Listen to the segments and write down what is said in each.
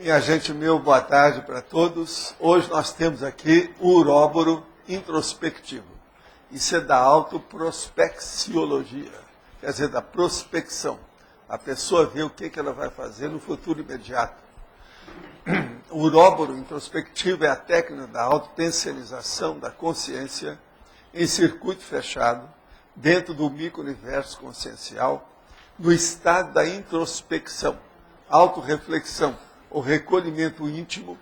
Minha gente, boa tarde para todos. Hoje nós temos aqui o uróboro introspectivo. Isso é da autoprospecciologia, quer dizer, da prospecção. A pessoa vê o que ela vai fazer no futuro imediato. O uróboro introspectivo é a técnica da autotensionização da consciência em circuito fechado, dentro do micro-universo consciencial, no estado da introspecção, autorreflexão, o recolhimento íntimo,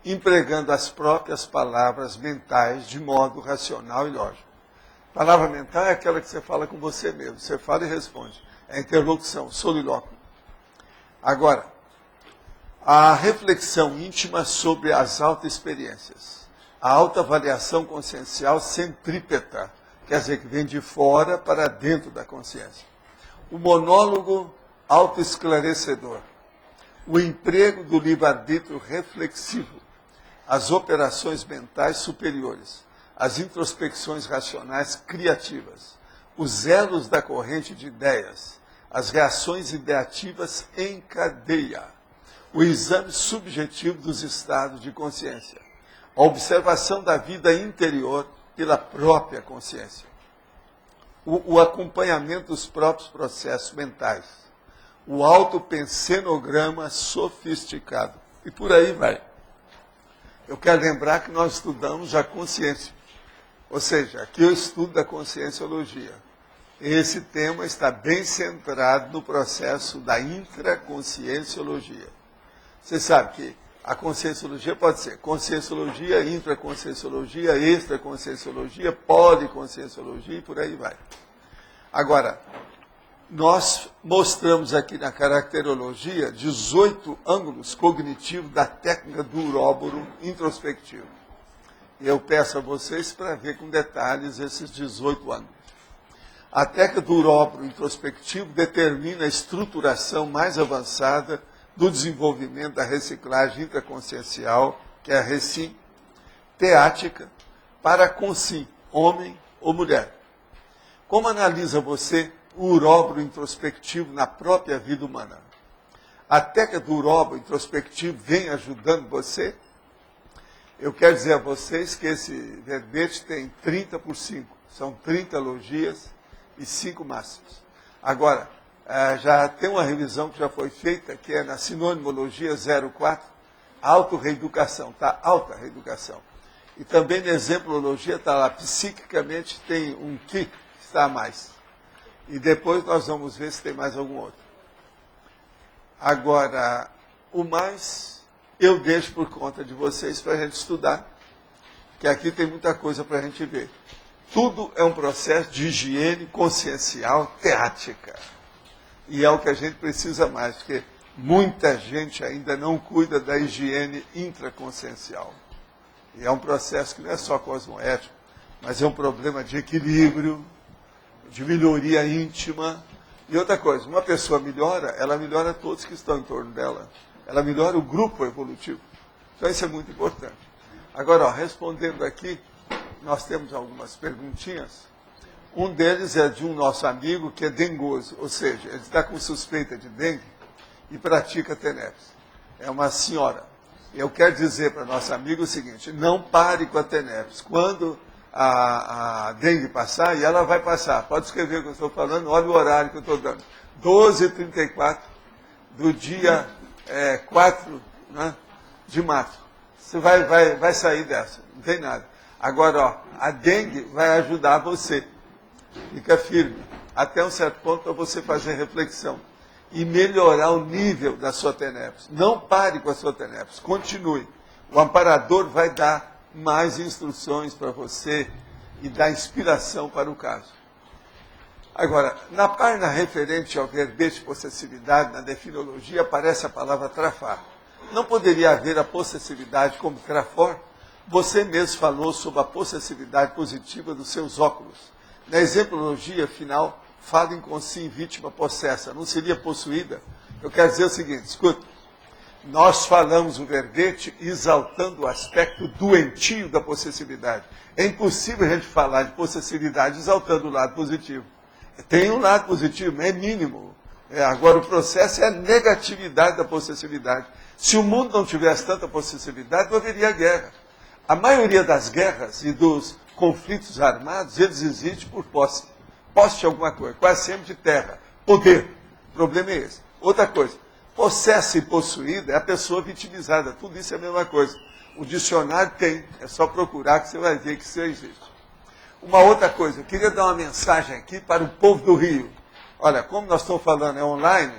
empregando as próprias palavras mentais de modo racional e lógico. Palavra mental é aquela que você fala com você mesmo, você fala e responde. É interlocução, solilóquio. Agora, a reflexão íntima sobre as autoexperiências, a autoavaliação consciencial centrípeta, quer dizer, que vem de fora para dentro da consciência. O monólogo autoesclarecedor, o emprego do livre-arbítrio reflexivo, as operações mentais superiores, as introspecções racionais criativas, os elos da corrente de ideias, as reações ideativas em cadeia, o exame subjetivo dos estados de consciência, a observação da vida interior pela própria consciência, o acompanhamento dos próprios processos mentais, o autopensenograma sofisticado. E por aí vai. Eu quero lembrar que nós estudamos a consciência. Ou seja, aqui eu estudo da conscienciologia. Esse tema está bem centrado no processo da intraconscienciologia. Você sabe que a conscienciologia pode ser conscienciologia, intraconscienciologia, extraconscienciologia, policonscienciologia e por aí vai. Agora, nós mostramos aqui na caracterologia 18 ângulos cognitivos da técnica do uróboro introspectivo. E eu peço a vocês para ver com detalhes esses 18 ângulos. A técnica do uróboro introspectivo determina a estruturação mais avançada do desenvolvimento da reciclagem intraconsciencial, que é a recim, teática, para consim, homem ou mulher. Como analisa você o uróboro introspectivo na própria vida humana? A técnica do uróboro introspectivo vem ajudando você? Eu quero dizer a vocês que esse verbete tem 30 por 5. São 30 logias e 5 máximos. Agora, já tem uma revisão que já foi feita, que é na sinonimologia 04, autorreeducação, tá? Alta reeducação. E também na exemplologia está lá, psiquicamente tem um que está a mais. E depois nós vamos ver se tem mais algum outro. Agora, o mais eu deixo por conta de vocês para a gente estudar, que aqui tem muita coisa para a gente ver. Tudo é um processo de higiene consciencial teática. E é o que a gente precisa mais, porque muita gente ainda não cuida da higiene intraconsciencial. E é um processo que não é só cosmoético, mas é um problema de equilíbrio, de melhoria íntima. E outra coisa, uma pessoa melhora, ela melhora todos que estão em torno dela. Ela melhora o grupo evolutivo. Então isso é muito importante. Agora, respondendo aqui, nós temos algumas perguntinhas. Um deles é de um nosso amigo que é dengoso, ou seja, ele está com suspeita de dengue e pratica tenebres. É uma senhora. Eu quero dizer para nosso amigo o seguinte, não pare com a tenebres. Quando a dengue passar, e ela vai passar, pode escrever o que eu estou falando, olha o horário que eu estou dando. 12h34 do dia 4, né, de março. Você vai sair dessa, não tem nada. Agora, ó, a dengue vai ajudar você. Fica firme, até um certo ponto para você fazer reflexão e melhorar o nível da sua tenebres. Não pare com a sua tenebres, continue. O amparador vai dar mais instruções para você e dar inspiração para o caso. Agora, na página referente ao verbete possessividade, na definologia, aparece a palavra trafar. Não poderia haver a possessividade como trafor? Você mesmo falou sobre a possessividade positiva dos seus óculos. Na exemplologia final, fala em consim vítima possessa, não seria possuída? Eu quero dizer o seguinte, escuta. Nós falamos o verbete exaltando o aspecto doentio da possessividade. É impossível a gente falar de possessividade exaltando o lado positivo. Tem um lado positivo, mas é mínimo. Agora, o processo é a negatividade da possessividade. Se o mundo não tivesse tanta possessividade, não haveria guerra. A maioria das guerras e dos conflitos armados, eles existem por posse. Posse de alguma coisa, quase sempre de terra. Poder. O problema é esse. Outra coisa, possessa e possuída é a pessoa vitimizada. Tudo isso é a mesma coisa. O dicionário tem, é só procurar que você vai ver que isso existe. Uma outra coisa, eu queria dar uma mensagem aqui para o povo do Rio. Olha, como nós estamos falando online,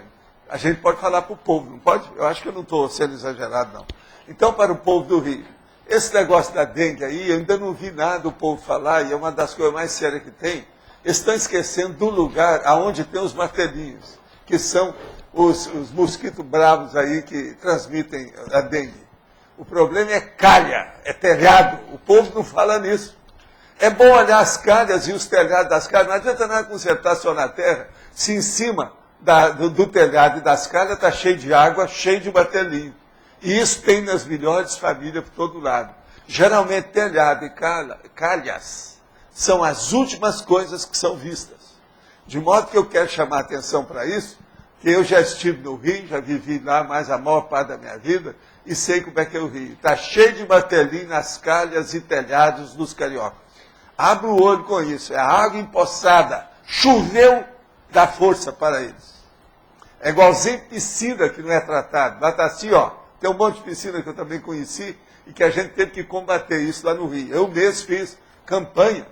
a gente pode falar para o povo, não pode? Eu acho que eu não estou sendo exagerado, não. Então, para o povo do Rio, esse negócio da dengue aí, eu ainda não vi nada do povo falar, e é uma das coisas mais sérias que tem. Eles estão esquecendo do lugar onde tem os martelinhos, que são os mosquitos bravos aí que transmitem a dengue. O problema é calha, é telhado. O povo não fala nisso. É bom olhar as calhas e os telhados das calhas. Não adianta nada consertar só na terra, se em cima do telhado e das calhas está cheio de água, cheio de martelinho. E isso tem nas melhores famílias por todo lado. Geralmente telhado e calhas são as últimas coisas que são vistas. De modo que eu quero chamar a atenção para isso, que eu já estive no Rio, já vivi lá mais a maior parte da minha vida, e sei como é que é o Rio. Está cheio de martelinho nas calhas e telhados dos cariocas. Abre o olho com isso. É a água empoçada. Choveu, dá força para eles. É igualzinho piscina que não é tratado. Lá está assim, ó. Tem um monte de piscina que eu também conheci e que a gente teve que combater isso lá no Rio. Eu mesmo fiz campanha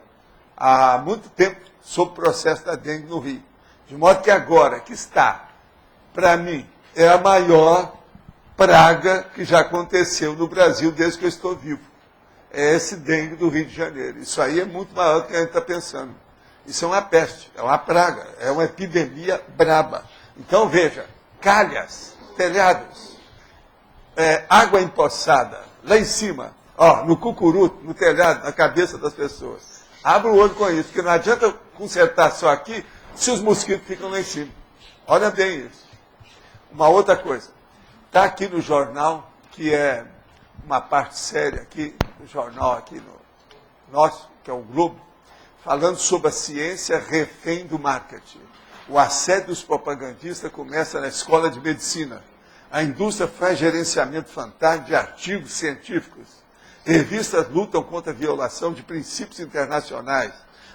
há muito tempo sobre o processo da dengue no Rio. De modo que agora que está, para mim, é a maior praga que já aconteceu no Brasil desde que eu estou vivo. É esse dengue do Rio de Janeiro. Isso aí é muito maior do que a gente está pensando. Isso é uma peste, é uma praga, é uma epidemia braba. Então, veja, calhas, telhados, água empoçada, lá em cima, ó, no cucuruto, no telhado, na cabeça das pessoas. Abra o olho com isso, porque não adianta consertar só aqui se os mosquitos ficam lá em cima. Olha bem isso. Uma outra coisa, está aqui no jornal, que é uma parte séria aqui, do jornal aqui no nosso, que é o Globo, falando sobre a ciência refém do marketing. O assédio dos propagandistas começa na escola de medicina. A indústria faz gerenciamento fantástico de artigos científicos. Revistas lutam contra a violação de princípios internacionais.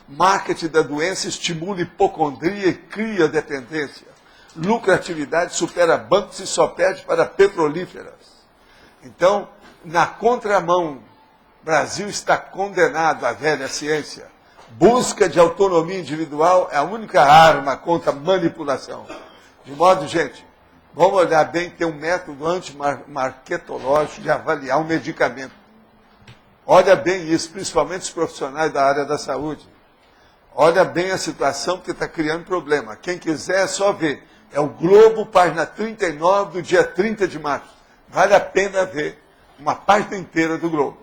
Marketing da doença estimula hipocondria e cria dependência. Lucratividade supera bancos e só perde para petrolíferas. Então, na contramão, o Brasil está condenado à velha ciência. Busca de autonomia individual é a única arma contra a manipulação. De modo, gente, vamos olhar bem, tem um método antimarketológico de avaliar um medicamento. Olha bem isso, principalmente os profissionais da área da saúde. Olha bem a situação, porque está criando problema. Quem quiser é só ver. É o Globo, página 39, do dia 30 de março. Vale a pena ver uma página inteira do Globo.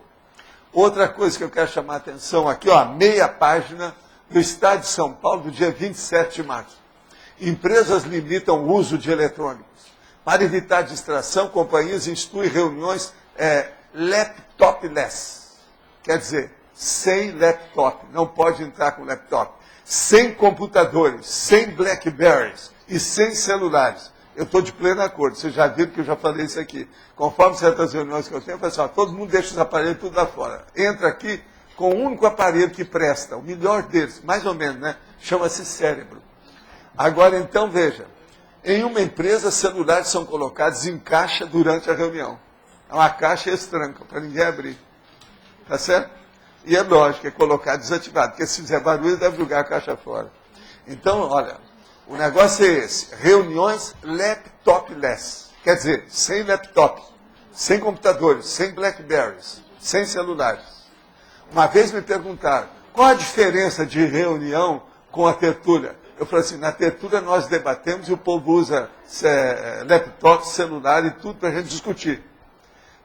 Outra coisa que eu quero chamar a atenção aqui, ó, meia página do Estado de São Paulo, do dia 27 de março. Empresas limitam o uso de eletrônicos. Para evitar distração, companhias instituem reuniões laptopless. Quer dizer, sem laptop, não pode entrar com laptop. Sem computadores, sem Blackberries e sem celulares. Eu estou de pleno acordo, vocês já viram que eu já falei isso aqui. Conforme certas reuniões que eu tenho, pessoal, todo mundo deixa os aparelhos tudo lá fora. Entra aqui com o único aparelho que presta, o melhor deles, mais ou menos, né? Chama-se cérebro. Agora, então, veja, em uma empresa, celulares são colocados em caixa durante a reunião. É uma caixa estranca, para ninguém abrir. Tá certo? E é lógico, é colocar desativado, porque se fizer barulho, deve jogar a caixa fora. Então, olha, o negócio é esse, reuniões laptopless, quer dizer, sem laptop, sem computadores, sem Blackberries, sem celulares. Uma vez me perguntaram, qual a diferença de reunião com a tertúlia? Eu falei assim, na tertúlia nós debatemos e o povo usa laptop, celular e tudo para a gente discutir.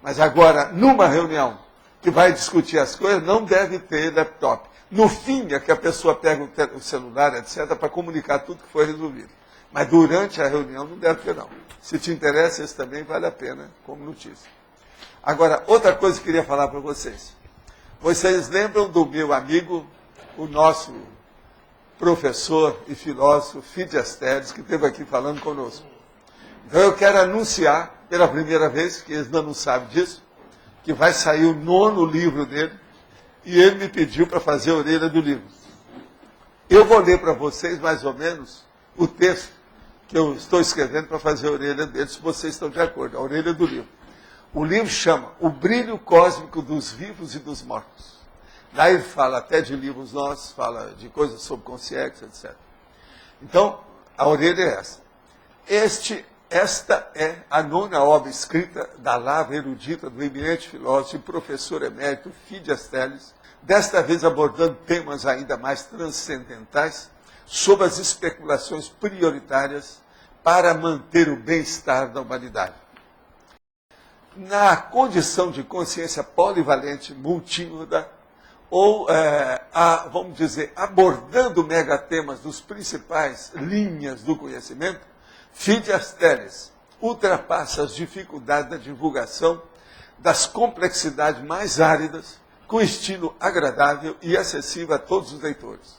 Mas agora, numa reunião que vai discutir as coisas, não deve ter laptop. No fim, é que a pessoa pega o celular, etc., para comunicar tudo que foi resolvido. Mas durante a reunião não deve ter, não. Se te interessa, esse também vale a pena como notícia. Agora, outra coisa que eu queria falar para vocês. Vocês lembram do meu amigo, o nosso professor e filósofo Fídias Teles, que esteve aqui falando conosco. Então eu quero anunciar, pela primeira vez, que eles ainda não sabem disso, que vai sair o 9º livro dele, e ele me pediu para fazer a orelha do livro. Eu vou ler para vocês, mais ou menos, o texto que eu estou escrevendo para fazer a orelha dele, se vocês estão de acordo, a orelha do livro. O livro chama O Brilho Cósmico dos Vivos e dos Mortos. Daí ele fala até de livros nossos, fala de coisas sobre consciência, etc. Então, a orelha é essa. Esta é a 9ª obra escrita da lavra erudita do eminente filósofo e professor emérito Fídias Teles, desta vez abordando temas ainda mais transcendentais sobre as especulações prioritárias para manter o bem-estar da humanidade. Na condição de consciência polivalente, multímoda, ou, vamos dizer, abordando megatemas dos principais linhas do conhecimento, Fídias Teles ultrapassa as dificuldades da divulgação das complexidades mais áridas, com estilo agradável e acessível a todos os leitores.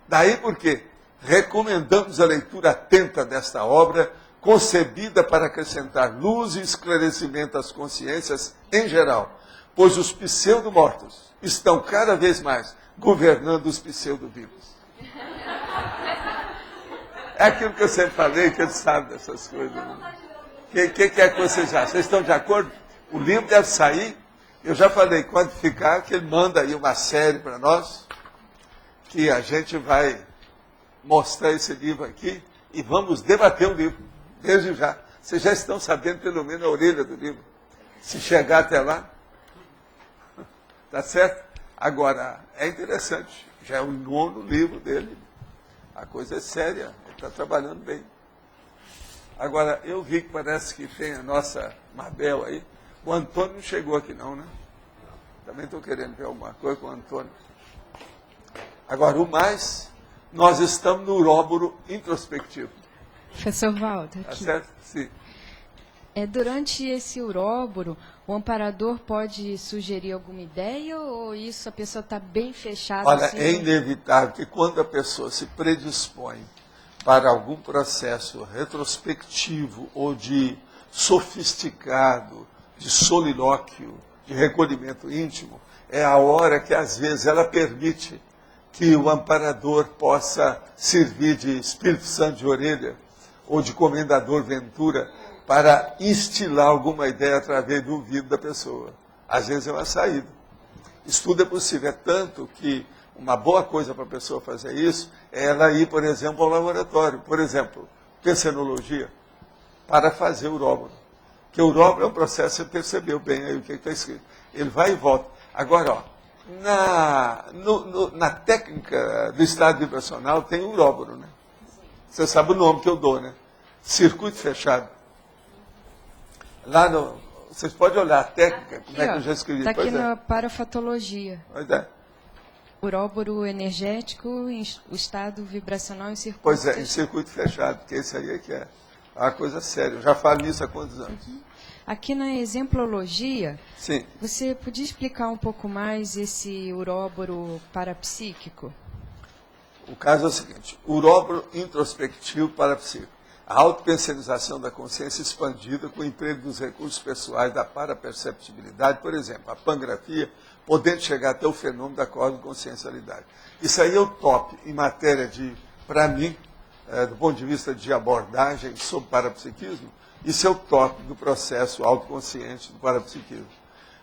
Daí porque recomendamos a leitura atenta desta obra, concebida para acrescentar luz e esclarecimento às consciências em geral, pois os pseudo-mortos estão cada vez mais governando os pseudo-vivos. É aquilo que eu sempre falei, que ele sabe dessas coisas. O que é que vocês acham? Vocês estão de acordo? O livro deve sair. Eu já falei, quando ficar, que ele manda aí uma série para nós, que a gente vai mostrar esse livro aqui e vamos debater o livro, desde já. Vocês já estão sabendo, pelo menos, a orelha do livro. Se chegar até lá, tá certo? Agora, é interessante, já é o 9º livro dele. A coisa é séria, ele está trabalhando bem. Agora, eu vi que parece que tem a nossa Mabel aí. O Antônio não chegou aqui não, né? Também estou querendo ver alguma coisa com o Antônio. Agora, o mais, nós estamos no uróboro introspectivo. Professor Walter, Tá certo? Sim. Durante esse uróboro, o amparador pode sugerir alguma ideia ou isso a pessoa está bem fechada? Olha, assim, é inevitável que quando a pessoa se predispõe para algum processo retrospectivo ou de sofisticado, de solilóquio, de recolhimento íntimo, é a hora que às vezes ela permite que o amparador possa servir de Espírito Santo de orelha ou de comendador Ventura para instilar alguma ideia através do ouvido da pessoa. Às vezes é uma saída. Isso tudo é possível. É tanto que uma boa coisa para a pessoa fazer isso é ela ir, por exemplo, ao laboratório. Por exemplo, pensenologia, para fazer o uróboro. Porque o uróboro é um processo, você percebeu bem aí o que está escrito. Ele vai e volta. Agora, ó, na técnica do estado vibracional tem o uróboro, né? Você sabe o nome que eu dou, né? Circuito fechado. Lá no... Vocês podem olhar a técnica, como é que eu já escrevi. Está aqui na parafatologia. Pois é. Uróboro energético, o estado vibracional em circuito Pois é, em fechado. circuito fechado, porque esse aí é que é uma coisa séria. Eu já falo nisso há quantos anos? Aqui na exemplologia, Sim. você podia explicar um pouco mais esse uróboro parapsíquico? O caso é o seguinte, uróboro introspectivo parapsíquico. A autopensionização da consciência expandida com o emprego dos recursos pessoais da paraperceptibilidade, por exemplo, a pangrafia, podendo chegar até o fenômeno da cosmoconsciencialidade. Isso aí é o top em matéria de, para mim, do ponto de vista de abordagem sobre parapsiquismo, isso é o top do processo autoconsciente do parapsiquismo.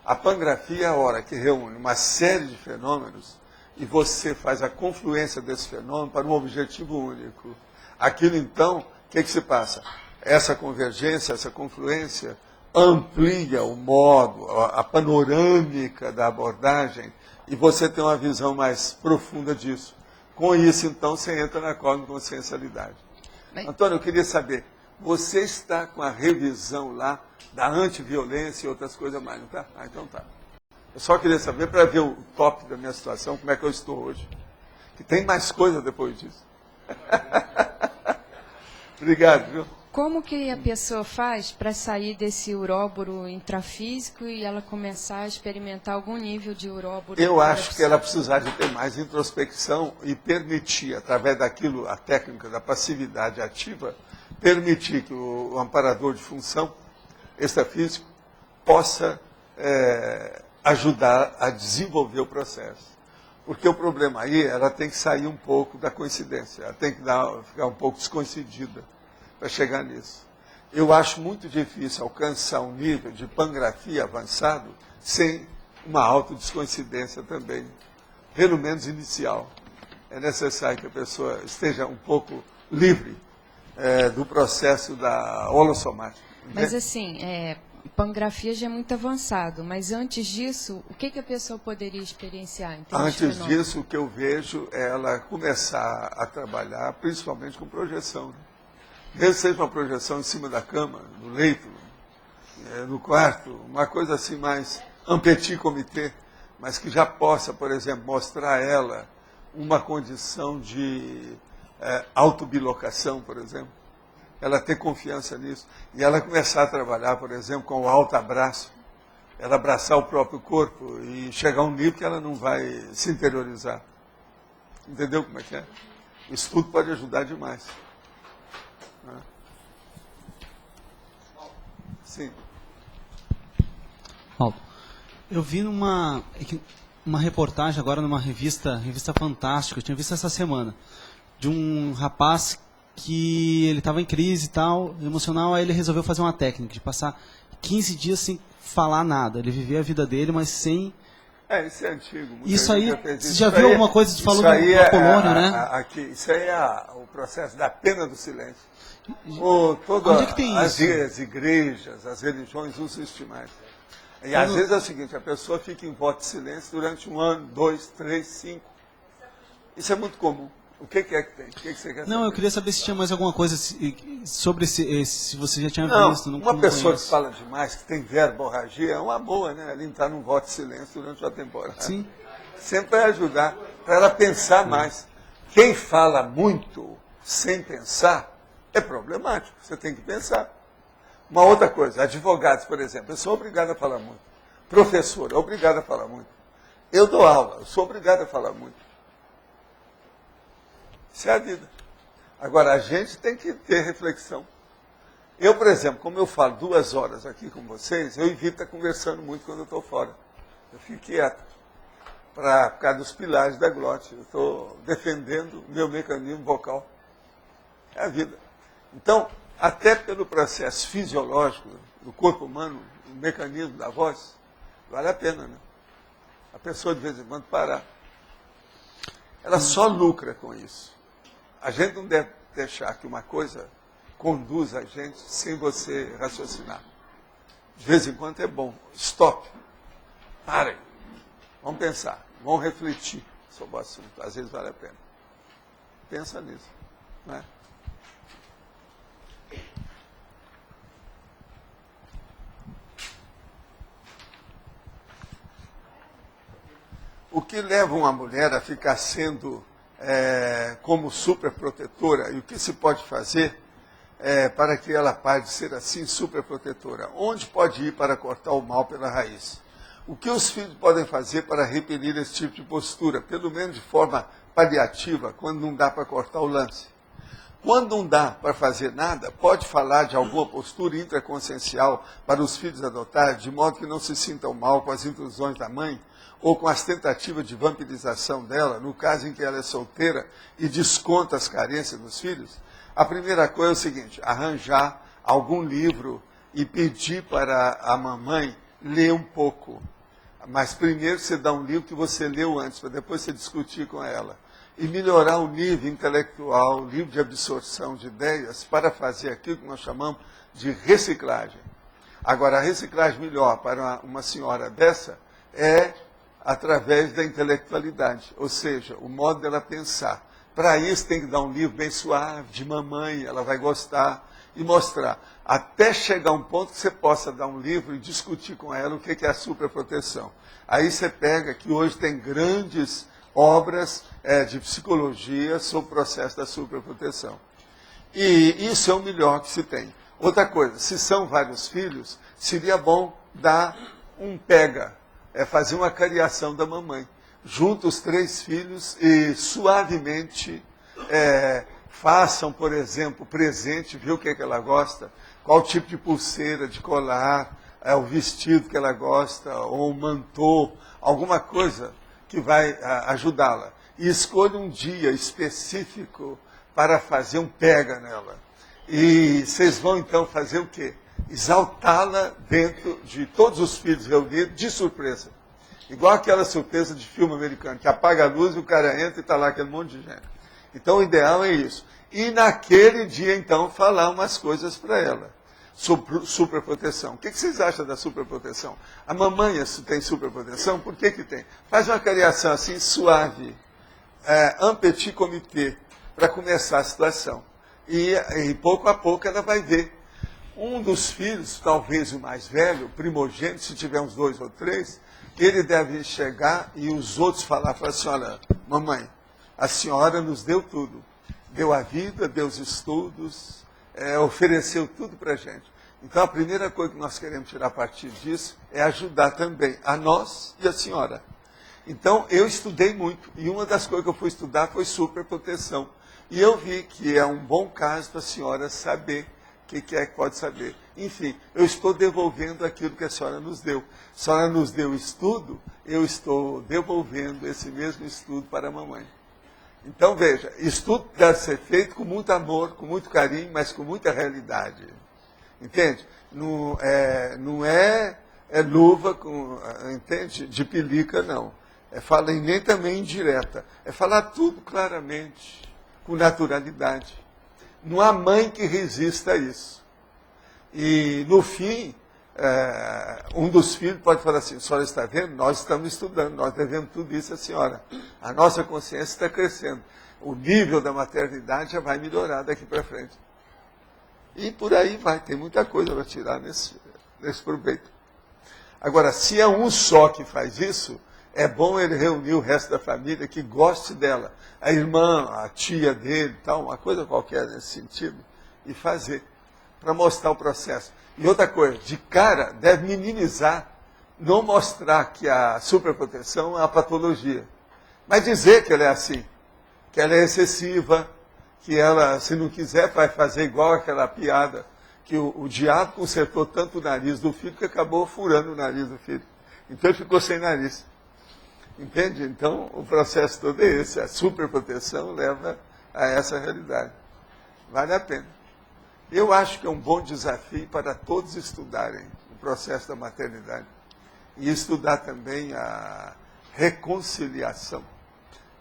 A pangrafia é a hora que reúne uma série de fenômenos e você faz a confluência desse fenômeno para um objetivo único. Aquilo, então, o que se passa? Essa convergência, essa confluência amplia o modo, a panorâmica da abordagem e você tem uma visão mais profunda disso. Com isso, então, você entra na cosmoconsciencialidade. Antônio, eu queria saber, você está com a revisão lá da antiviolência e outras coisas mais, não está? Ah, então tá. Eu só queria saber para ver o top da minha situação, como é que eu estou hoje. Que tem mais coisa depois disso. Obrigado, viu? Como que a pessoa faz para sair desse uróboro intrafísico e ela começar a experimentar algum nível de uróboro? Eu acho que ela precisar de ter mais introspecção e permitir, através daquilo, a técnica da passividade ativa, permitir que o amparador de função extrafísico possa ajudar a desenvolver o processo. Porque o problema aí, ela tem que sair um pouco da coincidência, ela tem que ficar um pouco descoincidida para chegar nisso. Eu acho muito difícil alcançar um nível de pangrafia avançado sem uma autodescoincidência também, pelo menos inicial. É necessário que a pessoa esteja um pouco livre do processo da holossomática. Mas assim, pangrafia já é muito avançado, mas antes disso, o que a pessoa poderia experienciar? Antes disso, o que eu vejo é ela começar a trabalhar principalmente com projeção. Né? Mesmo que seja uma projeção em cima da cama, no leito, no quarto, uma coisa assim mais un petit comité, mas que já possa, por exemplo, mostrar a ela uma condição de autobilocação, por exemplo. Ela ter confiança nisso. E ela começar a trabalhar, por exemplo, com o alto abraço. Ela abraçar o próprio corpo e chegar a um nível que ela não vai se interiorizar. Entendeu como é que é? Isso tudo pode ajudar demais. Sim. Paulo, eu vi uma reportagem agora numa revista Fantástica, eu tinha visto essa semana, de um rapaz que ele estava em crise e tal, emocional, aí ele resolveu fazer uma técnica de passar 15 dias sem falar nada. Ele vivia a vida dele, mas sem... Isso é antigo. Isso aí, você já viu alguma coisa que falou do Apolônio, né? Isso aí é o processo da pena do silêncio. Onde é que tem as isso? igrejas, as religiões usam isso demais. E às vezes é o seguinte, a pessoa fica em voto de silêncio durante 1 ano, 2, 3, 5. Isso é muito comum. O que é que tem? O que você quer saber? Não, eu queria saber se tinha mais alguma coisa sobre se você já tinha visto. Uma pessoa que fala demais, que tem verborragia, é uma boa, né? Ela entrar num voto de silêncio durante a temporada. Sim. Sempre vai ajudar para ela pensar mais. Quem fala muito sem pensar é problemático. Você tem que pensar. Uma outra coisa, advogados, por exemplo, eu sou obrigado a falar muito. Professor, é obrigado a falar muito. Eu dou aula, eu sou obrigado a falar muito. Isso é a vida. Agora, a gente tem que ter reflexão. Eu, por exemplo, como eu falo 2 horas aqui com vocês, eu evito estar conversando muito quando eu estou fora. Eu fico quieto. Por causa dos pilares da glote. Eu estou defendendo o meu mecanismo vocal. É a vida. Então, até pelo processo fisiológico do corpo humano, o mecanismo da voz, vale a pena, né? A pessoa, de vez em quando, parar. Ela só lucra com isso. A gente não deve deixar que uma coisa conduza a gente sem você raciocinar. De vez em quando é bom. Stop. Parem. Vamos pensar. Vamos refletir sobre o assunto. Às vezes vale a pena. Pensa nisso. Né? O que leva uma mulher a ficar sendo como superprotetora, e o que se pode fazer para que ela pare de ser assim superprotetora? Onde pode ir para cortar o mal pela raiz? O que os filhos podem fazer para repelir esse tipo de postura, pelo menos de forma paliativa, quando não dá para cortar o lance? Quando não dá para fazer nada, pode falar de alguma postura intraconsciencial para os filhos adotar, de modo que não se sintam mal com as intrusões da mãe, ou com as tentativas de vampirização dela, no caso em que ela é solteira e desconta as carências dos filhos? A primeira coisa é o seguinte: arranjar algum livro e pedir para a mamãe ler um pouco. Mas primeiro você dá um livro que você leu antes, para depois você discutir com ela. E melhorar o nível intelectual, o nível de absorção de ideias, para fazer aquilo que nós chamamos de reciclagem. Agora, a reciclagem melhor para uma senhora dessa é através da intelectualidade, ou seja, o modo dela pensar. Para isso tem que dar um livro bem suave, de mamãe, ela vai gostar, e mostrar, até chegar a um ponto que você possa dar um livro e discutir com ela o que é a superproteção. Aí você pega que hoje tem grandes obras de psicologia sobre o processo da superproteção. E isso é o melhor que se tem. Outra coisa, se são vários filhos, seria bom dar um pega, fazer uma cariação da mamãe. Junta os 3 filhos e suavemente façam, por exemplo, presente, ver o que ela gosta, qual tipo de pulseira, de colar, o vestido que ela gosta, ou um mantô, alguma coisa que vai ajudá-la. E escolha um dia específico para fazer um pega nela. E vocês vão então fazer o quê? Exaltá-la dentro de todos os filhos reunidos, de surpresa. Igual aquela surpresa de filme americano, que apaga a luz e o cara entra e está lá aquele monte de gente. Então o ideal é isso. E naquele dia, então, falar umas coisas para ela. Sobre superproteção. O que vocês acham da superproteção? A mamãe tem superproteção? Por que tem? Faz uma cariação assim, suave. Un petit comité, para começar a situação. E pouco a pouco ela vai ver. Um dos filhos, talvez o mais velho, primogênito, se tiver uns 2 ou 3, ele deve chegar e os outros falar para a senhora: mamãe, a senhora nos deu tudo. Deu a vida, deu os estudos, ofereceu tudo para a gente. Então a primeira coisa que nós queremos tirar a partir disso é ajudar também a nós e a senhora. Então eu estudei muito, e uma das coisas que eu fui estudar foi superproteção. E eu vi que é um bom caso para a senhora saber o que é que pode saber. Enfim, eu estou devolvendo aquilo que a senhora nos deu. A senhora nos deu estudo, eu estou devolvendo esse mesmo estudo para a mamãe. Então veja, estudo deve ser feito com muito amor, com muito carinho, mas com muita realidade. Entende? Não é luva, entende? De pelica, não. Fala nem também indireta. É falar tudo claramente, com naturalidade. Não há mãe que resista a isso. E, no fim, um dos filhos pode falar assim: a senhora está vendo? Nós estamos estudando, nós devemos tudo isso à senhora. A nossa consciência está crescendo. O nível da maternidade já vai melhorar daqui para frente. E por aí vai, tem muita coisa para tirar nesse proveito. Agora, se é um só que faz isso, é bom ele reunir o resto da família que goste dela. A irmã, a tia dele, tal, uma coisa qualquer nesse sentido, e fazer, para mostrar o processo. E outra coisa, de cara, deve minimizar, não mostrar que a superproteção é uma patologia, mas dizer que ela é assim, que ela é excessiva, que ela, se não quiser, vai fazer igual aquela piada, que o diabo consertou tanto o nariz do filho que acabou furando o nariz do filho. Então ele ficou sem nariz. Entende? Então o processo todo é esse. A superproteção leva a essa realidade. Vale a pena. Eu acho que é um bom desafio para todos estudarem o processo da maternidade. E estudar também a reconciliação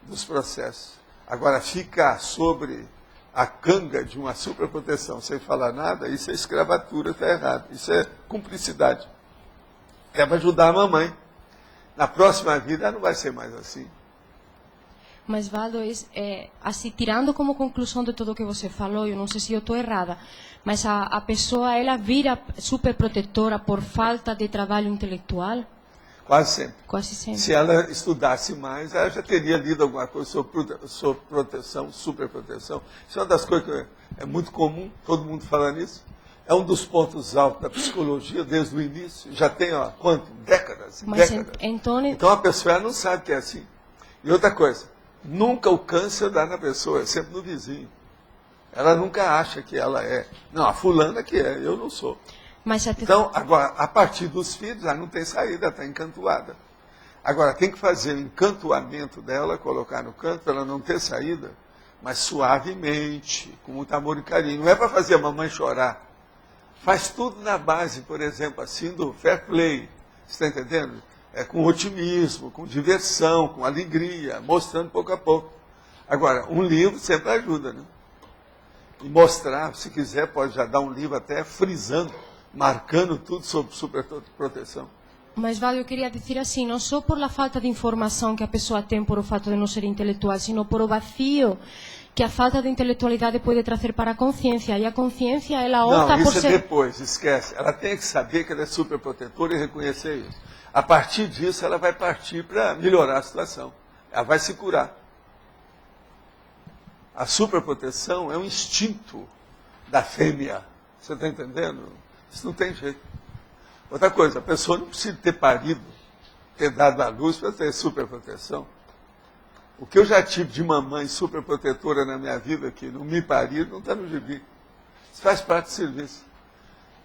dos processos. Agora, ficar sobre a canga de uma superproteção sem falar nada, isso é escravatura, está errado. Isso é cumplicidade. É para ajudar a mamãe. Na próxima vida, ela não vai ser mais assim. Mas, Valdo, assim, tirando como conclusão de tudo o que você falou, eu não sei se eu estou errada, mas a pessoa, ela vira superprotetora por falta de trabalho intelectual? Quase sempre. Quase sempre. Se ela estudasse mais, ela já teria lido alguma coisa sobre proteção, superproteção. Isso é uma das coisas que é muito comum, todo mundo fala nisso. É um dos pontos altos da psicologia desde o início. Já tem, quanto? Décadas. Mas décadas. Então a pessoa ela não sabe que é assim. E outra coisa, nunca o câncer dá na pessoa, é sempre no vizinho. Ela nunca acha que ela é. Não, a fulana que é, eu não sou. Então, agora, a partir dos filhos, ela não tem saída, está encantoada. Agora, tem que fazer o encantoamento dela, colocar no canto, ela não ter saída, mas suavemente, com muito amor e carinho. Não é para fazer a mamãe chorar. Faz tudo na base, por exemplo, assim, do fair play. Você está entendendo? Com otimismo, com diversão, com alegria, mostrando pouco a pouco. Agora, um livro sempre ajuda, né? E mostrar, se quiser, pode já dar um livro até frisando, marcando tudo sobre superproteção. Mas, Valdo, eu queria dizer assim, não só por a falta de informação que a pessoa tem por o fato de não ser intelectual, sino por o vazio que a falta de intelectualidade pode trazer para a consciência. E a consciência, ela opta por ser... Não, isso é depois, esquece. Ela tem que saber que ela é superprotetora e reconhecer isso. A partir disso, ela vai partir para melhorar a situação. Ela vai se curar. A superproteção é um instinto da fêmea. Você está entendendo? Isso não tem jeito. Outra coisa, a pessoa não precisa ter parido, ter dado à luz para ter superproteção. O que eu já tive de mamãe superprotetora na minha vida, que não me pariu, não está no gibi. Isso faz parte do serviço.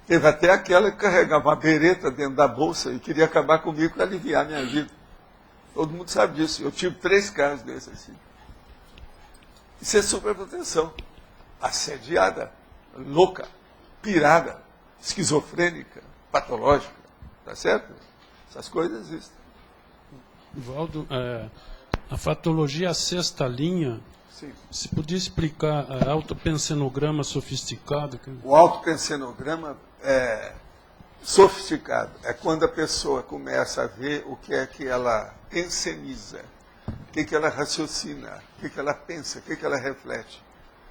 Teve até aquela que carregava uma bereta dentro da bolsa e queria acabar comigo para aliviar a minha vida. Todo mundo sabe disso. Eu tive 3 casos desses assim. Isso é superproteção. Assediada, louca, pirada, esquizofrênica, patológica. Tá certo? Essas coisas existem. Valdo, a fatologia a 6ª linha, Sim. se podia explicar autopensenograma sofisticado? O autopensenograma sofisticado é quando a pessoa começa a ver o que é que ela enseniza, o que é que ela raciocina, o que é que ela pensa, o que é que ela reflete.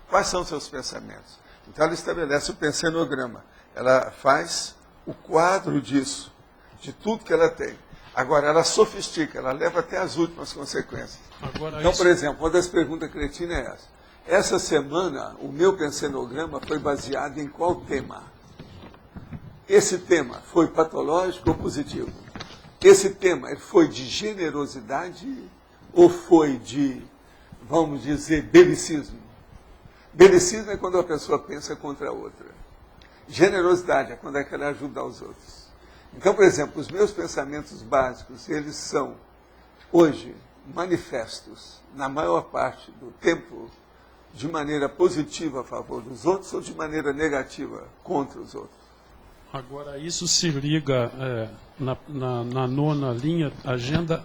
Quais são os seus pensamentos? Então ela estabelece o pensenograma. Ela faz o quadro disso, de tudo que ela tem. Agora, ela sofistica, ela leva até as últimas consequências. Agora, Então, isso- por exemplo, uma das perguntas cretinas é essa. Essa semana, o meu pensenograma foi baseado em qual tema? Esse tema foi patológico ou positivo? Esse tema ele foi de generosidade ou foi de, vamos dizer, belicismo? Belicismo é quando a pessoa pensa contra a outra. Generosidade é quando ela quer ajudar os outros. Então, por exemplo, os meus pensamentos básicos, eles são, hoje, manifestos, na maior parte do tempo, de maneira positiva a favor dos outros ou de maneira negativa contra os outros. Agora, isso se liga na 9ª linha, agenda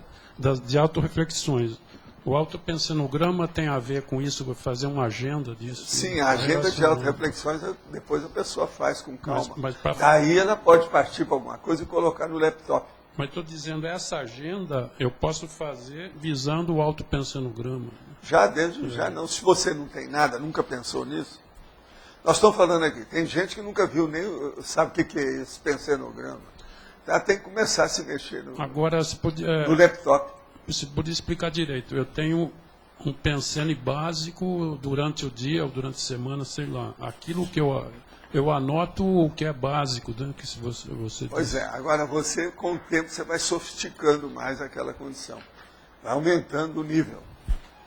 de autorreflexões. O autopensenograma tem a ver com isso, fazer uma agenda disso? Sim, a agenda de autorreflexões, depois a pessoa faz com calma. Mas Daí ela pode partir para alguma coisa e colocar no laptop. Mas estou dizendo, essa agenda eu posso fazer visando o autopensenograma. Já desde já não. Se você não tem nada, nunca pensou nisso. Nós estamos falando aqui, tem gente que nunca viu nem sabe o que é esse pensenograma. Então, tem que começar a se mexer Agora, no laptop. se podia explicar direito. Eu tenho um pensene básico durante o dia ou durante a semana, sei lá. Aquilo que eu anoto o que é básico, né, que se você Pois diz. é, agora você, com o tempo, você vai sofisticando mais aquela condição. Vai aumentando o nível.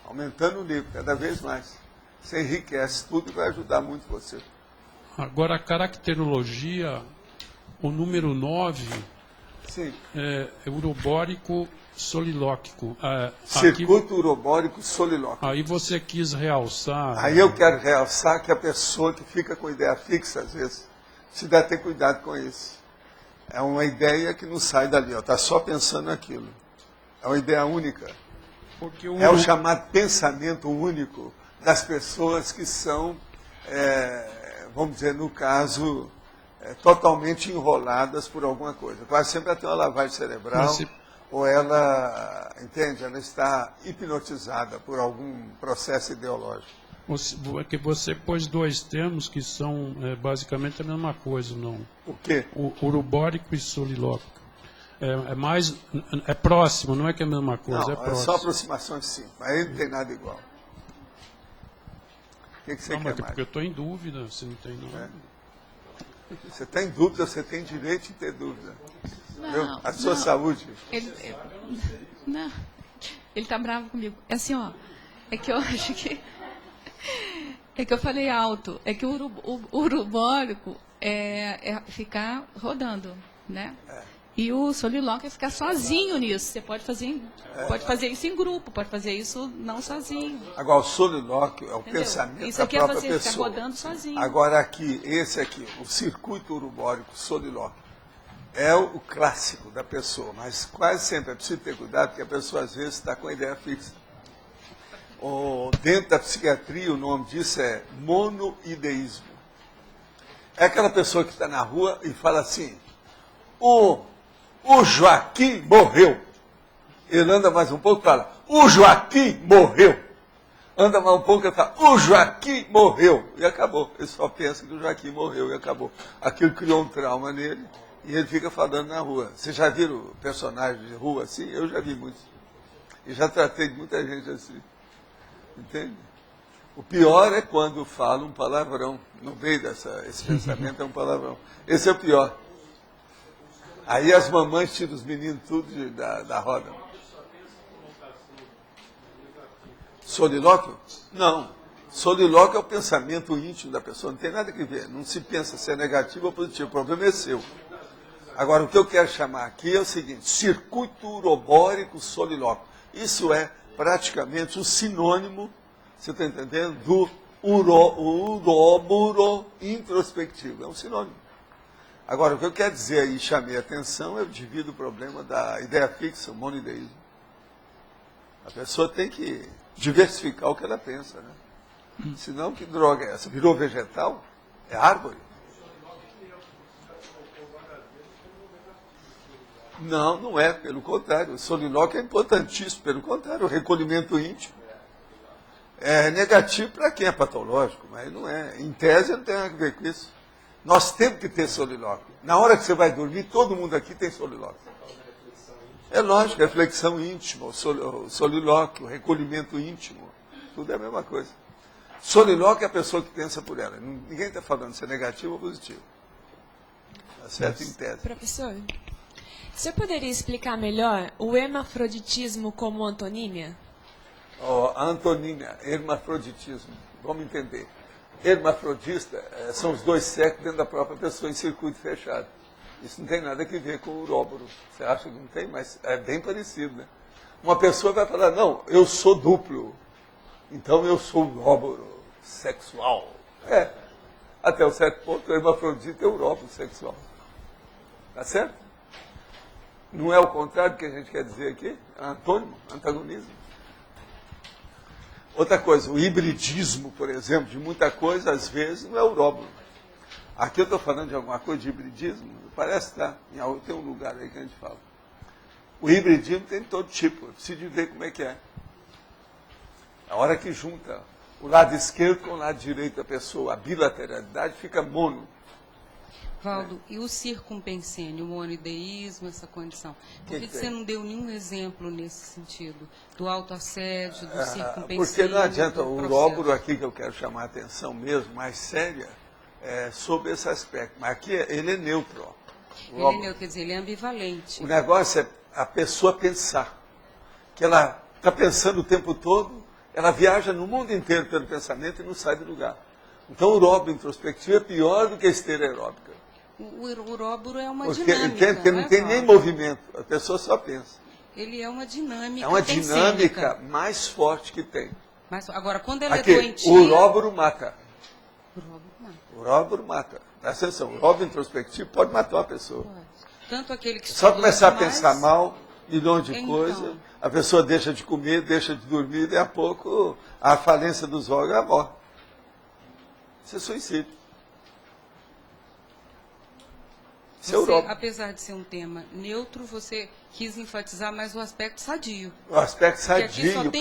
Aumentando o nível, cada vez mais. Você enriquece tudo e vai ajudar muito você. Agora, a caracterologia, o número 9, Sim. é urobórico solilóquico. Circuito urobórico solilóquico. Aí você quis realçar. Aí eu quero realçar que a pessoa que fica com ideia fixa, às vezes, precisa ter cuidado com isso. É uma ideia que não sai dali, está só pensando naquilo. É uma ideia única. Porque É o chamado pensamento único das pessoas que são, vamos dizer, no caso, totalmente enroladas por alguma coisa. Quase sempre ela tem uma lavagem cerebral, ou ela, entende, ela está hipnotizada por algum processo ideológico. que você pôs 2 termos que são basicamente a mesma coisa, não? O quê? O urobórico e solilóquico. É próximo, não é que é a mesma coisa, Não, é próximo. só aproximações sim, mas ele não tem nada igual. O que você Não, mas quer mais? porque eu estou em dúvida, se não tem nada. Você tem dúvida, você tem direito de ter dúvida. Entendeu? A sua saúde. Não, ele está bravo comigo. É assim, ó, é que eu acho que... É que eu falei alto, é que o urobórico é ficar rodando, né? E o solilóquio é ficar sozinho nisso. Você pode fazer isso em grupo, pode fazer isso não sozinho. Agora, o solilóquio é o Entendeu? pensamento Isso da aqui é própria você pessoa. ficar rodando sozinho. Agora aqui, esse aqui, o circuito urobórico solilóquio, é o clássico da pessoa, mas quase sempre é preciso ter cuidado, porque a pessoa às vezes está com a ideia fixa. Dentro da psiquiatria, o nome disso é monoideísmo. É aquela pessoa que está na rua e fala assim, o Joaquim morreu. Ele anda mais um pouco e fala, o Joaquim morreu. Anda mais um pouco e fala, o Joaquim morreu. E acabou. Ele só pensa que o Joaquim morreu e acabou. Aquilo criou um trauma nele e ele fica falando na rua. Vocês já viram personagens de rua assim? Eu já vi muitos. E já tratei de muita gente assim. Entende? O pior é quando fala um palavrão. No meio esse pensamento é um palavrão. Esse é o pior. Aí as mamães tiram os meninos tudo da roda. Solilóquio? Não. Solilóquio é o pensamento íntimo da pessoa, não tem nada que ver. Não se pensa se é negativo ou positivo, o problema é seu. Agora, o que eu quero chamar aqui é o seguinte: circuito urobórico solilóquio. Isso é praticamente o sinônimo, você está entendendo, do uróboro introspectivo. É um sinônimo. Agora, o que eu quero dizer aí, chamei a atenção, eu divido o problema da ideia fixa, o monoideísmo. A pessoa tem que diversificar o que ela pensa, né? Senão, que droga é essa? Virou vegetal? É árvore? Não, não é. Pelo contrário. O solilóquio é importantíssimo. Pelo contrário, o recolhimento íntimo é negativo para quem é patológico, mas não é. Em tese, não tem nada a ver com isso. Nós temos que ter solilóquio. Na hora que você vai dormir, todo mundo aqui tem solilóquio. É lógico, reflexão íntima, o solilóquio, o recolhimento íntimo, tudo é a mesma coisa. Solilóquio é a pessoa que pensa por ela. Ninguém está falando se é negativo ou positivo. Tá certo? Em tese. Professor, você poderia explicar melhor o hermafroditismo como antonímia? A antonímia, hermafroditismo. Vamos entender. Hermafrodista são os dois sexos dentro da própria pessoa em circuito fechado. Isso não tem nada a ver com o uróboro. Você acha que não tem? Mas é bem parecido, né? Uma pessoa vai falar, não, eu sou duplo. Então eu sou uróboro sexual. Até um certo ponto, o hermafrodita é uróboro sexual. Tá certo? Não é o contrário que a gente quer dizer aqui? É antônimo, antagonismo. Outra coisa, o hibridismo, por exemplo, de muita coisa, às vezes, não é uróboro. Aqui eu estou falando de alguma coisa de hibridismo, parece que tem um lugar aí que a gente fala. O hibridismo tem todo tipo, eu preciso de ver como é que é. A hora que junta o lado esquerdo com o lado direito da pessoa, a bilateralidade fica mono. Valdo, e o circumpensênio, o monoideísmo, essa condição? Por que você não deu nenhum exemplo nesse sentido? Do autoassédio, do circumpensênio? Porque não adianta, o uróboro aqui que eu quero chamar a atenção mesmo, mais séria, sobre esse aspecto. Mas aqui ele é neutro. Ele é neutro, quer dizer, ele é ambivalente. O negócio é a pessoa pensar. Que ela está pensando o tempo todo, ela viaja no mundo inteiro pelo pensamento e não sai do lugar. Então o uróboro introspectivo é pior do que a esteira aeróbica. O uróboro é uma Porque dinâmica. Porque não tem nem movimento, a pessoa só pensa. Ele é uma dinâmica. É uma dinâmica mais forte que tem. Mas, agora, quando ela Aqui, é doentia... o uróboro mata. O uróboro mata. Presta atenção, o uróboro introspectivo pode matar uma pessoa. Pode. Tanto aquele que Só começar a demais, pensar mal, milhões de então, coisas, a pessoa deixa de comer, deixa de dormir, e daí a pouco a falência dos órgãos é a morte. Isso é suicídio. Isso é você, uróboro. apesar de ser um tema neutro, você quis enfatizar mais o aspecto sadio. O aspecto Porque aqui só sadio, tem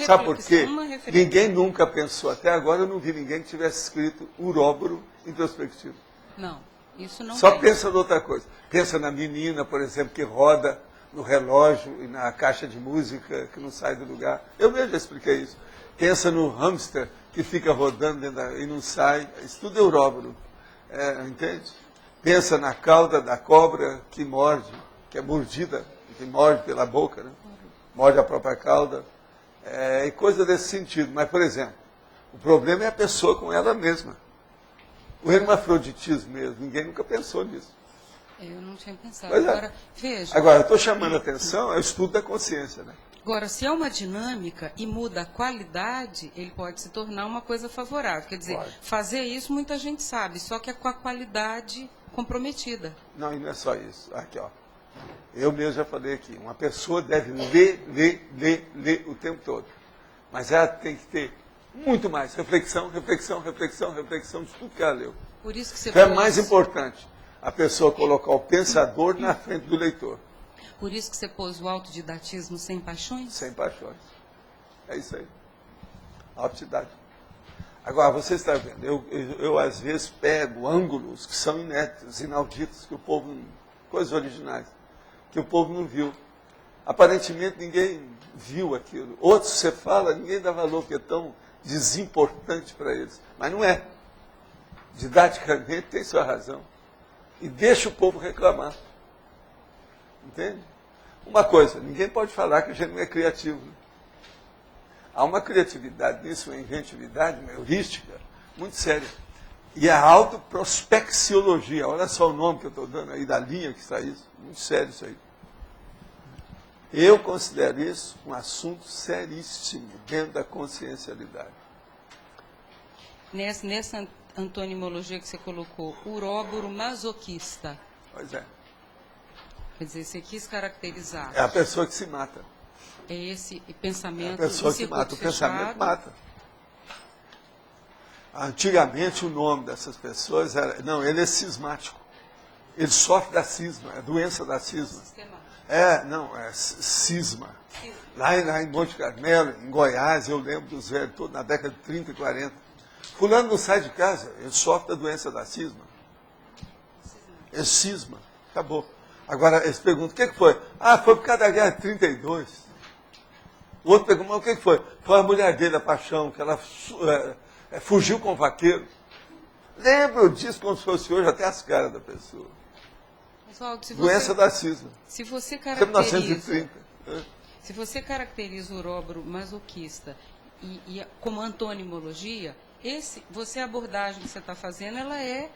sabe por quê? uma referência. Ninguém nunca pensou, até agora eu não vi ninguém que tivesse escrito uróboro introspectivo. Não, isso não Só tem. pensa em outra coisa. Pensa na menina, por exemplo, que roda no relógio e na caixa de música, que não sai do lugar. Eu mesmo já expliquei isso. Pensa no hamster que fica rodando e não sai. Isso tudo é uróboro. Entende? Pensa na cauda da cobra que morde, que é mordida, que morde pela boca, né? Morde a própria cauda. E coisa desse sentido. Mas, por exemplo, o problema é a pessoa com ela mesma. O hermafroditismo mesmo, ninguém nunca pensou nisso. Eu não tinha pensado. Pois é. Agora, veja. Agora, eu estou chamando a atenção, é o estudo da consciência, né? Agora, se é uma dinâmica e muda a qualidade, ele pode se tornar uma coisa favorável. Quer dizer, Pode. fazer isso muita gente sabe, só que é com a qualidade comprometida. Não, e não é só isso. Aqui, ó. Eu mesmo já falei aqui, uma pessoa deve ler o tempo todo. Mas ela tem que ter muito mais reflexão de tudo que ela leu. Por isso que você Então é pôs- mais importante a pessoa colocar o pensador na frente do leitor, Por isso que você pôs o autodidatismo sem paixões? sem paixões. É isso aí. Autodidate. Agora, você está vendo, eu às vezes pego ângulos que são inéditos, inauditos, que o povo, coisas originais, que o povo não viu. Aparentemente ninguém viu aquilo. Outros você fala, ninguém dá valor, porque é tão desimportante para eles. Mas não é. Didaticamente tem sua razão. E deixa o povo reclamar. Entende? Uma coisa, ninguém pode falar que a gente não é criativo. Há uma criatividade nisso, uma inventividade, uma heurística muito séria. E a autoprospecciologia, olha só o nome que eu estou dando aí da linha que está isso. Muito sério isso aí. Eu considero isso um assunto seríssimo dentro da consciencialidade. Nessa antonimologia que você colocou, uróboro masoquista. Pois é. Quer dizer, você quis caracterizar. É a pessoa que se mata. É esse pensamento. É a pessoa que mata. O pensamento mata. Antigamente o nome dessas pessoas era... Não, ele é cismático. Ele sofre da cisma, é a doença da cisma. É cisma. Lá em Monte Carmelo, em Goiás, eu lembro dos velhos todos, na década de 30 e 40. Fulano não sai de casa, ele sofre da doença da cisma. É cisma. Acabou. Agora, eles perguntam, o que foi? Ah, foi por causa da guerra de 32. O outro pergunta, mas o que foi? Foi a mulher dele, a paixão, que ela fugiu com o vaqueiro. Lembro disso como se fosse hoje, até as caras da pessoa. Oswaldo, Doença da cisma. Se você caracteriza... 1930. Se você caracteriza o uróboro masoquista e como antonimologia, a abordagem que você está fazendo, ela é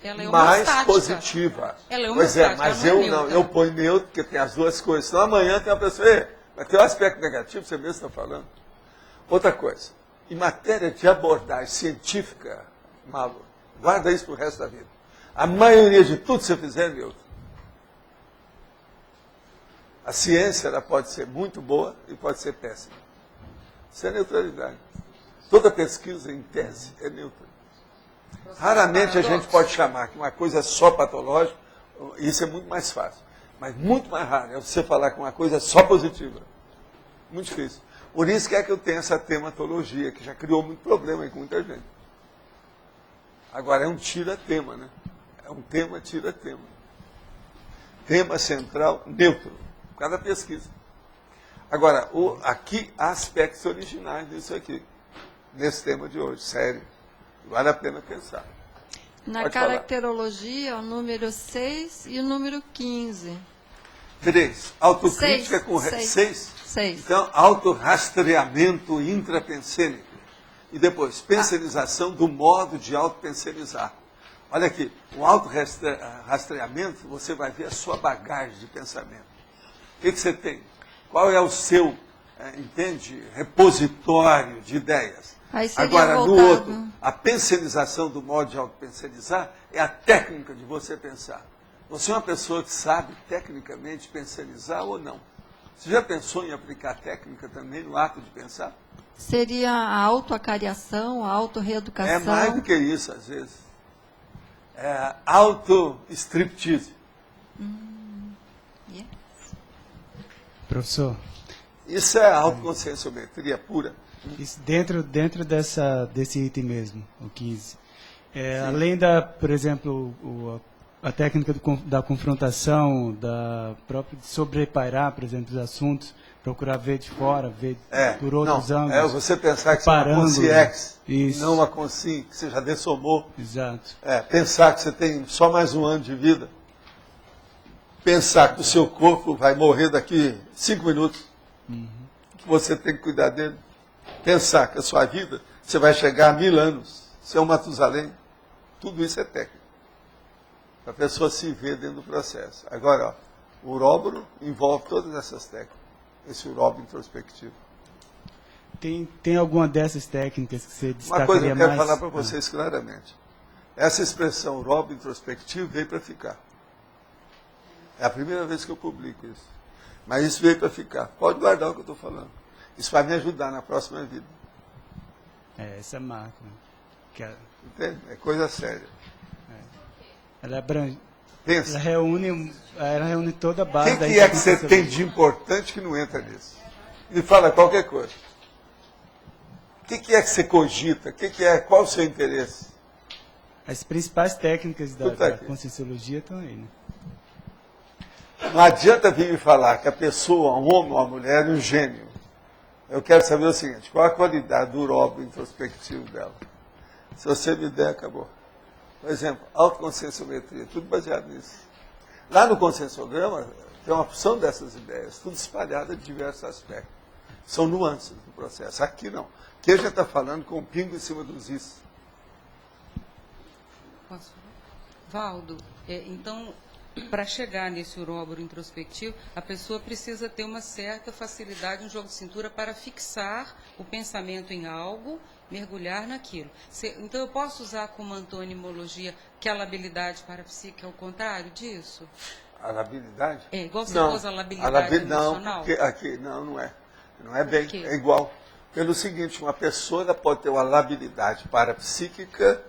mais homeostática. Positiva. Ela é pois homeostática, mas ela eu não, eu ponho neutro, porque tem as duas coisas. Senão amanhã tem uma pessoa, mas tem um aspecto negativo, você mesmo está falando. Outra coisa, em matéria de abordagem científica, Malu, guarda isso para o resto da vida. A maioria de tudo que você fizer é neutro. A ciência ela pode ser muito boa e pode ser péssima. Isso é neutralidade. Toda pesquisa em tese é neutra. Raramente a gente pode chamar que uma coisa é só patológica, isso é muito mais fácil. Mas muito mais raro é você falar que uma coisa é só positiva. Muito difícil. Por isso que eu tenho essa tematologia, que já criou muito problema aí com muita gente. Agora, é um tira-tema, né? É um tema, tira-tema. Tema central, neutro. Cada pesquisa. Agora, aqui há aspectos originais disso aqui. Nesse tema de hoje, sério. Vale a pena pensar. Na Pode caracterologia, o número 6 e o número 15. 3. Autocrítica com 6. Então, autorrastreamento intrapensênico. E depois, pensenização do modo de autopensenizar. Olha aqui, o autorrastreamento, você vai ver a sua bagagem de pensamento. O que você tem? Qual é o seu, entende, repositório de ideias? Agora, no outro, a pensenização do modo de autopensenizar é a técnica de você pensar. Você é uma pessoa que sabe tecnicamente pensenizar ou não? Você já pensou em aplicar técnica também no ato de pensar? Seria a autoacariação, a autorreeducação? É mais do que isso, às vezes. É auto-striptease. Yes. Professor, isso é autoconscienciometria pura. isso dentro desse item mesmo, o 15. Além da, por exemplo, a técnica da confrontação, da própria de sobrepairar, por exemplo, os assuntos, procurar ver de fora, ver por outros ângulos. É você pensar que você é uma consciex, não uma consci, que você já dessomou. Exato. Pensar que você tem só mais um ano de vida. Pensar que o seu corpo vai morrer daqui 5 minutos. Que você tem que cuidar dele. Pensar que a sua vida, você vai chegar a 1000 anos. Você é um Matusalém. Tudo isso é técnica. Para a pessoa se ver dentro do processo. Agora, o uróboro envolve todas essas técnicas. Esse uróboro introspectivo. Tem alguma dessas técnicas que você destacaria mais? Uma coisa que eu quero falar para vocês claramente. Essa expressão uróboro introspectivo veio para ficar. É a primeira vez que eu publico isso. Mas isso veio para ficar. Pode guardar o que eu estou falando. Isso vai me ajudar na próxima vida. Essa máquina. Entende? É coisa séria. Ela abrange. Pensa. Ela reúne toda a base. O que é que você tem de importante que não entra nisso? Me fala qualquer coisa. O que é que você cogita? Qual o seu interesse? As principais técnicas da conscienciologia estão aí, né? Não adianta vir me falar que a pessoa, um homem ou uma mulher, é um gênio. Eu quero saber o seguinte, qual a qualidade do uróboro introspectivo dela? Se você me der, acabou. Por exemplo, autoconscienciometria, tudo baseado nisso. Lá no conscienciograma, tem uma opção dessas ideias, tudo espalhada de diversos aspectos. São nuances do processo. Aqui não. Aqui a gente está falando com o pingo em cima dos is. Posso falar? Valdo, então, para chegar nesse uróboro introspectivo, a pessoa precisa ter uma certa facilidade, um jogo de cintura para fixar o pensamento em algo, mergulhar naquilo. Então, eu posso usar como antonimologia que a labilidade parapsíquica é o contrário disso? A labilidade? É, igual você pôs a labilidade emocional? Não, aqui, não é. Não é bem, é igual. Pelo seguinte, uma pessoa ela pode ter uma labilidade parapsíquica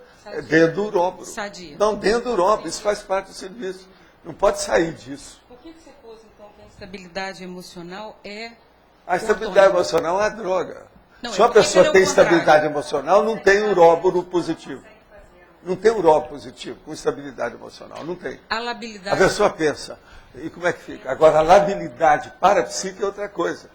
dentro do uróboro. Sadia. Não, dentro do uróboro, isso faz parte do serviço. Não pode sair disso. Por que você pôs, então, que a estabilidade emocional é... A estabilidade emocional é uma droga. Não, se uma pessoa tem o contrário. estabilidade emocional, não tem uróboro positivo. Não tem uróboro positivo com estabilidade emocional. Não tem. A A labilidade... pessoa pensa, e como é que fica? Agora, a labilidade parapsíquica é outra coisa.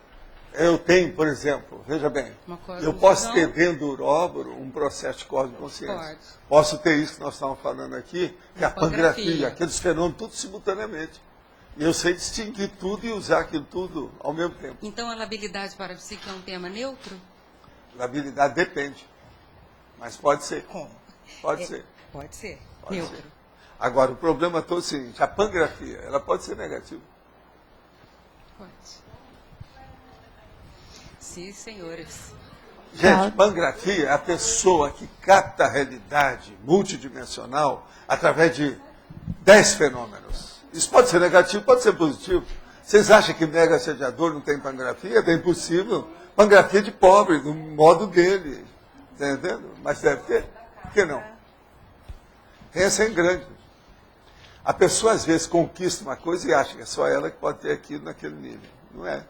Eu tenho, por exemplo, veja bem, eu posso ter dentro do uróboro um processo de cosmoconsciência. Pode. Posso ter isso que nós estamos falando aqui, que é a pangrafia, aqueles fenômenos tudo simultaneamente. E eu sei distinguir tudo e usar aquilo tudo ao mesmo tempo. Então, a labilidade parapsíquica é um tema neutro? Labilidade depende. Mas pode ser. Como? Pode ser. Pode ser. Pode Neutro. ser. Agora, o problema todo é o seguinte, a pangrafia, ela pode ser negativa. Pode. Sim, senhores. Gente, pangrafia é a pessoa que capta a realidade multidimensional através de 10 fenômenos. Isso pode ser negativo, pode ser positivo. Vocês acham que mega assediador não tem pangrafia? É bem possível. Pangrafia de pobre, do modo dele. Está entendendo? Mas deve ter. Por que não? Pensa em grande. A pessoa às vezes conquista uma coisa e acha que é só ela que pode ter aquilo naquele nível. Não é.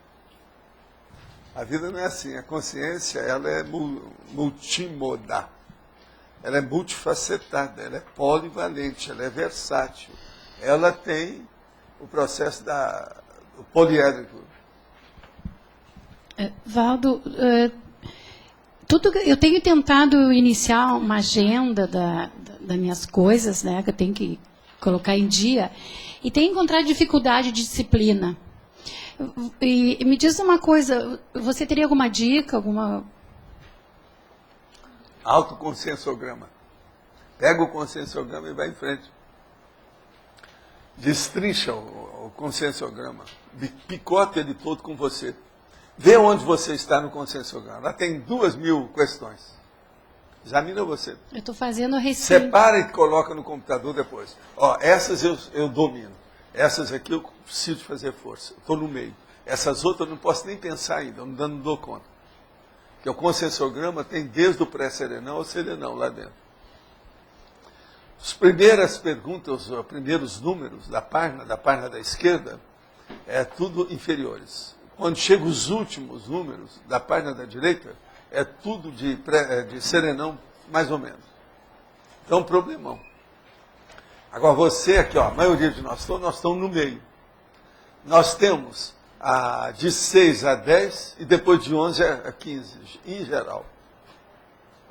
A vida não é assim. A consciência ela é multimoda. Ela é multifacetada, ela é polivalente, ela é versátil. Ela tem o processo do poliédrico. Valdo, eu tenho tentado iniciar uma agenda das minhas coisas, né, que eu tenho que colocar em dia, e tenho encontrado dificuldade de disciplina. E me diz uma coisa, você teria alguma dica, alguma... Autoconscienciograma. Pega o conscienciograma e vai em frente. Destrincha o conscienciograma. Picote ele todo com você. Vê onde você está no conscienciograma. Lá tem 2.000 questões. Examina você. Eu estou fazendo recente. Separa e coloca no computador depois. Ó, essas eu domino. Essas aqui eu preciso fazer força. Estou no meio. Essas outras eu não posso nem pensar ainda. Eu não dou conta. Porque o conscienciograma tem desde o pré-serenão ao serenão lá dentro. As primeiras perguntas, os primeiros números da página da esquerda, é tudo inferiores. Quando chegam os últimos números da página da direita, é tudo de serenão, mais ou menos. Então, problemão. Agora, você aqui, ó, a maioria de nós estamos no meio. Nós temos de 6 a 10 e depois de 11 a 15, em geral.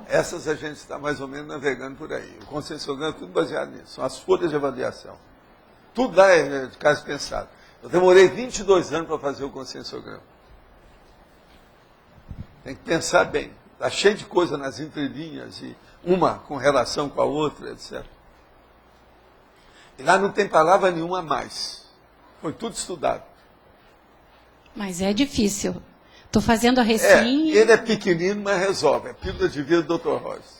Essas a gente está mais ou menos navegando por aí. O conscienciograma é tudo baseado nisso. São as folhas de avaliação. Tudo lá é de caso pensado. Eu demorei 22 anos para fazer o conscienciograma. Tem que pensar bem. Está cheio de coisa nas entrelinhas, e uma com relação com a outra, etc. E lá não tem palavra nenhuma a mais. Foi tudo estudado. Mas é difícil. Estou fazendo a recém... Ele é pequenino, mas resolve. É pílula de vida do Dr. Royce.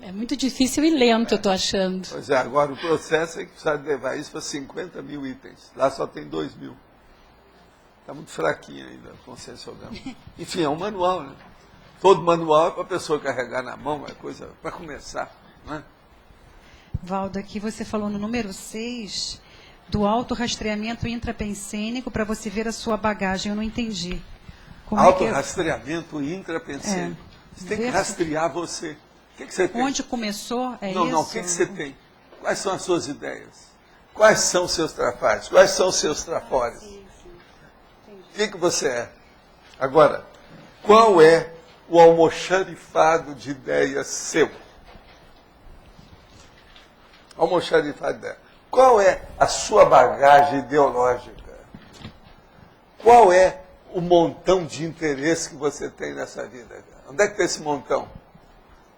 É muito difícil e lento, eu estou achando. Pois é, agora o processo é que precisa levar isso para 50.000 itens. Lá só tem 2.000. Está muito fraquinho ainda o conscienciograma. Enfim, é um manual, né? Todo manual é para a pessoa carregar na mão, é coisa para começar, né? Valdo, aqui você falou no número 6 do autorrastreamento intrapensênico para você ver a sua bagagem. Eu não entendi. Autorrastreamento intrapensênico. Você tem que rastrear você. O que você tem? Onde começou, isso? Não, o que você tem? Quais são as suas ideias? Quais são os seus trafalhos? Quais são os seus trafores? O que você é? Agora, qual é o almoxarifado de ideias seu? Almoxarifado de ideias. Qual é a sua bagagem ideológica? Qual é o montão de interesse que você tem nessa vida? Onde é que está esse montão?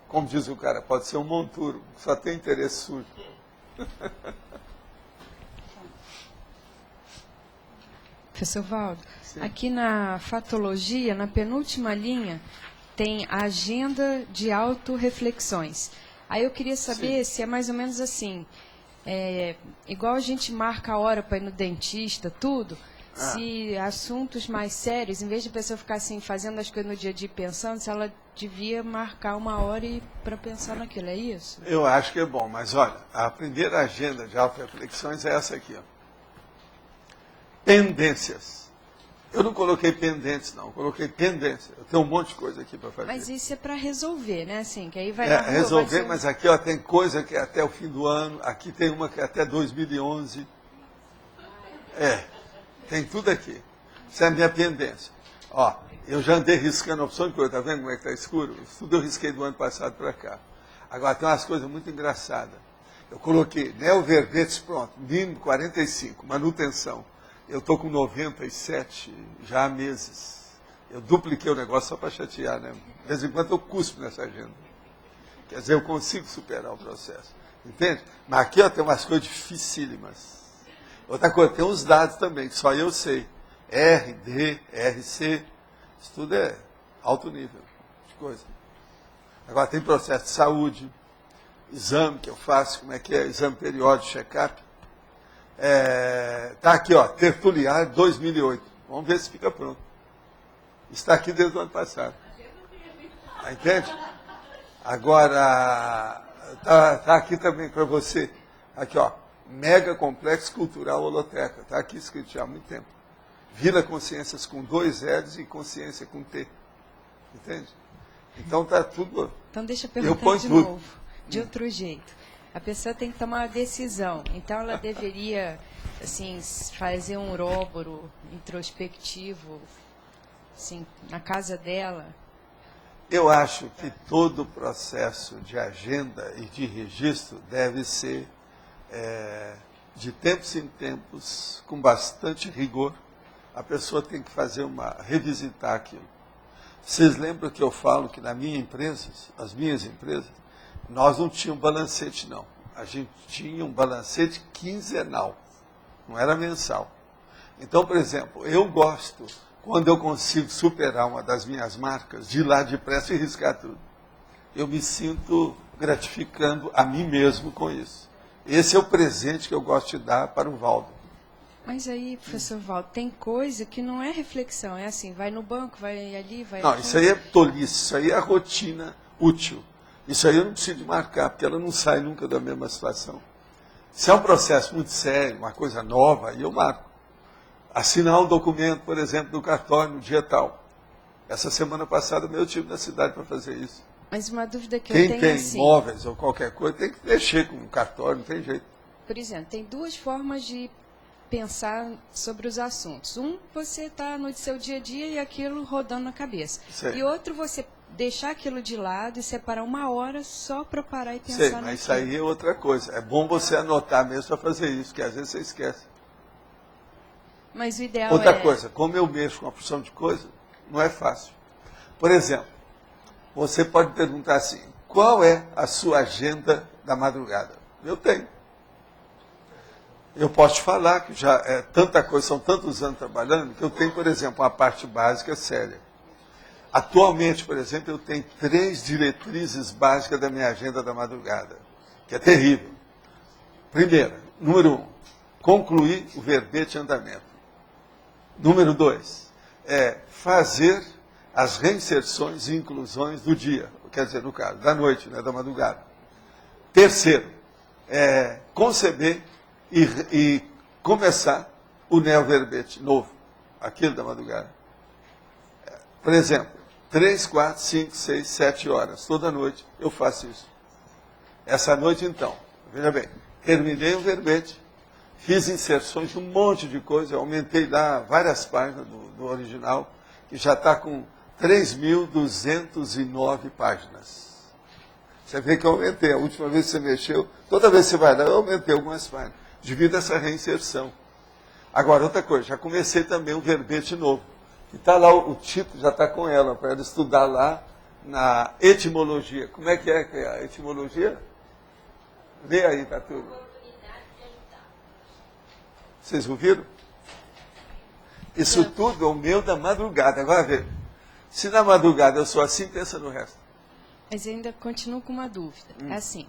Como diz o cara, pode ser um monturo, só tem interesse sujo. Professor Valdo, Sim. aqui na fatologia, na penúltima linha, tem a agenda de autorreflexões. Aí eu queria saber se é mais ou menos assim, igual a gente marca a hora para ir no dentista, tudo, se assuntos mais sérios, em vez de a pessoa ficar assim, fazendo as coisas no dia a dia pensando, se ela devia marcar uma hora para pensar naquilo, é isso? Eu acho que é bom, mas olha, a primeira agenda de autorreflexões é essa aqui, ó. Pendências. Eu não coloquei pendentes, não. Eu coloquei pendência. Eu tenho um monte de coisa aqui para fazer. Mas isso é para resolver, né? Assim, que aí vai na rua, resolver, vai mas aqui ó, tem coisa que é até o fim do ano. Aqui tem uma que é até 2011. Tem tudo aqui. Isso é a minha pendência. Ó, eu já andei riscando a opção de coisa. Tá vendo como é que está escuro? Isso tudo eu risquei do ano passado para cá. Agora, tem umas coisas muito engraçadas. Eu coloquei neoverbetes, pronto, mínimo 45, manutenção. Eu estou com 97 já há meses. Eu dupliquei o negócio só para chatear, né? De vez em quando eu cuspo nessa agenda. Quer dizer, eu consigo superar o processo. Entende? Mas aqui ó, tem umas coisas dificílimas. Outra coisa, tem uns dados também, que só eu sei. R, D, RC, isso tudo é alto nível de coisa. Agora tem processo de saúde, exame que eu faço, como é que é? Exame periódico, check-up. Está aqui, ó, Tertuliário 2008. Vamos ver se fica pronto. Está aqui desde o ano passado. Entende? Agora, está aqui também para você. Aqui, ó, Mega Complexo Cultural Holoteca. Está aqui escrito já há muito tempo. Vila Consciências com 2 L's e Consciência com T. Entende? Então está tudo. Então deixa eu perguntar de novo, de outro jeito. A pessoa tem que tomar uma decisão. Então, ela deveria, assim, fazer um uróboro introspectivo, assim, na casa dela. Eu acho que todo o processo de agenda e de registro deve ser, de tempos em tempos, com bastante rigor. A pessoa tem que revisitar aquilo. Vocês lembram que eu falo que na minha empresa, as minhas empresas, nós não tínhamos balancete, não. A gente tinha um balancete quinzenal, não era mensal. Então, por exemplo, eu gosto, quando eu consigo superar uma das minhas marcas, de ir lá depressa e riscar tudo. Eu me sinto gratificando a mim mesmo com isso. Esse é o presente que eu gosto de dar para o Valdo. Mas aí, professor Valdo, tem coisa que não é reflexão, é assim, vai no banco, vai ali, vai Não, aqui. isso aí é tolice, isso aí é a rotina útil. Isso aí eu não preciso de marcar, porque ela não sai nunca da mesma situação. Se é um processo muito sério, uma coisa nova, aí eu marco. Assinar um documento, por exemplo, do cartório no dia tal. Essa semana passada eu tive na cidade para fazer isso. Mas uma dúvida que Quem eu tenho tem assim, imóveis ou qualquer coisa tem que mexer com o cartório, não tem jeito. por exemplo, tem duas formas de pensar sobre os assuntos. Um, você está no seu dia a dia e aquilo rodando na cabeça. Sei. E outro, você deixar aquilo de lado e separar uma hora só para parar e pensar Sei, naquilo. mas isso aí é outra coisa. É bom você anotar mesmo para fazer isso, que às vezes você esquece. Mas o ideal Outra coisa, como eu mexo com uma porção de coisa, não é fácil. Por exemplo, você pode perguntar assim, qual é a sua agenda da madrugada? Eu tenho. Eu posso te falar que já é tanta coisa, são tantos anos trabalhando, que eu tenho, por exemplo, uma parte básica séria. Atualmente, por exemplo, eu tenho 3 diretrizes básicas da minha agenda da madrugada, que é terrível. Primeira, número 1, concluir o verbete em andamento. Número 2, fazer as reinserções e inclusões do dia, quer dizer, no caso, da noite, né, da madrugada. Terceiro, conceber e começar o neoverbete novo, aquele da madrugada. Por exemplo, 3, 4, 5, 6, 7 horas, toda noite eu faço isso. Essa noite, então, veja bem, terminei o verbete, fiz inserções de um monte de coisa, eu aumentei lá várias páginas do original, que já está com 3.209 páginas. Você vê que eu aumentei, a última vez que você mexeu, toda vez que você vai lá, eu aumentei algumas páginas, devido a essa reinserção. Agora, outra coisa, já comecei também um verbete novo, que está lá, o título já está com ela, para ela estudar lá na etimologia. Como é que é a etimologia? Lê aí, tá tudo. Vocês ouviram? Isso tudo é o meu da madrugada. Agora vê, se na madrugada eu sou assim, pensa no resto. Mas eu ainda continuo com uma dúvida. É assim,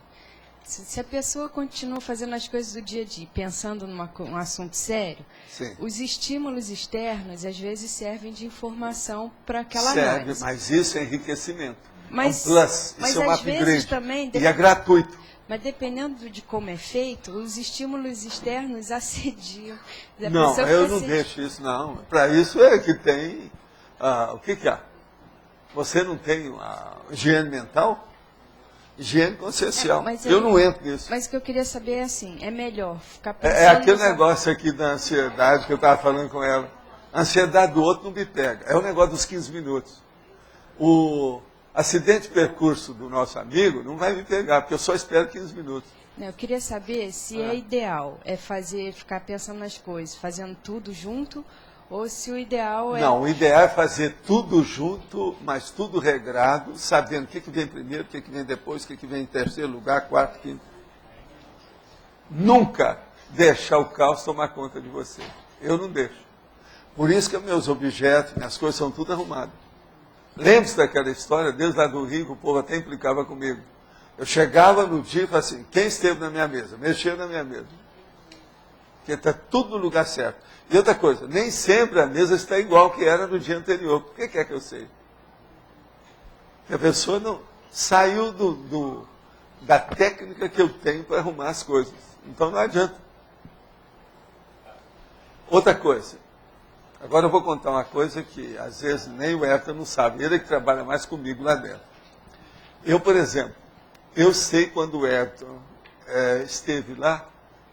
se a pessoa continua fazendo as coisas do dia a dia, pensando num assunto sério, Sim. os estímulos externos às vezes servem de informação para aquela Serve, análise. mas isso é enriquecimento. Mas, é um plus, mas isso é um às vezes upgrade. também... E é gratuito. Mas dependendo de como é feito, os estímulos externos assediam. A Não, pessoa eu fica não assim, deixo isso, não. Para isso é que tem... o que há? Você não tem higiene mental? Higiene consciencial. Eu não entro nisso. Mas o que eu queria saber é assim, é melhor ficar pensando... É aquele negócio aqui da ansiedade que eu estava falando com ela. A ansiedade do outro não me pega. É o negócio dos 15 minutos. O acidente de percurso do nosso amigo não vai me pegar, porque eu só espero 15 minutos. Eu queria saber se é ideal ficar pensando nas coisas, fazendo tudo junto, ou se o ideal é... Não, o ideal é fazer tudo junto, mas tudo regrado, sabendo o que vem primeiro, o que vem depois, o que vem em terceiro lugar, quarto, quinto. Nunca deixar o caos tomar conta de você. Eu não deixo. Por isso que meus objetos, minhas coisas são tudo arrumadas. Lembre-se daquela história, Deus lá do Rio, o povo até implicava comigo. Eu chegava no dia e falava assim, quem esteve na minha mesa? Mexeu na minha mesa. Porque está tudo no lugar certo. E outra coisa, nem sempre a mesa está igual que era no dia anterior. Por que é que eu sei? Porque a pessoa não saiu da técnica que eu tenho para arrumar as coisas. Então não adianta. Outra coisa. Agora eu vou contar uma coisa que às vezes nem o Everton não sabe. Ele é que trabalha mais comigo lá dentro. Eu, por exemplo, eu sei quando o Everton esteve lá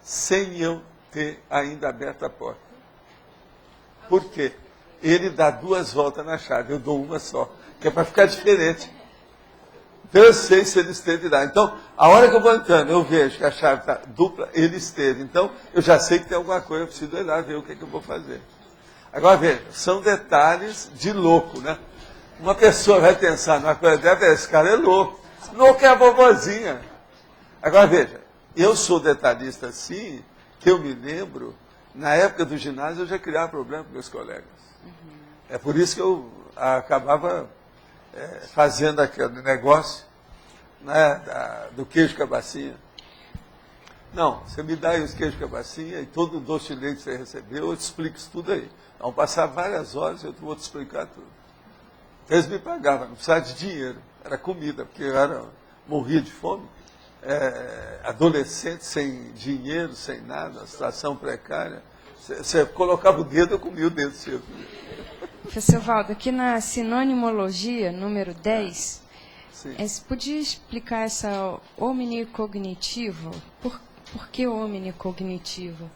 sem eu ter ainda aberto a porta. Por quê? Ele dá 2 voltas na chave, eu dou uma só, que é para ficar diferente. Então eu sei se ele esteve lá. Então, a hora que eu vou entrando, eu vejo que a chave está dupla, ele esteve. Então, eu já sei que tem alguma coisa, eu preciso ir lá ver o que eu vou fazer. Agora, veja, são detalhes de louco, né? Uma pessoa vai pensar numa coisa dessa, esse cara é louco. Louco é a vovozinha. Agora, veja, eu sou detalhista assim, que eu me lembro, na época do ginásio eu já criava problema com meus colegas. É por isso que eu acabava fazendo aquele negócio, né, do queijo cabacinha. Não, você me dá aí os queijos cabacinha e todo o doce de leite que você recebeu, eu te explico isso tudo aí. Vão passar várias horas e eu vou te explicar tudo. Eles me pagavam, não precisava de dinheiro, era comida, porque eu morria de fome. Adolescente, sem dinheiro, sem nada, uma situação precária. Você colocava o dedo, eu comia o dedo seu. Professor Valdo, aqui na sinonimologia, número 10, você podia explicar essa omnicognitivo? Por que omnicognitivo?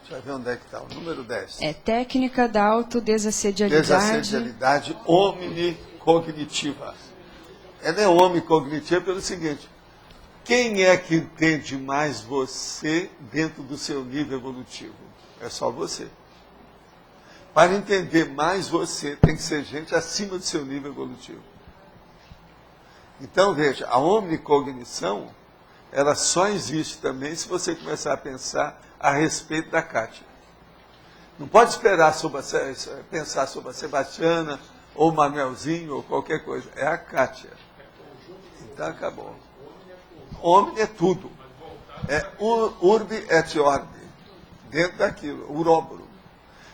Deixa eu ver onde é que está, o número 10. É técnica da autodesassedialidade. Desassedialidade omnicognitiva. Ela é omnicognitiva pelo seguinte, quem é que entende mais você dentro do seu nível evolutivo? É só você. Para entender mais você, tem que ser gente acima do seu nível evolutivo. Então, veja, a omnicognição, ela só existe também se você começar a pensar a respeito da Kátia. Não pode esperar pensar sobre a Sebastiana, ou o Manuelzinho, ou qualquer coisa. É a Kátia. Então, acabou. Omni é tudo. É urbi et orbi. Dentro daquilo, uróboro.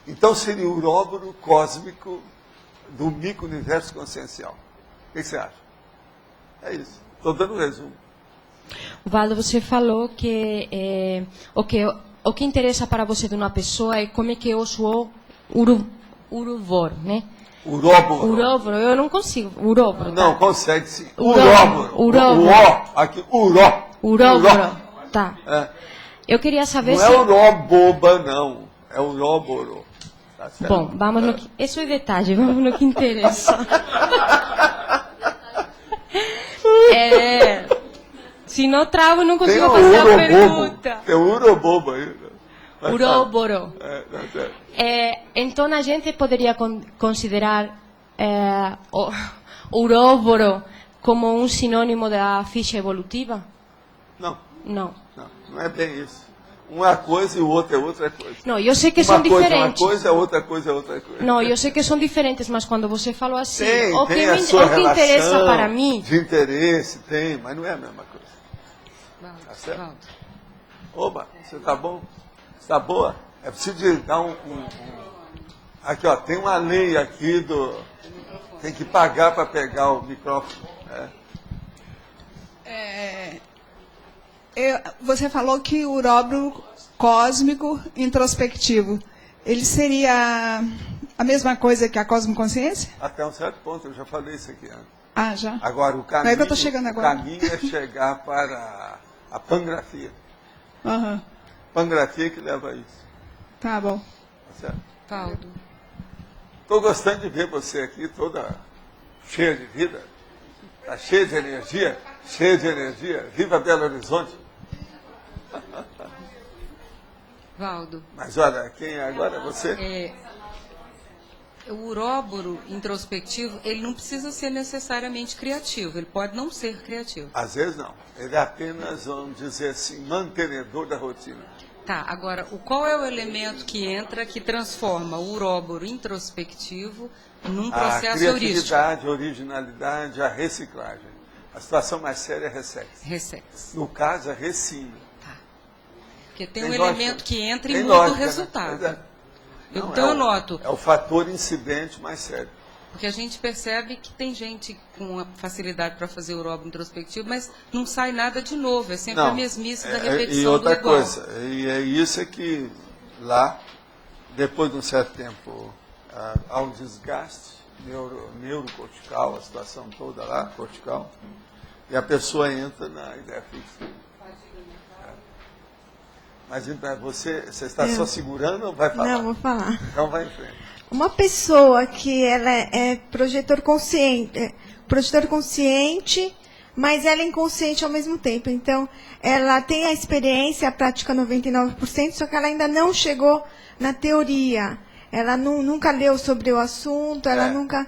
Então seria o uróboro cósmico do micro-universo consciencial. O que você acha? É isso. Estou dando um resumo. Valdo, você falou que o que interessa para você de uma pessoa é como é que eu sou uróboro, né? Uróboro. Uróboro, eu não consigo. Uróboro. Não, tá. consegue sim. Uróboro. Uróboro. O ó, aqui, uró. Uróboro. Tá. Eu queria saber Não se... é uroboba, não. É uróboro. Tá certo? Bom, vamos no que... Isso é detalhe, vamos no que interessa. Se não travo, não consigo fazer a pergunta. Tem o urobobo aí. Uróboro. Tá certo. Então a gente poderia considerar o uróboro como um sinônimo da ficha evolutiva? Não. Não. Não é bem isso. Uma coisa e o outro é outra coisa. Não, eu sei que são diferentes. Uma coisa é outra coisa é outra coisa. Não, eu sei que são diferentes, mas quando você falou assim, o que interessa para mim... De interesse, tem, mas não é a mesma coisa. Tá certo? Oba, você tá bom? Você tá boa? É preciso de dar Aqui, ó, tem uma lei aqui do... Tem que pagar para pegar o microfone. Você falou que o uróboro cósmico introspectivo, ele seria a mesma coisa que a cosmoconsciência? Até um certo ponto, eu já falei isso aqui antes. Ah, já? Agora, o caminho, é que eu tô chegando agora. O caminho é chegar para a pangrafia. Uhum. Pangrafia que leva a isso. Tá bom. Tá certo? Valdo. Estou gostando de ver você aqui toda cheia de vida. Está cheia de energia. Cheia de energia. Viva Belo Horizonte. Valdo. Mas olha, quem é agora? Você? O uróboro introspectivo, ele não precisa ser necessariamente criativo, ele pode não ser criativo. Às vezes não. Ele é apenas, vamos dizer assim, mantenedor da rotina. Tá, agora, qual é o elemento que entra que transforma o uróboro introspectivo num processo heurístico? A criatividade, a originalidade, a reciclagem. A situação mais séria é ressex. Ressex. No caso, é recínio. Tá. Porque tem um elemento que entra e tem muda lógica, o resultado. Né? Não, então eu noto. É o fator incidente mais sério. Porque a gente percebe que tem gente com facilidade para fazer o uróboro introspectivo, mas não sai nada de novo, é sempre a mesmice da repetição e outra do igual. coisa, e é isso que lá, depois de um certo tempo, há um desgaste neurocortical, a situação toda lá, cortical, e a pessoa entra na ideia fixa. Mas então, você está só segurando ou vai falar? Não, vou falar. Então vai em frente. Uma pessoa que ela é projetor consciente, mas ela é inconsciente ao mesmo tempo. Então, ela tem a experiência, a prática 99%, só que ela ainda não chegou na teoria. Ela nunca leu sobre o assunto, ela nunca...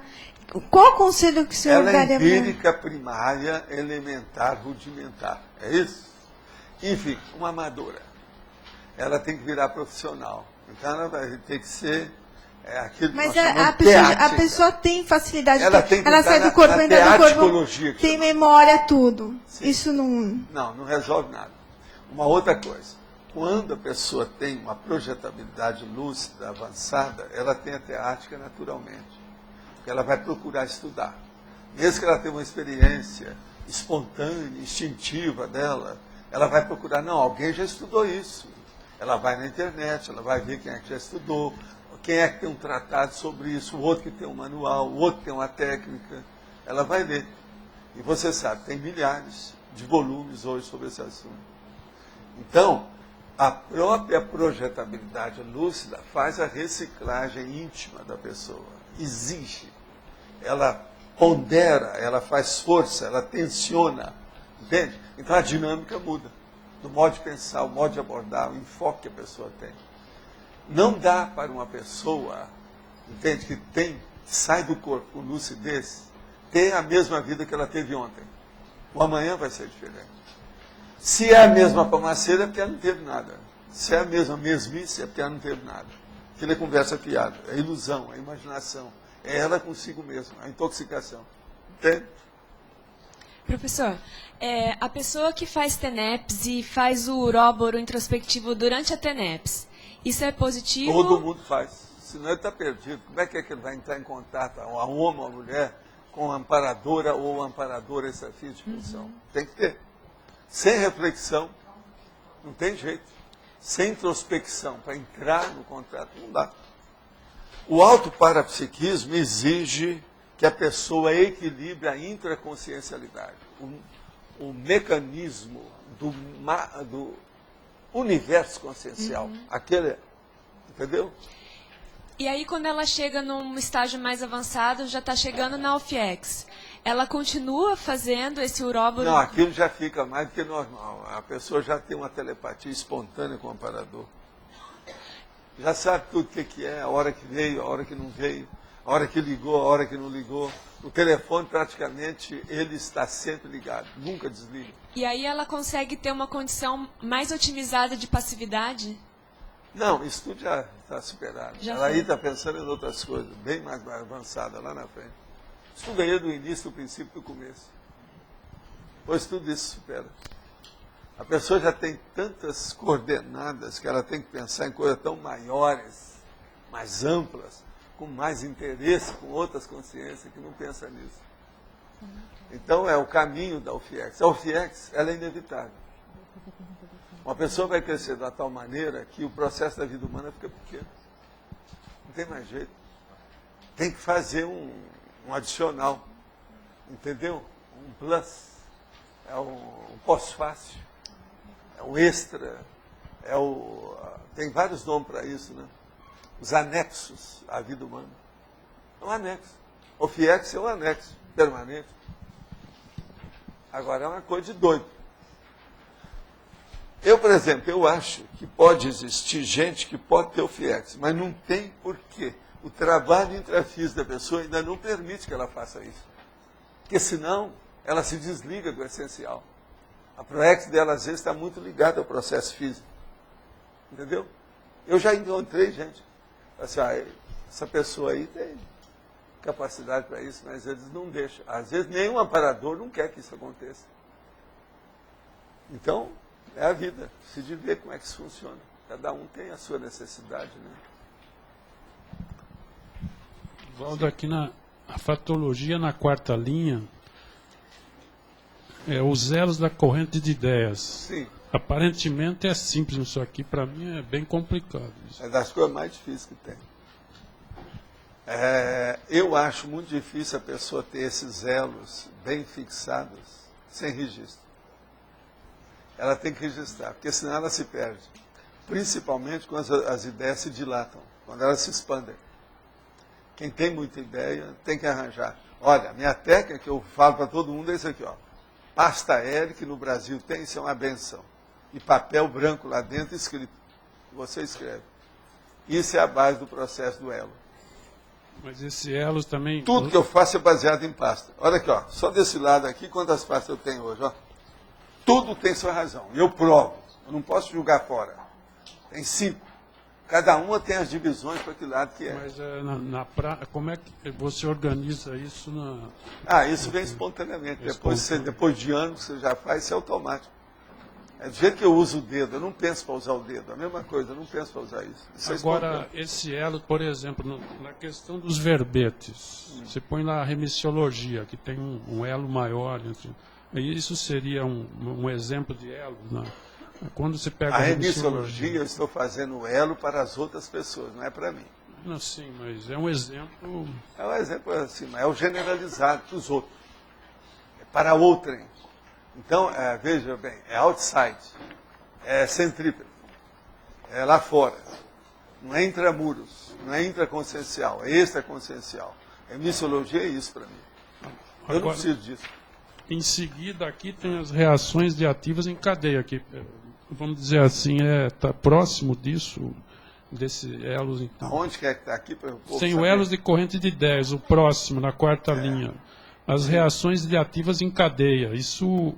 Qual o conselho que o senhor daria para ela? Ela é empírica primária, elementar, rudimentar. É isso? Enfim, uma amadora. Ela tem que virar profissional. Então, ela vai ter que ser... aquilo que mas a pessoa tem facilidade. Ela sai do corpo, entra do corpo, tem chama. Memória, tudo. Sim. Isso não... Não resolve nada. Uma outra coisa. Quando a pessoa tem uma projetabilidade lúcida, avançada, ela tem a teática naturalmente. Porque ela vai procurar estudar. Mesmo que ela tenha uma experiência espontânea, instintiva dela, ela vai procurar, não, alguém já estudou isso. Ela vai na internet, ela vai ver quem é que já estudou, quem é que tem um tratado sobre isso, o outro que tem um manual, o outro que tem uma técnica. Ela vai ler. E você sabe, tem milhares de volumes hoje sobre esse assunto. Então, a própria projetabilidade lúcida faz a reciclagem íntima da pessoa. Exige. Ela pondera, ela faz força, ela tensiona. Entende? Então a dinâmica muda. Do modo de pensar, o modo de abordar, o enfoque que a pessoa tem. Não dá para uma pessoa, entende, que sai do corpo com lucidez, ter a mesma vida que ela teve ontem. O amanhã vai ser diferente. Se é a mesma pamaceira, é porque ela não teve nada. Se é a mesma mesmice, é porque ela não teve nada. Aquilo é conversa fiada, é ilusão, é imaginação. É ela consigo mesma, a intoxicação. Entende? Professor, a pessoa que faz TENEPS e faz o uróboro introspectivo durante a TENEPS, isso é positivo? Todo mundo faz. Senão ele está perdido. Como é que ele vai entrar em contato, a homem ou a mulher, com a amparadora ou amparadora extrafísica de função? Tem que ter. Sem reflexão, não tem jeito. Sem introspecção, para entrar no contrato, não dá. O autoparapsiquismo exige que a pessoa equilibre a intraconsciencialidade. O mecanismo universo consciencial. Aquele, entendeu? E aí, quando ela chega num estágio mais avançado, já está chegando na UFIEX. Ela continua fazendo esse uróboro? Não, aquilo já fica mais do que normal. A pessoa já tem uma telepatia espontânea com o amparador. Já sabe tudo o que é, a hora que veio, a hora que não veio, a hora que ligou, a hora que não ligou. O telefone, praticamente, ele está sempre ligado, nunca desliga. E aí ela consegue ter uma condição mais otimizada de passividade? Não, isso tudo já está superado. Já Ela aí foi. está pensando em outras coisas, bem mais avançadas lá na frente. Isso tudo aí é do início, do princípio, do começo. Pois tudo isso supera. A pessoa já tem tantas coordenadas que ela tem que pensar em coisas tão maiores, mais amplas, com mais interesse, com outras consciências que não pensa nisso. Então é o caminho da UFIEX. A UFIEX, ela é inevitável. Uma pessoa vai crescer da tal maneira que o processo da vida humana fica pequeno. Não tem mais jeito. Tem que fazer um adicional. Entendeu? Um plus. É um pós-fácil. É um extra. Tem vários nomes para isso, né? Os anexos à vida humana. É um anexo. O FIEX é um anexo permanente. Agora é uma coisa de doido. Eu, por exemplo, eu acho que pode existir gente que pode ter o FIEX, mas não tem porquê. O trabalho intrafísico da pessoa ainda não permite que ela faça isso. Porque senão ela se desliga do essencial. A ProEx dela, às vezes, está muito ligada ao processo físico. Entendeu? Eu já encontrei gente. Assim, essa pessoa aí tem capacidade para isso, mas eles não deixam. Às vezes, nenhum amparador não quer que isso aconteça. Então, é a vida. Precisa de ver como é que isso funciona. Cada um tem a sua necessidade, né? Valdo, aqui na fatologia, na quarta linha, os elos da corrente de ideias. Sim. Aparentemente é simples isso aqui, para mim é bem complicado. Isso. É das coisas mais difíceis que tem. Eu acho muito difícil a pessoa ter esses elos bem fixados, sem registro. Ela tem que registrar, porque senão ela se perde. Principalmente quando as ideias se dilatam, quando elas se expandem. Quem tem muita ideia tem que arranjar. Olha, a minha técnica que eu falo para todo mundo é isso aqui, ó. Pasta L, que no Brasil tem, isso é uma benção. E papel branco lá dentro escrito. Você escreve. Isso é a base do processo do elo. Mas esse elos também... Tudo que eu faço é baseado em pasta. Olha aqui, ó. Só desse lado aqui, quantas pastas eu tenho hoje, ó. Tudo tem sua razão. Eu provo. Eu não posso julgar fora. Tem 5. Cada uma tem as divisões para que lado que é. Mas como é que você organiza isso na... Isso vem espontaneamente. Depois de anos que você já faz, isso é automático. É do jeito que eu uso o dedo. Eu não penso para usar o dedo. A mesma coisa, eu não penso para usar isso. Agora, esse elo, por exemplo, na questão dos verbetes, você põe lá a remissiologia, que tem um elo maior. Isso seria um exemplo de elo, né? Quando você pega a remissiologia, eu estou fazendo o elo para as outras pessoas, não é para mim. Não, sim, mas é um exemplo... É um exemplo assim, mas é o generalizado para os outros. É para outrem. Então, veja bem, é outside, é centrípeto, é lá fora. Não é intramuros, não é intraconsciencial, é extraconsciencial. A remissiologia é isso para mim. Eu não preciso disso. Em seguida, aqui tem as reações de ativas em cadeia, que, vamos dizer assim, está próximo disso, desse elos. Então. Onde quer que está aqui? Tem o elos de corrente de ideias, o próximo, na quarta linha. As reações de ativas em cadeia. Isso...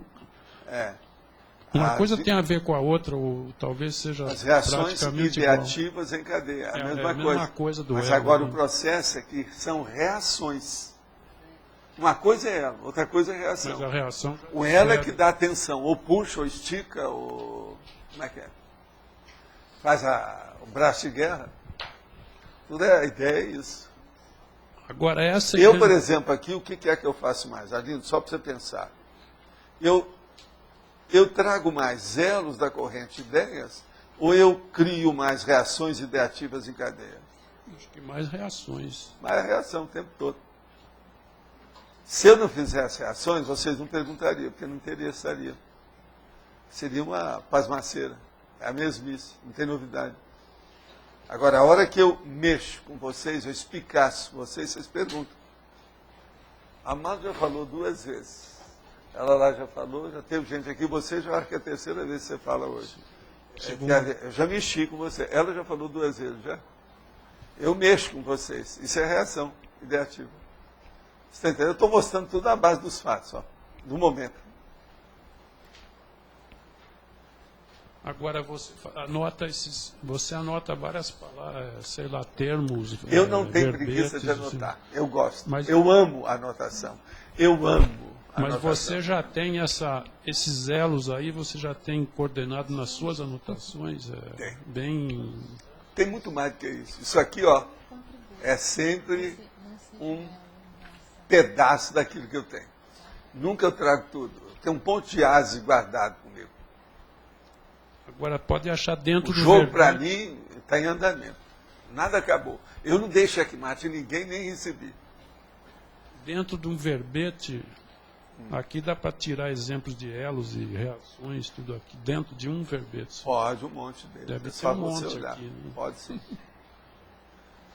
Uma coisa tem a ver com a outra, ou talvez seja as reações praticamente ideativas em cadeia. É a mesma coisa. Do Mas elo, agora né? O processo é que são reações. Uma coisa é elo, outra coisa é reação. Mas a reação o elo é que dá atenção, ou puxa, ou estica, ou... Como é que é? Faz o braço de guerra. Tudo a ideia é isso. Agora essa... Eu, por exemplo, aqui, o que é que eu faço mais? Arlindo, só para você pensar. Eu trago mais elos da corrente de ideias, ou eu crio mais reações ideativas em cadeia? Acho que mais reações. Mais reação o tempo todo. Se eu não fizesse reações, vocês não perguntariam, porque não interessaria. Seria uma pasmaceira. É a mesmice, não tem novidade. Agora, a hora que eu mexo com vocês, eu explicasse com vocês, vocês perguntam. A Amado já falou 2 vezes. Ela lá já falou, já teve gente aqui. Você já acho que é a 3ª vez que você fala hoje. Eu já mexi com você. Ela já falou 2 vezes, já. Eu mexo com vocês. Isso é reação ideativa. Você está entendendo? Eu estou mostrando tudo à base dos fatos, ó, do momento. Agora você anota várias palavras, sei lá, termos. Eu não tenho preguiça de anotar. Eu gosto. Eu amo a anotação. Eu amo a Mas anotação. você já tem esses elos aí, você já tem coordenado nas suas anotações? Tem. Bem... Tem muito mais do que isso. Isso aqui, ó, é sempre um pedaço daquilo que eu tenho. Nunca eu trago tudo. Tem um ponto de ase guardado comigo. Agora, pode achar dentro do O jogo, verbete. para mim, está em andamento. Nada acabou. Eu não dei checkmate em ninguém, nem recebi. Dentro de um verbete, aqui dá para tirar exemplos de elos e reações, tudo aqui, dentro de um verbete. Pode, um monte deles. Deve É ter só um você monte olhar. aqui. Né? Pode sim.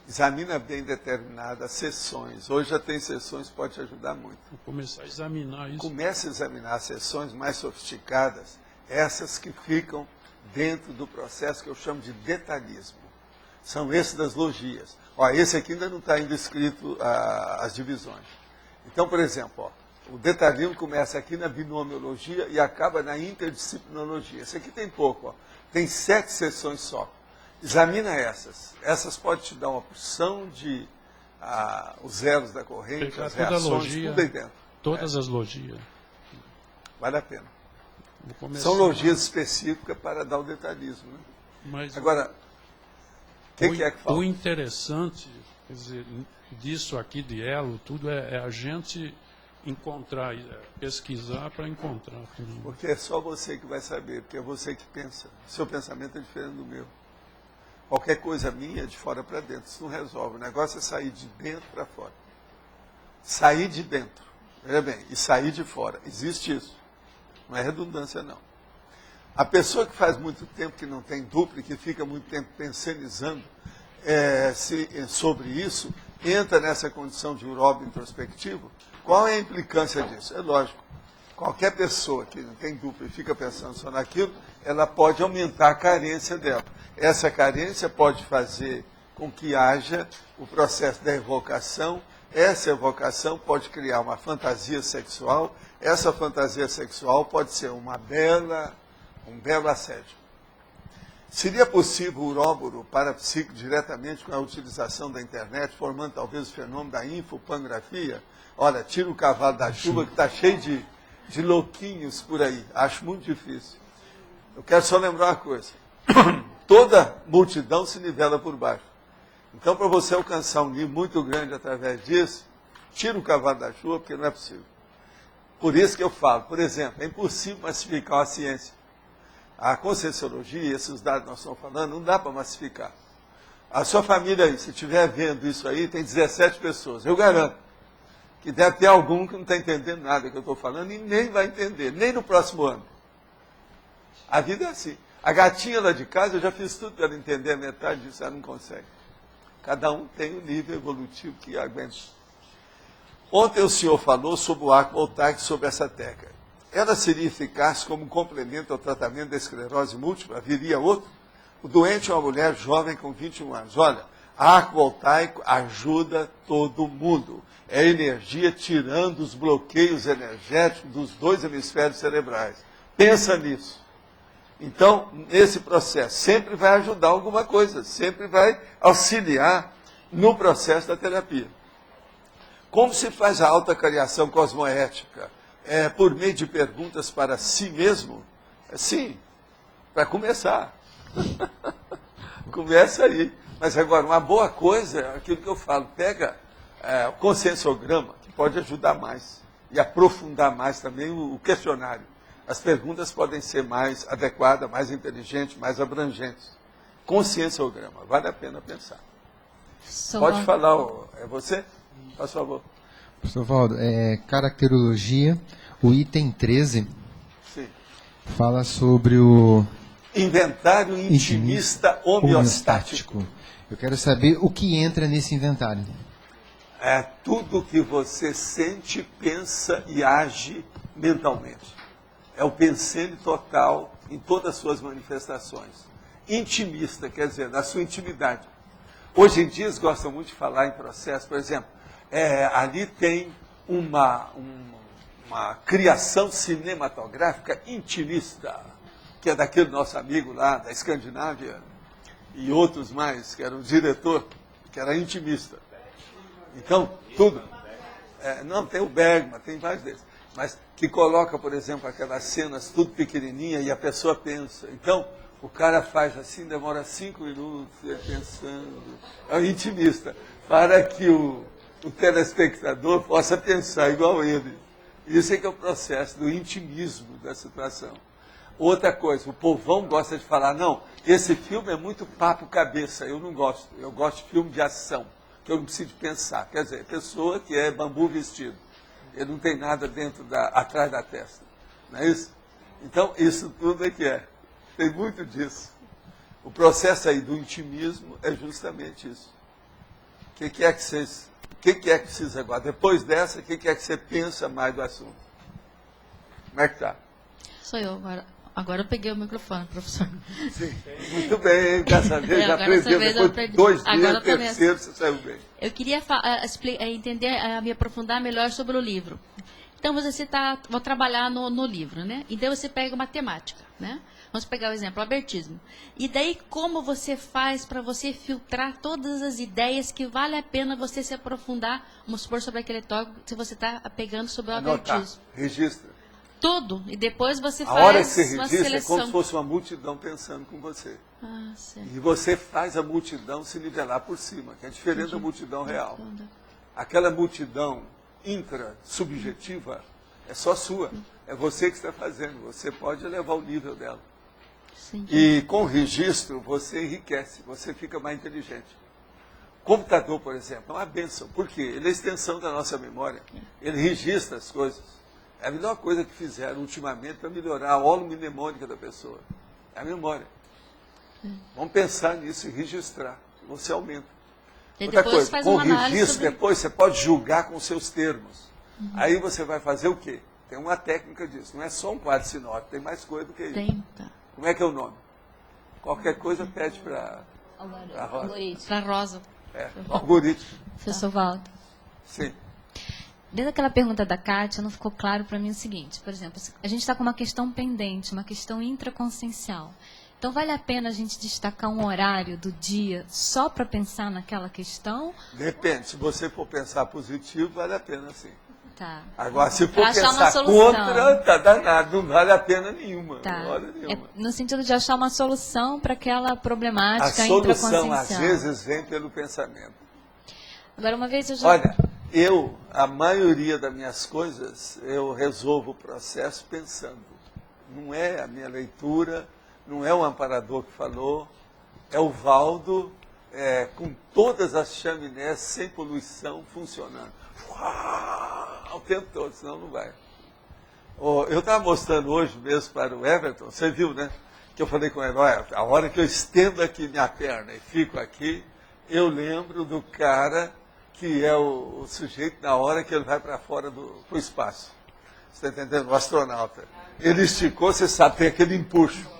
Examina bem determinadas sessões. Hoje já tem sessões que podem te ajudar muito. Vou começar a examinar isso. Comece a examinar as sessões mais sofisticadas, essas que ficam dentro do processo que eu chamo de detalhismo. São esses das logias. Ó, esse aqui ainda não está ainda escrito as divisões. Então, por exemplo, ó, o detalhismo começa aqui na binomiologia e acaba na interdisciplinologia. Esse aqui tem pouco, ó. Tem 7 sessões só. Examina essas. Essas podem te dar uma porção de os elos da corrente, Pegar as toda a reações, logia, tudo aí dentro. todas as logias. Vale a pena. Vou começar. São logias específicas para dar o detalhismo. Né? Mas agora, o que é que falta? O interessante, quer dizer, disso aqui de elo, tudo é a gente encontrar, pesquisar para encontrar. Porque é só você que vai saber, porque é você que pensa. Seu pensamento é diferente do meu. Qualquer coisa minha é de fora para dentro. Isso não resolve. O negócio é sair de dentro para fora. Sair de dentro. Veja bem, e sair de fora. Existe isso. Não é redundância, não. A pessoa que faz muito tempo que não tem dupla e que fica muito tempo pensionizando sobre isso, entra nessa condição de uróbio introspectivo. Qual é a implicância disso? É lógico. Qualquer pessoa que não tem dupla e fica pensando só naquilo, ela pode aumentar a carência dela. Essa carência pode fazer com que haja o processo da evocação. Essa evocação pode criar uma fantasia sexual. Essa fantasia sexual pode ser um belo assédio. Seria possível o uróboro parapsíquico diretamente com a utilização da internet, formando talvez o fenômeno da infopangrafia? Olha, tira o cavalo da chuva que está cheio de louquinhos por aí. Acho muito difícil. Eu quero só lembrar uma coisa. Toda multidão se nivela por baixo. Então, para você alcançar um nível muito grande através disso, tira o cavalo da chuva, porque não é possível. Por isso que eu falo, por exemplo, é impossível massificar a ciência. A conscienciologia, esses dados que nós estamos falando, não dá para massificar. A sua família aí, se estiver vendo isso aí, tem 17 pessoas. Eu garanto que deve ter algum que não está entendendo nada que eu estou falando e nem vai entender, nem no próximo ano. A vida é assim. A gatinha lá de casa, eu já fiz tudo para ela entender a metade disso, ela não consegue. Cada um tem um nível evolutivo que aguenta. Ontem o senhor falou sobre o arco voltaico, sobre essa técnica. Ela seria eficaz como um complemento ao tratamento da esclerose múltipla? Viria outro? O doente é uma mulher jovem com 21 anos. Olha, arco voltaico ajuda todo mundo. É energia tirando os bloqueios energéticos dos 2 hemisférios cerebrais. Pensa nisso. Então, nesse processo, sempre vai ajudar alguma coisa, sempre vai auxiliar no processo da terapia. Como se faz a autocariação cosmoética? Por meio de perguntas para si mesmo? Sim, para começar. Começa aí. Mas agora, uma boa coisa é aquilo que eu falo, pega o conscienciograma, que pode ajudar mais, e aprofundar mais também o questionário. As perguntas podem ser mais adequadas, mais inteligentes, mais abrangentes. Conscienciograma, vale a pena pensar. Pode falar, é você? Por favor. Professor Valdo, caracterologia, o item 13 Sim. fala sobre o Inventário intimista homeostático. Eu quero saber o que entra nesse inventário. É tudo que você sente, pensa e age mentalmente. É o pensene total em todas as suas manifestações. Intimista, quer dizer, na sua intimidade. Hoje em dia eles gostam muito de falar em processo, por exemplo, ali tem uma criação cinematográfica intimista, que é daquele nosso amigo lá da Escandinávia, e outros mais, que era um diretor, que era intimista. Então, tudo. Não, tem o Bergman, tem vários deles. Mas que coloca, por exemplo, aquelas cenas tudo pequenininha e a pessoa pensa. Então, o cara faz assim, demora 5 minutos, ele pensando. É um intimista. Para que o telespectador possa pensar igual ele. Isso é que é o processo do intimismo da situação. Outra coisa, o povão gosta de falar, não, esse filme é muito papo cabeça, eu não gosto. Eu gosto de filme de ação, que eu não preciso pensar. Quer dizer, pessoa que é bambu vestido. Ele não tem nada atrás da testa. Não é isso? Então, isso tudo é que é. Tem muito disso. O processo aí do intimismo é justamente isso. O que é que vocês agora? Depois dessa, o que é que você pensa mais do assunto? Como é que está? Sou eu agora. Agora eu peguei o microfone, professor. Sim, muito bem, dessa vez já aprendeu. Depois de 2 dias, terceiro, você saiu bem. Eu queria entender, me aprofundar melhor sobre o livro. Então, você vou trabalhar no livro, né? Então, você pega matemática, né? Vamos pegar o exemplo, o abertismo. E daí, como você faz para você filtrar todas as ideias que vale a pena você se aprofundar, vamos supor, sobre aquele tópico, se você está pegando sobre o abertismo. Registra. Tudo. E depois você faz a hora que você uma registra seleção. É como se fosse uma multidão pensando com você. Ah, certo. E você faz a multidão se nivelar por cima, que é diferente da multidão real. Aquela multidão intra-subjetiva é só sua. É você que está fazendo. Você pode elevar o nível dela. Sim. E com o registro, você enriquece, você fica mais inteligente. O computador, por exemplo, é uma bênção. Por quê? Ele é a extensão da nossa memória. Ele registra as coisas. É a melhor coisa que fizeram ultimamente para melhorar a holomnemônica da pessoa. É a memória. Vamos pensar nisso e registrar. Você aumenta. E outra depois coisa, com o registro, sobre... depois você pode julgar com seus termos. Aí você vai fazer o quê? Tem uma técnica disso. Não é só um quadro sinótico, tem mais coisa do que isso. Tem, tá. Como é que é o nome? Qualquer coisa pede para a Rosa. Para a Rosa. Algoritmo. Professor Waldo. Sim. Desde aquela pergunta da Kátia, não ficou claro para mim o seguinte, por exemplo, a gente está com uma questão pendente, uma questão intraconsciencial. Então, vale a pena a gente destacar um horário do dia só para pensar naquela questão? Depende. Se você for pensar positivo, vale a pena sim. Tá. Agora, se for pensar contra, tá danado, não vale a pena nenhuma. Tá. Não vale nenhuma. No sentido de achar uma solução para aquela problemática intraconsciencial. A solução, às vezes, vem pelo pensamento. Agora, uma vez eu já... Olha, a maioria das minhas coisas, eu resolvo o processo pensando. Não é a minha leitura, não é o amparador que falou, é o Valdo, com todas as chaminés, sem poluição, funcionando. O tempo todo, senão não vai. Eu estava mostrando hoje mesmo para o Everton, você viu, né? Que eu falei com ele, olha, a hora que eu estendo aqui minha perna e fico aqui, eu lembro do cara que é o sujeito na hora que ele vai para fora pro espaço. Você está entendendo? O astronauta. Ele esticou, você sabe, tem aquele empuxo.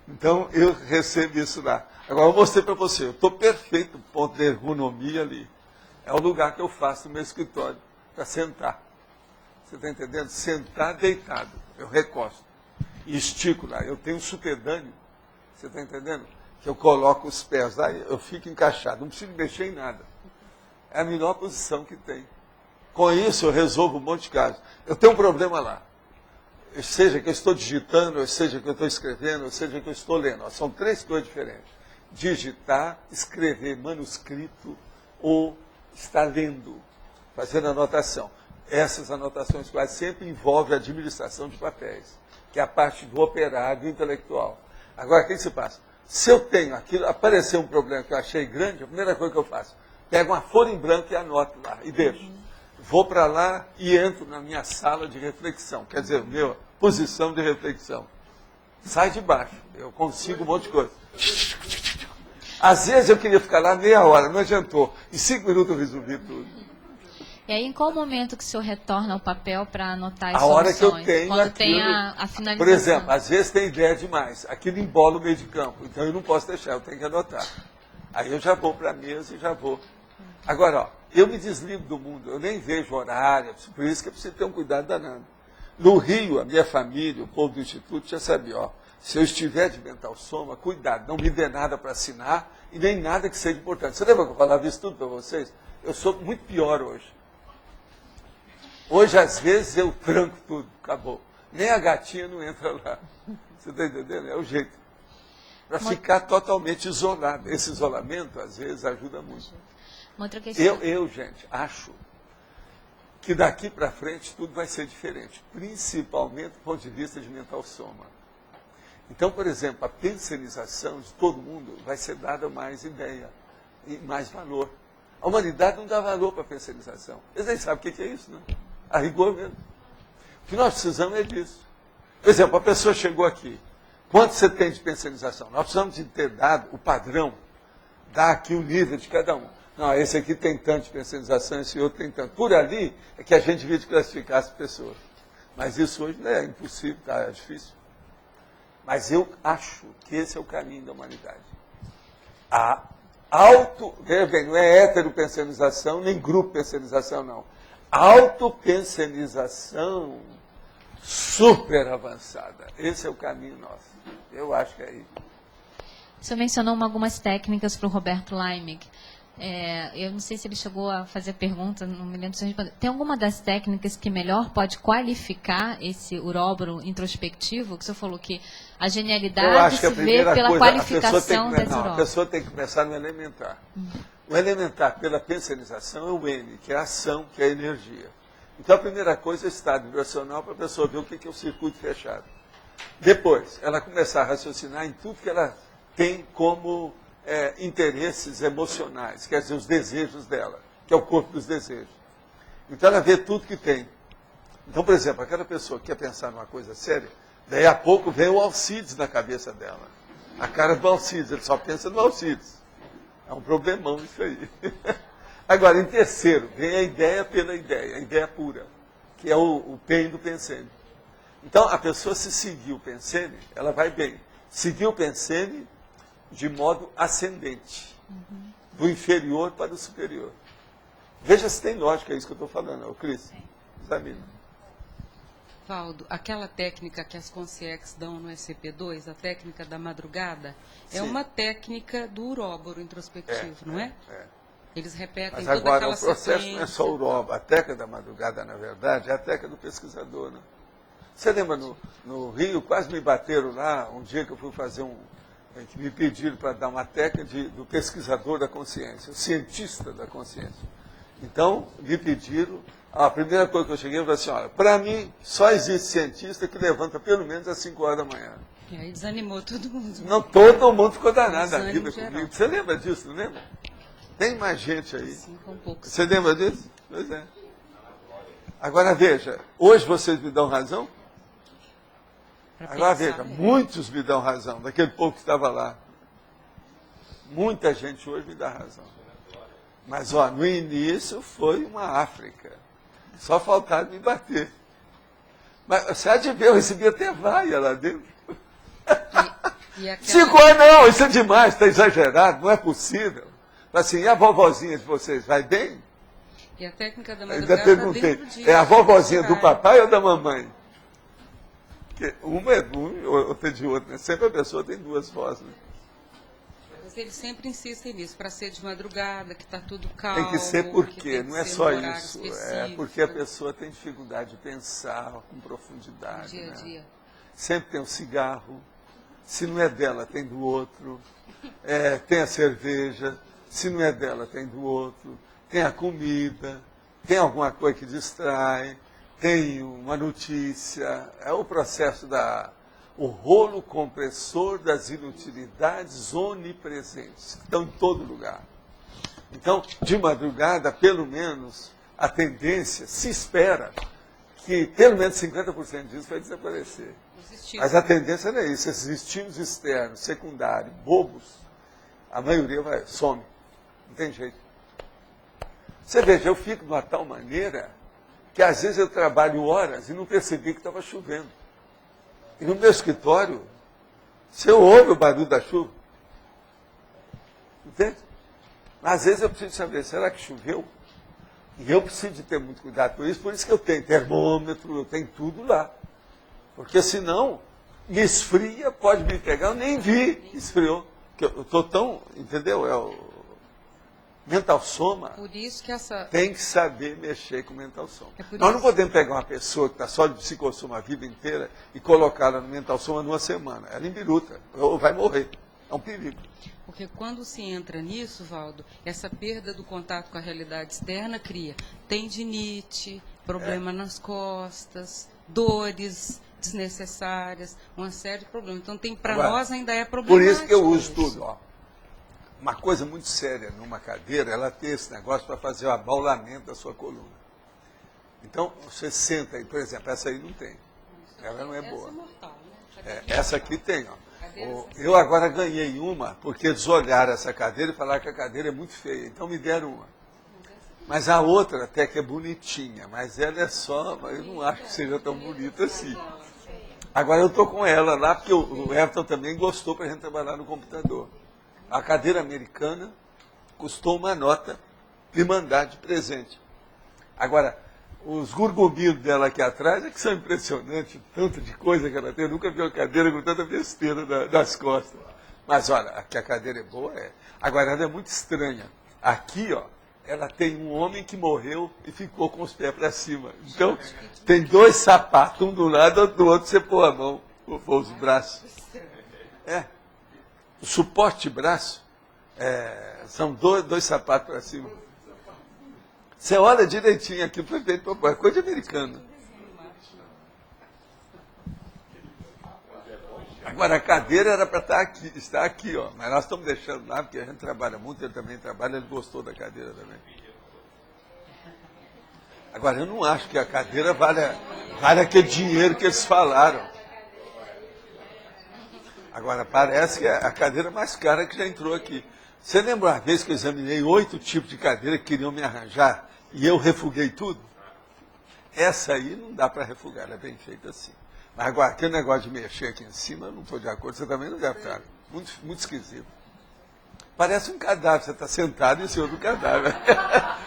Então, eu recebo isso lá. Agora, eu mostrei para você, eu estou perfeito no ponto de ergonomia ali. É o lugar que eu faço no meu escritório, para sentar. Você está entendendo? Sentar deitado. Eu recosto. E estico lá. Eu tenho um supedâneo. Você está entendendo? Que eu coloco os pés lá e eu fico encaixado. Não preciso mexer em nada. É a melhor posição que tem. Com isso, eu resolvo um monte de casos. Eu tenho um problema lá. Seja que eu estou digitando, ou seja que eu estou escrevendo, ou seja que eu estou lendo. São 3 coisas diferentes. Digitar, escrever manuscrito ou estar lendo, fazendo anotação. Essas anotações quase sempre envolvem a administração de papéis, que é a parte do operário intelectual. Agora, o que se passa? Se eu tenho aquilo, apareceu um problema que eu achei grande, a primeira coisa que eu faço, pego uma folha em branco e anoto lá, e deixo. Vou para lá e entro na minha sala de reflexão, quer dizer, minha posição de reflexão. sai de baixo. Eu consigo um monte de coisa. Às vezes eu queria ficar lá meia hora, não adiantou. Em 5 minutos eu resolvi tudo. E aí, em qual momento que o senhor retorna ao papel para anotar as A hora soluções? que eu tenho Quando aquilo, tem a finalização. Por exemplo, às vezes tem ideia demais. Aquilo embola o meio de campo. Então eu não posso deixar, eu tenho que anotar. Aí eu já vou para a mesa e já vou. Agora, ó, eu me desligo do mundo, eu nem vejo horário, por isso que eu preciso ter um cuidado danado. No Rio, a minha família, o povo do Instituto já sabia, ó, se eu estiver de mental soma, cuidado, não me dê nada para assinar e nem nada que seja importante. Você lembra que eu falava isso tudo para vocês? Eu sou muito pior hoje. Hoje, às vezes, eu tranco tudo, acabou. Nem a gatinha não entra lá. Você está entendendo? É o jeito. Para ficar totalmente isolado. Esse isolamento, às vezes, ajuda muito. Uma outra questão. Eu, gente, acho que daqui para frente tudo vai ser diferente, principalmente do ponto de vista de mental soma. Então, por exemplo, a pensanização de todo mundo vai ser dada mais ideia e mais valor. A humanidade não dá valor para a pensanização. Eles nem sabem o que é isso, né? A rigor mesmo. O que nós precisamos é disso. Por exemplo, a pessoa chegou aqui. Quanto você tem de pensanização? Nós precisamos de ter dado o padrão, dar aqui o nível de cada um. Não, esse aqui tem tanto de pensanização, esse outro tem tanto. Por ali é que a gente devia classificar as pessoas. Mas isso hoje é impossível, tá? É difícil. Mas eu acho que esse é o caminho da humanidade. A veja bem, não é heteropensanização, nem grupo pensanização, não. Autopensanização super avançada. Esse é o caminho nosso. Eu acho que é isso. O senhor mencionou algumas técnicas para o Roberto Leimig. Eu não sei se ele chegou a fazer pergunta, não me lembro se eu respondi. Tem alguma das técnicas que melhor pode qualificar esse uróboro introspectivo? Que o senhor falou que a genialidade se vê pela qualificação desse uróboro. A pessoa tem que começar no elementar. O elementar, pela pensanização, é o N, que é a ação, que é a energia. Então, a primeira coisa é o estado vibracional para a pessoa ver o que é o circuito fechado. Depois, ela começar a raciocinar em tudo que ela tem como interesses emocionais, quer dizer, os desejos dela, que é o corpo dos desejos. Então, ela vê tudo que tem. Então, por exemplo, aquela pessoa que quer pensar numa coisa séria, daí a pouco vem o Alcides na cabeça dela. A cara do Alcides, ele só pensa no Alcides. É um problemão isso aí. Agora, em terceiro, vem a ideia pela ideia, a ideia pura, que é o PEN do Pensene. Então, a pessoa, se seguir o Pensene, ela vai bem. Seguir o Pensene de modo ascendente, do inferior para o superior. Veja se tem lógica isso que eu estou falando, Cris. Examina. Valdo, aquela técnica que as consciex dão no SCP-2, a técnica da madrugada, Sim. é uma técnica do uróboro introspectivo, não é? Eles repetem Mas toda agora, aquela o processo sequência. não é só o uróboro. A técnica da madrugada, na verdade, é a técnica do pesquisador. Né? Você lembra, no Rio, quase me bateram lá, um dia que eu fui fazer que me pediram para dar uma técnica do pesquisador da consciência, o cientista da consciência. Então, me pediram, a primeira coisa que eu cheguei, eu falei assim, olha, para mim, só existe cientista que levanta pelo menos às 5 horas da manhã. E aí desanimou todo mundo. Não, todo mundo ficou danado da vida Desânimo comigo. Você lembra disso, não lembra? Tem mais gente aí. Sim, um pouco. Você lembra disso? Pois é. Agora veja, hoje vocês me dão razão? Agora veja, muitos me dão razão, daquele povo que estava lá. Muita gente hoje me dá razão. Mas, ó, no início foi uma África. Só faltava me bater. Mas você há de ver, eu recebi até vaia lá dentro. E aquela... 5 horas não, isso é demais, está exagerado, não é possível. Assim, e a vovozinha de vocês, vai bem? E a técnica da Ainda madrugada perguntei, dentro disso, é a vovozinha do horário. papai ou da mamãe? Porque uma é de um, outra é de outro, né? Sempre a pessoa tem duas vozes. Né? Mas eles sempre insistem nisso, para ser de madrugada, que está tudo calmo. Tem que ser porque, não é só isso. É específico. porque a pessoa tem dificuldade de pensar com profundidade. Dia a né? dia. Sempre tem um cigarro, se não é dela, tem do outro. Tem a cerveja, se não é dela, tem do outro. Tem a comida, tem alguma coisa que distrai, tem uma notícia. É o processo o rolo compressor das inutilidades onipresentes, que estão em todo lugar. Então, de madrugada, pelo menos, a tendência, se espera, que pelo menos 50% disso vai desaparecer. Mas a tendência não é isso. Esses estímulos externos, secundários, bobos, a maioria some. Não tem jeito. Você veja, eu fico de uma tal maneira que às vezes eu trabalho horas e não percebi que estava chovendo. E no meu escritório, você ouve o barulho da chuva. Entende? Às vezes eu preciso saber, será que choveu? E eu preciso de ter muito cuidado com isso, por isso que eu tenho termômetro, eu tenho tudo lá. Porque senão, me esfria, pode me pegar, eu nem vi que esfriou. Eu estou tão, entendeu? É o mental soma. Por isso que essa... Tem que saber mexer com o mental soma. Nós não podemos pegar uma pessoa que está só de psicossoma a vida inteira e colocá-la no mental soma numa semana. Ela embiruta, ou vai morrer. É um perigo. Porque quando se entra nisso, Valdo, essa perda do contato com a realidade externa cria tendinite, problema nas costas, dores desnecessárias, uma série de problemas. Então, para nós ainda é problemático. Por isso que eu uso tudo. Ó. Uma coisa muito séria numa cadeira, ela tem esse negócio para fazer o abaulamento da sua coluna. Então, você senta aí, por exemplo, essa aí não tem. Ela não é boa. Essa aqui tem, ó. Eu agora ganhei uma, porque eles olharam essa cadeira e falaram que a cadeira é muito feia, então me deram uma. Mas a outra até que é bonitinha, mas ela é só, eu não acho que seja tão bonita assim. Agora eu estou com ela lá, porque o Everton também gostou para a gente trabalhar no computador. A cadeira americana custou uma nota de mandar de presente. Agora, os gurgumilos dela aqui atrás é que são impressionantes, tanto de coisa que ela tem. Eu nunca vi uma cadeira com tanta besteira das costas. Mas olha, aqui a cadeira é boa, é. Agora ela é muito estranha. Aqui, ó, ela tem um homem que morreu e ficou com os pés para cima. Então, tem dois sapatos, um do lado, outro do outro, você pôr a mão, ou pôr os braços. O suporte de braço são dois sapatos para cima. Você olha direitinho aqui, foi feito para coisa americana. Agora, a cadeira era para estar aqui, ó. Mas nós estamos deixando lá, porque a gente trabalha muito, ele também trabalha, ele gostou da cadeira também. Agora, eu não acho que a cadeira vale aquele dinheiro que eles falaram. Agora, parece que é a cadeira mais cara que já entrou aqui. Você lembra uma vez que eu examinei 8 tipos de cadeira que queriam me arranjar e eu refuguei tudo? Essa aí não dá para refugar, ela é bem feita assim. Mas agora, aquele negócio de mexer aqui em cima, eu não estou de acordo, você também não deve estar. Muito, muito esquisito. Parece um cadáver, você está sentado em cima do cadáver.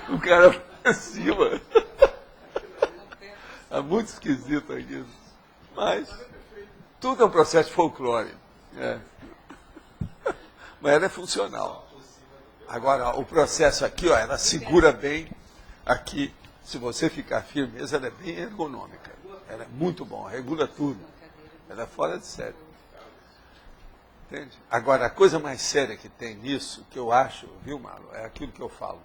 O cara para cima. É muito esquisito aquilo. Mas tudo é um processo de folclore. Mas ela é funcional. Agora, o processo aqui, ó, ela segura bem aqui. Se você ficar firme mesmo, ela é bem ergonômica. Ela é muito bom, regula tudo. Ela é fora de série. Entende? Agora, a coisa mais séria que tem nisso, que eu acho, viu, Marlon, é aquilo que eu falo.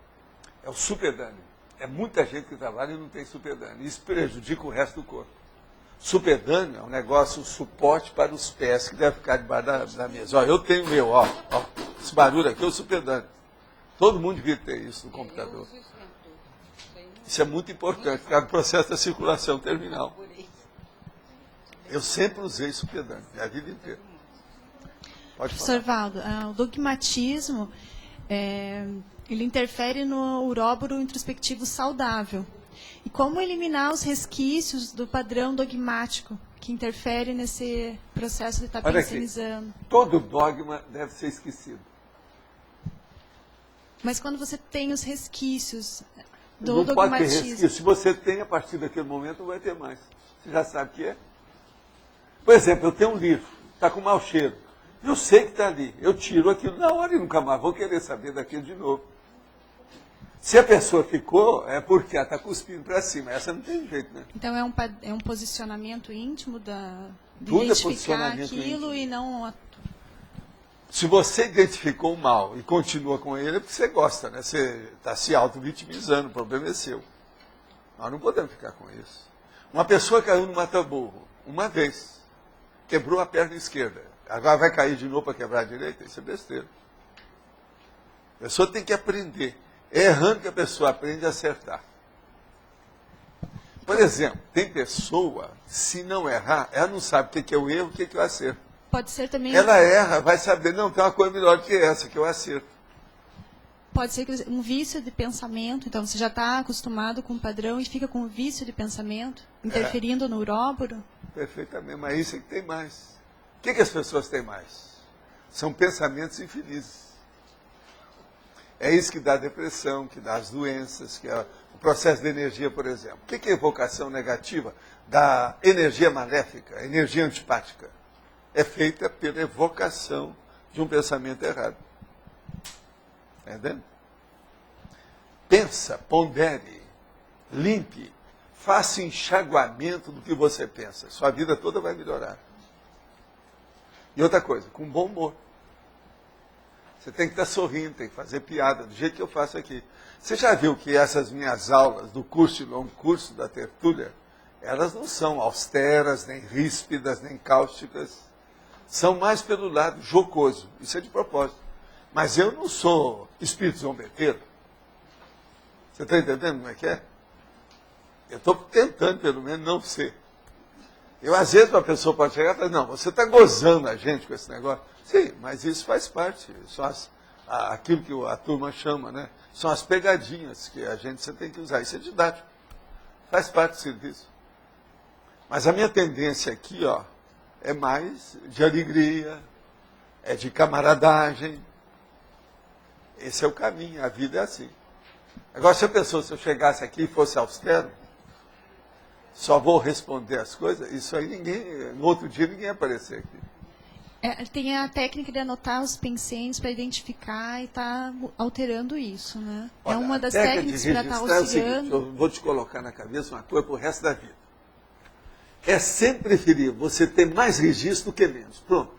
É o supedâneo. É muita gente que trabalha e não tem supedâneo. Isso prejudica o resto do corpo. Supedâneo é um negócio, um suporte para os pés, que deve ficar debaixo da mesa. Ó, eu tenho o meu, ó. Esse barulho aqui é o supedâneo. Todo mundo devia ter isso no computador. Isso é muito importante, porque é o processo da circulação terminal. Eu sempre usei supedâneo, minha vida inteira. Pode falar. Professor Valdo, o dogmatismo, ele interfere no uróboro introspectivo saudável. E como eliminar os resquícios do padrão dogmático que interfere nesse processo de estar pensionizando? Todo dogma deve ser esquecido. Mas quando você tem os resquícios do não dogmatismo... Pode ter resquício. Se você tem, a partir daquele momento, não vai ter mais. Você já sabe o que é? Por exemplo, eu tenho um livro, está com mau cheiro. Eu sei que está ali. Eu tiro aquilo na hora e nunca mais vou querer saber daquilo de novo. Se a pessoa ficou, é porque ela está cuspindo para cima. Essa não tem jeito, né? Então é um posicionamento íntimo de Tudo identificar é aquilo íntimo. E não... Se você identificou o mal e continua com ele, é porque você gosta, né? Você está se auto-vitimizando, o problema é seu. Nós não podemos ficar com isso. Uma pessoa caiu no mata-burro uma vez, quebrou a perna esquerda. Agora vai cair de novo para quebrar a direita? Isso é besteira. A pessoa tem que aprender. É errando que a pessoa aprende a acertar. Por exemplo, tem pessoa, se não errar, ela não sabe o que é o erro, o que é o acerto. Pode ser também. Ela erra, vai saber, não, tem uma coisa melhor que essa, que é o acerto. Pode ser um vício de pensamento. Então, você já está acostumado com o padrão e fica com um vício de pensamento, interferindo no uróboro. Perfeitamente, mas isso é que tem mais. O que as pessoas têm mais? São pensamentos infelizes. É isso que dá depressão, que dá as doenças, que é o processo de energia, por exemplo. O que é evocação negativa? Da energia maléfica, energia antipática. É feita pela evocação de um pensamento errado. Entendeu? Pensa, pondere, limpe, faça enxaguamento do que você pensa. Sua vida toda vai melhorar. E outra coisa, com bom humor. Você tem que estar sorrindo, tem que fazer piada, do jeito que eu faço aqui. Você já viu que essas minhas aulas do curso e longo curso da tertúlia, elas não são austeras, nem ríspidas, nem cáusticas. São mais pelo lado jocoso. Isso é de propósito. Mas eu não sou espírito zombeteiro. Você está entendendo como é que é? Eu estou tentando, pelo menos, não ser. Eu, às vezes, uma pessoa pode chegar e falar, não, você está gozando a gente com esse negócio. Sim, mas isso faz parte. São aquilo que a turma chama, né? São as pegadinhas que você tem que usar. Isso é didático. Faz parte do serviço. Mas a minha tendência aqui, ó, é mais de alegria, é de camaradagem. Esse é o caminho, a vida é assim. Agora, se eu chegasse aqui e fosse austero, só vou responder as coisas, isso aí no outro dia ninguém ia aparecer aqui. Tem a técnica de anotar os pensamentos para identificar e tá alterando isso, né? Olha, é uma das técnica técnicas de para estar registrar é o seguinte, auxiliando. eu vou te colocar na cabeça uma coisa pro resto da vida. É sempre preferível você ter mais registro do que menos. Pronto.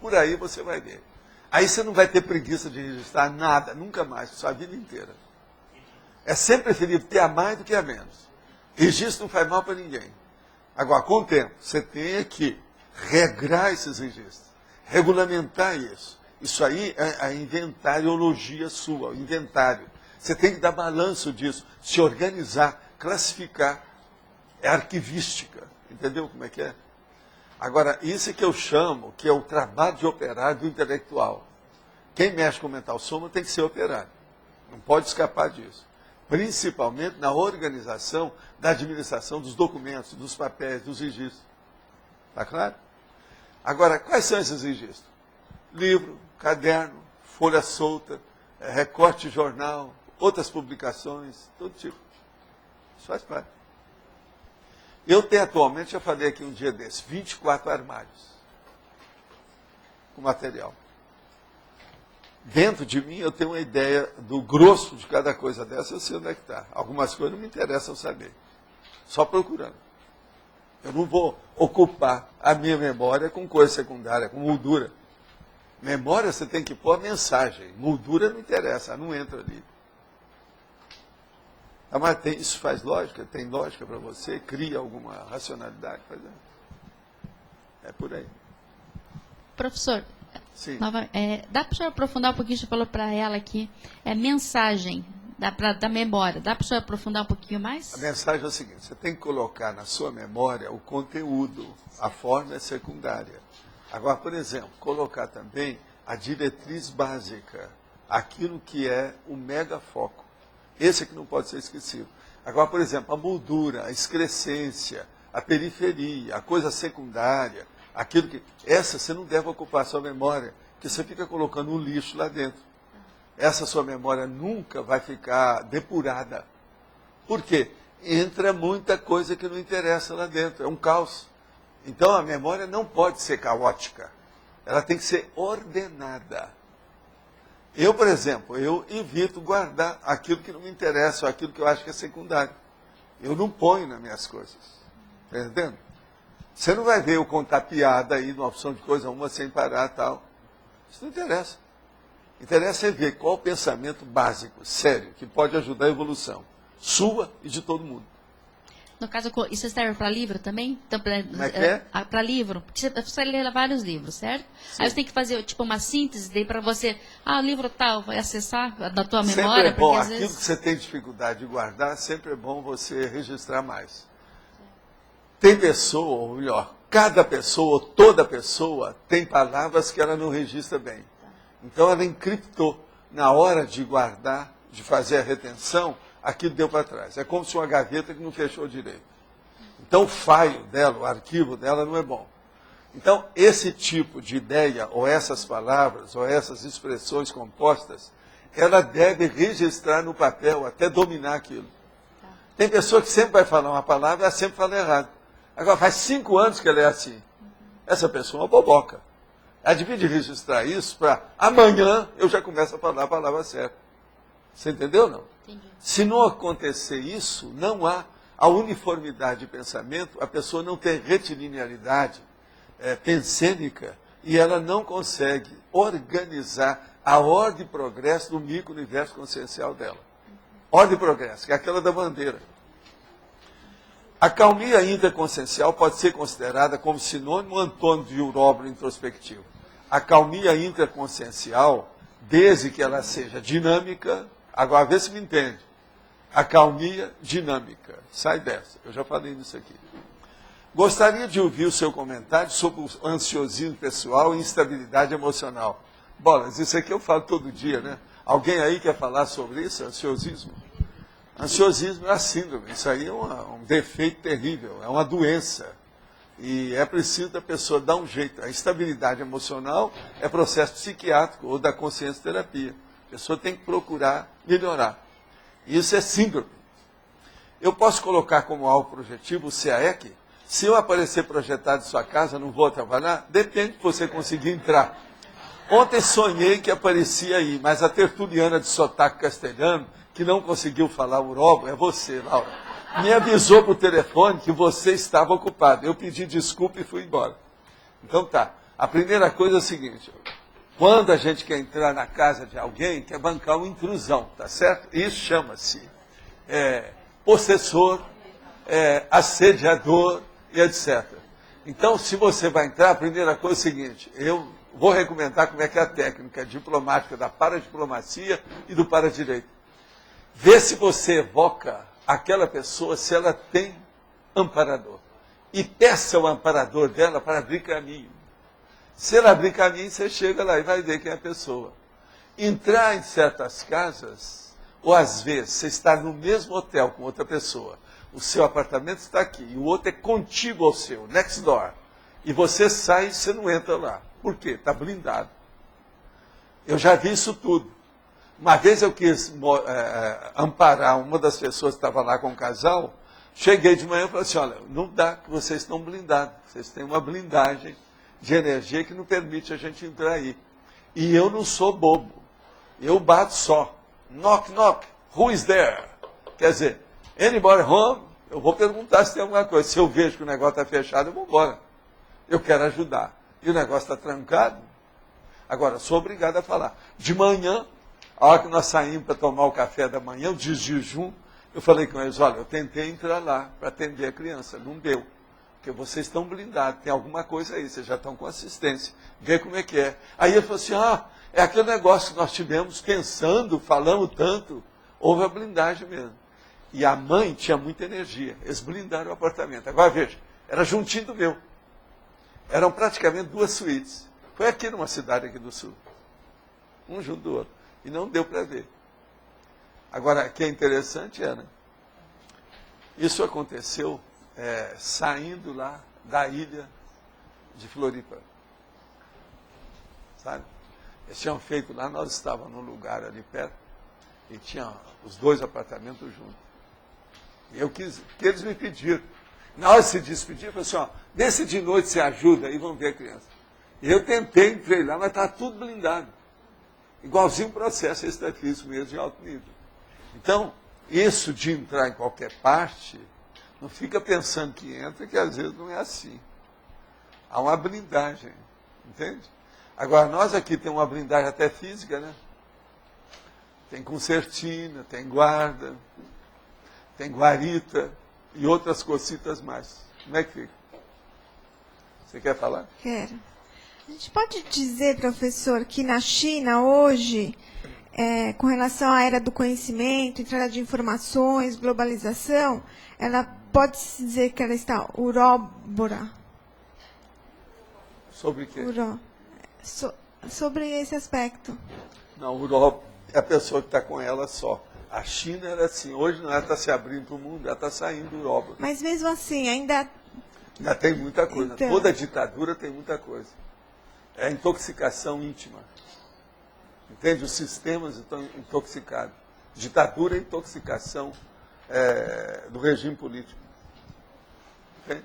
Por aí você vai ver. Aí você não vai ter preguiça de registrar nada, nunca mais, sua vida inteira. É sempre preferível ter a mais do que a menos. Registro não faz mal para ninguém. Agora, com o tempo, você tem que regrar esses registros, regulamentar isso. Isso aí é a inventariologia sua, o inventário. Você tem que dar balanço disso, se organizar, classificar. É arquivística. Entendeu como é que é? Agora, isso é que eu chamo, que é o trabalho de operário do intelectual. Quem mexe com o mental soma tem que ser operário. Não pode escapar disso. Principalmente na organização da administração dos documentos, dos papéis, dos registros. Está claro? Agora, quais são esses registros? Livro, caderno, folha solta, recorte de jornal, outras publicações, todo tipo. Isso faz parte. Eu tenho atualmente, já falei aqui um dia desse, 24 armários com material. Dentro de mim eu tenho uma ideia do grosso de cada coisa dessa, eu sei onde é que está. Algumas coisas não me interessam saber. Só procurando. Eu não vou ocupar a minha memória com coisa secundária, com moldura. Memória você tem que pôr a mensagem. Moldura não interessa, não entra ali. Ah, mas isso faz lógica? Tem lógica para você? Cria alguma racionalidade? É por aí. Professor, sim. Dá para o senhor aprofundar um pouquinho? Você falou para ela aqui, mensagem da memória. Dá para o senhor aprofundar um pouquinho mais? A mensagem é o seguinte, você tem que colocar na sua memória o conteúdo, a forma é secundária. Agora, por exemplo, colocar também a diretriz básica, aquilo que é o megafoco. Esse é que não pode ser esquecido. Agora, por exemplo, a moldura, a excrescência, a periferia, a coisa secundária, aquilo que... Essa você não deve ocupar a sua memória, porque você fica colocando um lixo lá dentro. Essa sua memória nunca vai ficar depurada. Por quê? Entra muita coisa que não interessa lá dentro, é um caos. Então a memória não pode ser caótica, ela tem que ser ordenada. Eu, por exemplo, eu evito guardar aquilo que não me interessa, ou aquilo que eu acho que é secundário. Eu não ponho nas minhas coisas. Está entendendo? Você não vai ver eu contar piada aí numa opção de coisa uma sem parar e tal. Isso não interessa. Interessa é ver qual o pensamento básico, sério, que pode ajudar a evolução. Sua e de todo mundo. No caso, isso serve para livro também? Então, para livro? Porque você lê vários livros, certo? Sim. Aí você tem que fazer tipo uma síntese daí para você, o livro tal, vai acessar da tua Sempre memória. é bom, porque, às aquilo vezes... que você tem dificuldade de guardar, sempre é bom você registrar mais. Tem pessoa, ou melhor, cada pessoa, ou toda pessoa, tem palavras que ela não registra bem. Então ela encriptou. Na hora de guardar, de fazer a retenção, aquilo deu para trás. É como se uma gaveta que não fechou direito. Então o file dela, o arquivo dela não é bom. Então esse tipo de ideia, ou essas palavras, ou essas expressões compostas, ela deve registrar no papel até dominar aquilo. Tem pessoa que sempre vai falar uma palavra e ela sempre fala errado. Agora faz 5 anos que ela é assim. Essa pessoa é uma boboca. Ela devia registrar isso para amanhã eu já começo a falar a palavra certa. Você entendeu ou não? Entendi. Se não acontecer isso, não há a uniformidade de pensamento, a pessoa não tem retilinearidade pensênica e ela não consegue organizar a ordem e progresso do micro-universo consciencial dela. Ordem e progresso, que é aquela da bandeira. A calmia interconsciencial pode ser considerada como sinônimo antônimo de uróboro introspectivo. A calmia interconsciencial, desde que ela seja dinâmica, agora vê se me entende, a calmia dinâmica, sai dessa, eu já falei nisso aqui. Gostaria de ouvir o seu comentário sobre o ansiosismo pessoal e instabilidade emocional. Bolas, isso aqui eu falo todo dia, né? Alguém aí quer falar sobre isso, ansiosismo? Ansiosismo é a síndrome, isso aí é um defeito terrível, é uma doença. E é preciso da pessoa dar um jeito. A instabilidade emocional é processo psiquiátrico ou da consciência terapia. A pessoa tem que procurar melhorar. Isso é síndrome. Eu posso colocar como alvo projetivo o CAEC? Se eu aparecer projetado em sua casa, não vou trabalhar? Depende de você conseguir entrar. Ontem sonhei que aparecia aí, mas a tertuliana de sotaque castelhano, que não conseguiu falar uróboro, é você, Laura. Me avisou por telefone que você estava ocupado. Eu pedi desculpa e fui embora. Então tá. A primeira coisa é a seguinte. Quando a gente quer entrar na casa de alguém, quer bancar uma intrusão, tá certo? Isso chama-se possessor, assediador e etc. Então, se você vai entrar, a primeira coisa é a seguinte. Eu vou recomendar como é que é a técnica diplomática da paradiplomacia e do paradireito. Vê se você evoca aquela pessoa, se ela tem amparador. E peça ao amparador dela para abrir caminho. Se ela abrir caminho, você chega lá e vai ver quem é a pessoa. Entrar em certas casas, ou às vezes você está no mesmo hotel com outra pessoa, o seu apartamento está aqui, e o outro é contíguo ao seu, next door. E você sai e você não entra lá. Por quê? Está blindado. Eu já vi isso tudo. Uma vez eu quis amparar uma das pessoas que estava lá com o casal, cheguei de manhã e falei assim, olha, não dá, que vocês estão blindados. Vocês têm uma blindagem de energia que não permite a gente entrar aí. E eu não sou bobo. Eu bato só. Knock, knock. Who is there? Quer dizer, anybody home? Eu vou perguntar se tem alguma coisa. Se eu vejo que o negócio está fechado, eu vou embora. Eu quero ajudar. E o negócio está trancado? Agora, sou obrigado a falar. De manhã, a hora que nós saímos para tomar o café da manhã, o de jejum, eu falei com eles, olha, eu tentei entrar lá para atender a criança, não deu. Porque vocês estão blindados, tem alguma coisa aí, vocês já estão com assistência. Vê como é que é. Aí ele falou assim, é aquele negócio que nós tivemos pensando, falamos tanto, houve a blindagem mesmo. E a mãe tinha muita energia, eles blindaram o apartamento. Agora veja, era juntinho do meu. Eram praticamente 2 suítes. Foi aqui numa cidade aqui do sul. Um junto do outro. E não deu para ver. Agora, o que é interessante né? Isso aconteceu saindo lá da ilha de Floripa. Sabe? Eles tinham feito lá, nós estávamos num lugar ali perto, e tinha os 2 apartamentos juntos. E eu quis, que eles me pediram. Na hora de se despedir, eu falei assim, desse de noite você ajuda aí, vamos ver a criança. E eu tentei, entrei lá, mas estava tudo blindado. Igualzinho o processo extrafísico mesmo de alto nível. Então, isso de entrar em qualquer parte, não fica pensando que entra, que às vezes não é assim. Há uma blindagem, entende? Agora, nós aqui temos uma blindagem até física, né? Tem concertina, tem guarda, tem guarita, e outras cocitas mais. Como é que fica? Você quer falar? Quero. A gente pode dizer, professor, que na China hoje, com relação à era do conhecimento, entrada de informações, globalização, ela pode-se dizer que ela está uróbora? Sobre o quê? Sobre esse aspecto. Não, uróbora é a pessoa que está com ela só. A China era assim, hoje não, ela está se abrindo para o mundo, ela está saindo do uróbora. Mas mesmo assim, ainda tem muita coisa. Então. Toda ditadura tem muita coisa. É a intoxicação íntima. Entende? Os sistemas estão intoxicados. Ditadura é intoxicação do regime político. Entende?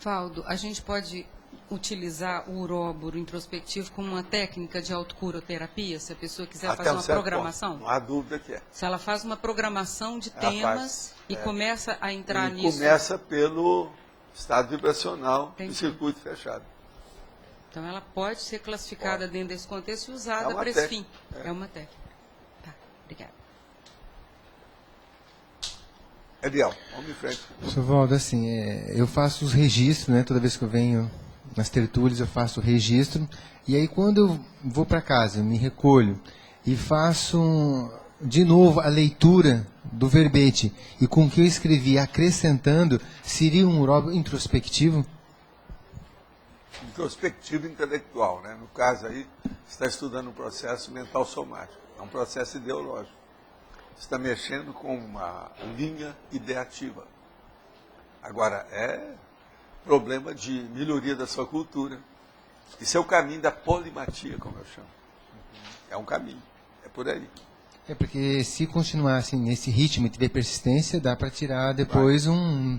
Valdo, a gente pode utilizar o uróboro introspectivo como uma técnica de autocuroterapia, se a pessoa quiser fazer uma programação? Ponto. Não há dúvida que é. Se ela faz uma programação de temas e começa a entrar nisso. Começa pelo estado vibracional do circuito fechado. Então ela pode ser classificada dentro desse contexto e usada para esse fim. É uma técnica. Tá, obrigada. Eliel, vamos em frente. Professor Valdo, assim, eu faço os registros, né? Toda vez que eu venho nas tertúlias eu faço o registro. E aí quando eu vou para casa, eu me recolho e faço de novo a leitura do verbete. E com o que eu escrevi acrescentando, seria um uróboro introspectivo? Introspectivo intelectual, né? No caso aí, você está estudando um processo mental somático. É um processo ideológico. Você está mexendo com uma linha ideativa. Agora, é problema de melhoria da sua cultura. Isso é o caminho da polimatia, como eu chamo. É um caminho, é por aí. É porque se continuar assim, nesse ritmo e tiver persistência, dá para tirar depois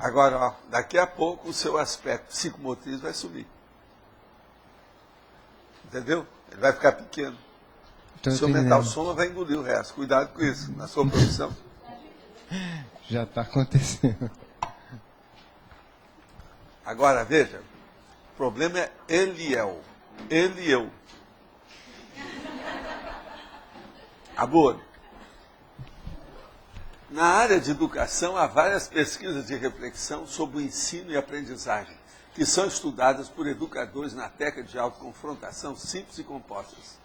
Agora, ó, daqui a pouco o seu aspecto psicomotriz vai sumir. Entendeu? Ele vai ficar pequeno. Então, o seu mental soma vai engolir o resto. Cuidado com isso, na sua profissão. Já está acontecendo. Agora, veja, o problema é Eliel. Eliel. Amor. Na área de educação, há várias pesquisas de reflexão sobre o ensino e aprendizagem, que são estudadas por educadores na técnica de autoconfrontação simples e compostas.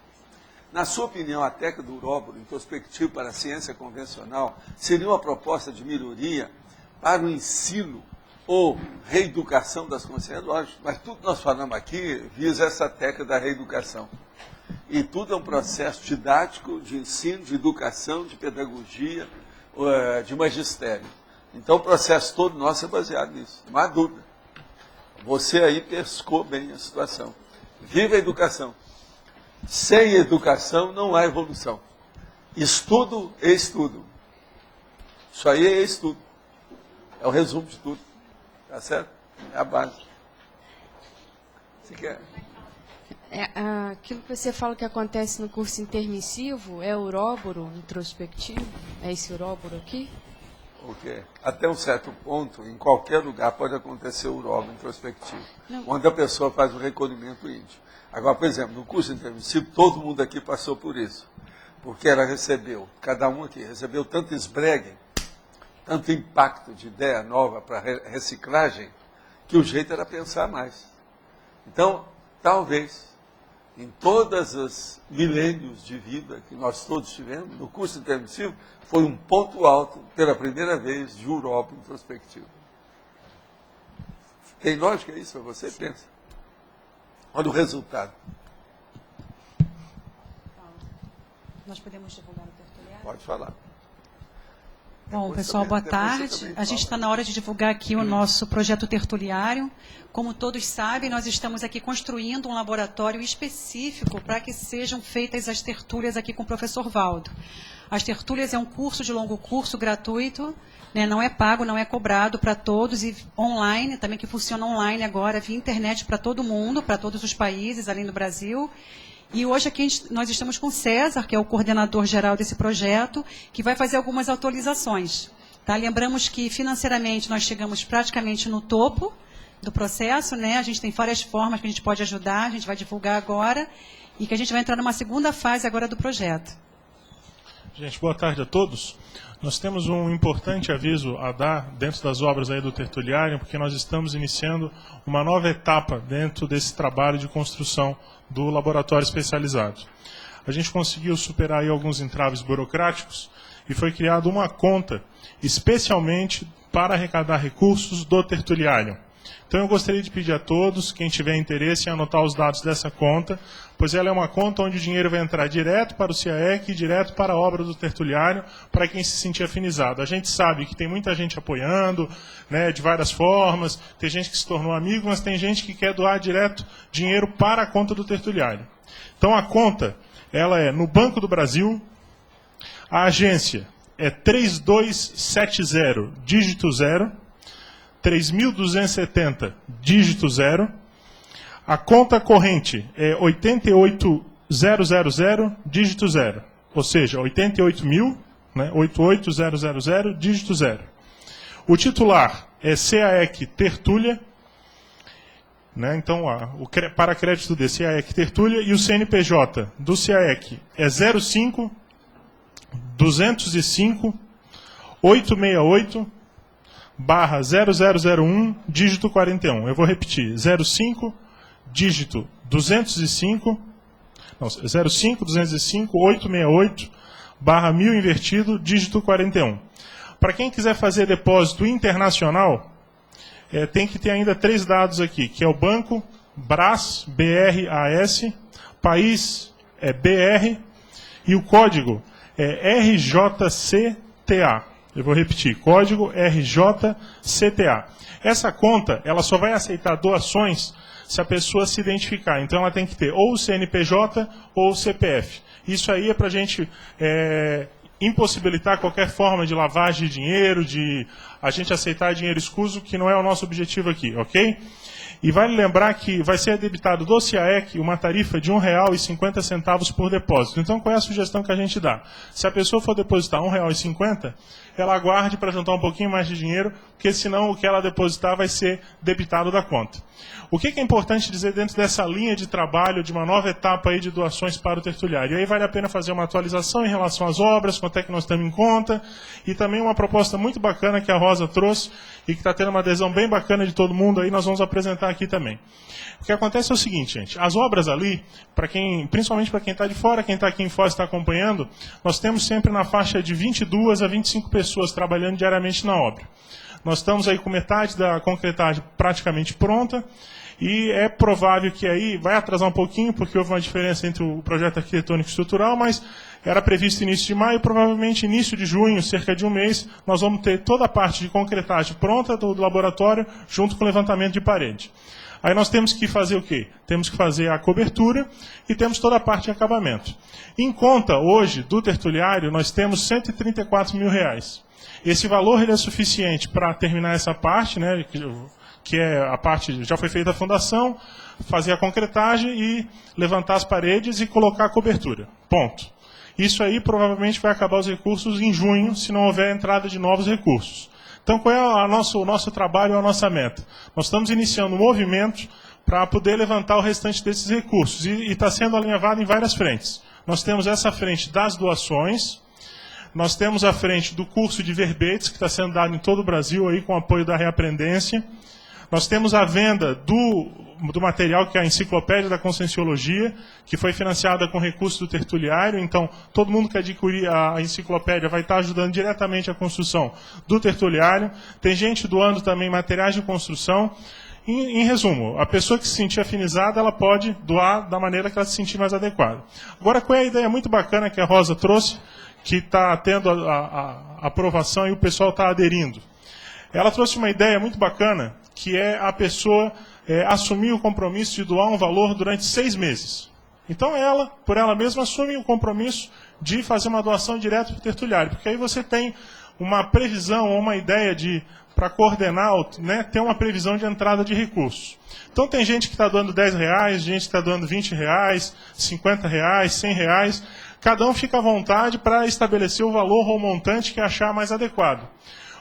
Na sua opinião, a técnica do uróboro introspectivo para a ciência convencional seria uma proposta de melhoria para o ensino ou reeducação das consciências? Lógico, mas tudo que nós falamos aqui visa essa técnica da reeducação. E tudo é um processo didático de ensino, de educação, de pedagogia, de magistério. Então o processo todo nosso é baseado nisso, não há dúvida. Você aí pescou bem a situação. Viva a educação. Sem educação não há evolução. Estudo é estudo. Isso aí é estudo. É o resumo de tudo. Tá certo? É a base. Você quer? Aquilo que você fala que acontece no curso intermissivo é uróboro introspectivo? É esse uróboro aqui? O quê? Até um certo ponto, em qualquer lugar pode acontecer o uróboro introspectivo. Quando a pessoa faz o recolhimento íntimo. Agora, por exemplo, no curso intermissivo, todo mundo aqui passou por isso. Porque ela recebeu, cada um aqui, recebeu tanto esbregue, tanto impacto de ideia nova para reciclagem, que o jeito era pensar mais. Então, talvez, em todos os milênios de vida que nós todos tivemos, no curso intermissivo, foi um ponto alto, pela primeira vez, de uróboro introspectivo. Tem lógica isso para você? Sim. Pensa. Olha o resultado. Nós podemos divulgar o tertuliário? Pode falar. Bom, pessoal, boa tarde. A gente está na hora de divulgar aqui o nosso projeto tertuliário. Como todos sabem, nós estamos aqui construindo um laboratório específico para que sejam feitas as tertúlias aqui com o professor Valdo. As tertúlias é um curso de longo curso gratuito, né, não é pago, não é cobrado para todos, e online, também que funciona online agora, via internet para todo mundo, para todos os países, além do Brasil. E hoje aqui nós estamos com o César, que é o coordenador geral desse projeto, que vai fazer algumas atualizações. Tá? Lembramos que financeiramente nós chegamos praticamente no topo do processo, né? A gente tem várias formas que a gente pode ajudar, a gente vai divulgar agora, e que a gente vai entrar numa segunda fase agora do projeto. Gente, boa tarde a todos. Nós temos um importante aviso a dar dentro das obras aí do Tertuliário, porque nós estamos iniciando uma nova etapa dentro desse trabalho de construção do laboratório especializado. A gente conseguiu superar aí alguns entraves burocráticos e foi criada uma conta especialmente para arrecadar recursos do Tertuliário. Então eu gostaria de pedir a todos, quem tiver interesse, em anotar os dados dessa conta, pois ela é uma conta onde o dinheiro vai entrar direto para o CIAEC e direto para a obra do Tertuliário, para quem se sentir afinizado. A gente sabe que tem muita gente apoiando, né, de várias formas, tem gente que se tornou amigo, mas tem gente que quer doar direto dinheiro para a conta do Tertuliário. Então a conta, ela é no Banco do Brasil, a agência é 3270, dígito 0, 3.270, dígito 0. A conta corrente é 88.000, dígito 0. Ou seja, 88.000, né, 88.000, dígito 0. O titular é CAEC Tertúlia, né, então para crédito de CAEC Tertúlia, e o CNPJ do CAEC é 05 205 868 /0001, dígito 41. Eu vou repetir, 05, dígito 205, não, 05, 205, 868, /1000 invertido, dígito 41. Para quem quiser fazer depósito internacional, tem que ter ainda 3 dados aqui, que é o banco, BRAS, BRAS, país é BR, e o código é RJCTA. Eu vou repetir, código RJCTA. Essa conta, ela só vai aceitar doações se a pessoa se identificar. Então ela tem que ter ou o CNPJ ou o CPF. Isso aí é para a gente impossibilitar qualquer forma de lavagem de dinheiro, de a gente aceitar dinheiro escuso, que não é o nosso objetivo aqui, ok? E vale lembrar que vai ser debitado do CIAEC uma tarifa de R$ 1,50 por depósito. Então, qual é a sugestão que a gente dá? Se a pessoa for depositar R$ 1,50, ela aguarde para juntar um pouquinho mais de dinheiro, porque senão o que ela depositar vai ser debitado da conta. O que é importante dizer dentro dessa linha de trabalho, de uma nova etapa aí de doações para o Tertuliário? E aí vale a pena fazer uma atualização em relação às obras, quanto é que nós temos em conta, e também uma proposta muito bacana que a Rosa trouxe, e que está tendo uma adesão bem bacana de todo mundo, aí nós vamos apresentar aqui também. O que acontece é o seguinte, gente, as obras ali, principalmente para quem está de fora, quem está aqui em Foz está acompanhando, nós temos sempre na faixa de 22 a 25 pessoas trabalhando diariamente na obra. Nós estamos aí com metade da concretagem praticamente pronta, e é provável que aí vai atrasar um pouquinho, porque houve uma diferença entre o projeto arquitetônico e estrutural, mas era previsto início de maio, provavelmente início de junho, cerca de um mês, nós vamos ter toda a parte de concretagem pronta do laboratório, junto com o levantamento de parede. Aí nós temos que fazer o quê? Temos que fazer a cobertura e temos toda a parte de acabamento. Em conta, hoje, do Tertuliário, nós temos R$ 134 mil. Esse valor ele é suficiente para terminar essa parte, né, que é a parte, já foi feita a fundação, fazer a concretagem e levantar as paredes e colocar a cobertura. Ponto. Isso aí provavelmente vai acabar os recursos em junho, se não houver entrada de novos recursos. Então, qual é o nosso trabalho, a nossa meta? Nós estamos iniciando um movimento para poder levantar o restante desses recursos, e está sendo alinhavado em várias frentes. Nós temos essa frente das doações, nós temos a frente do curso de verbetes, que está sendo dado em todo o Brasil, aí, com apoio da Reaprendência. Nós temos a venda do material, que é a Enciclopédia da Conscienciologia, que foi financiada com recursos do Tertuliário. Então, todo mundo que adquirir a enciclopédia vai estar ajudando diretamente a construção do Tertuliário. Tem gente doando também materiais de construção. Em resumo, a pessoa que se sentir afinizada, ela pode doar da maneira que ela se sentir mais adequada. Agora, qual é a ideia muito bacana que a Rosa trouxe, que está tendo a aprovação e o pessoal está aderindo? Ela trouxe uma ideia muito bacana, que é a pessoa assumir o compromisso de doar um valor durante 6 meses. Então ela, por ela mesma, assume o compromisso de fazer uma doação direto para o Tertuliário, porque aí você tem uma previsão ou uma ideia para coordenar, né, ter uma previsão de entrada de recursos. Então tem gente que está doando R$10, gente que está doando R$20, R$50, R$100, cada um fica à vontade para estabelecer o valor ou o montante que achar mais adequado.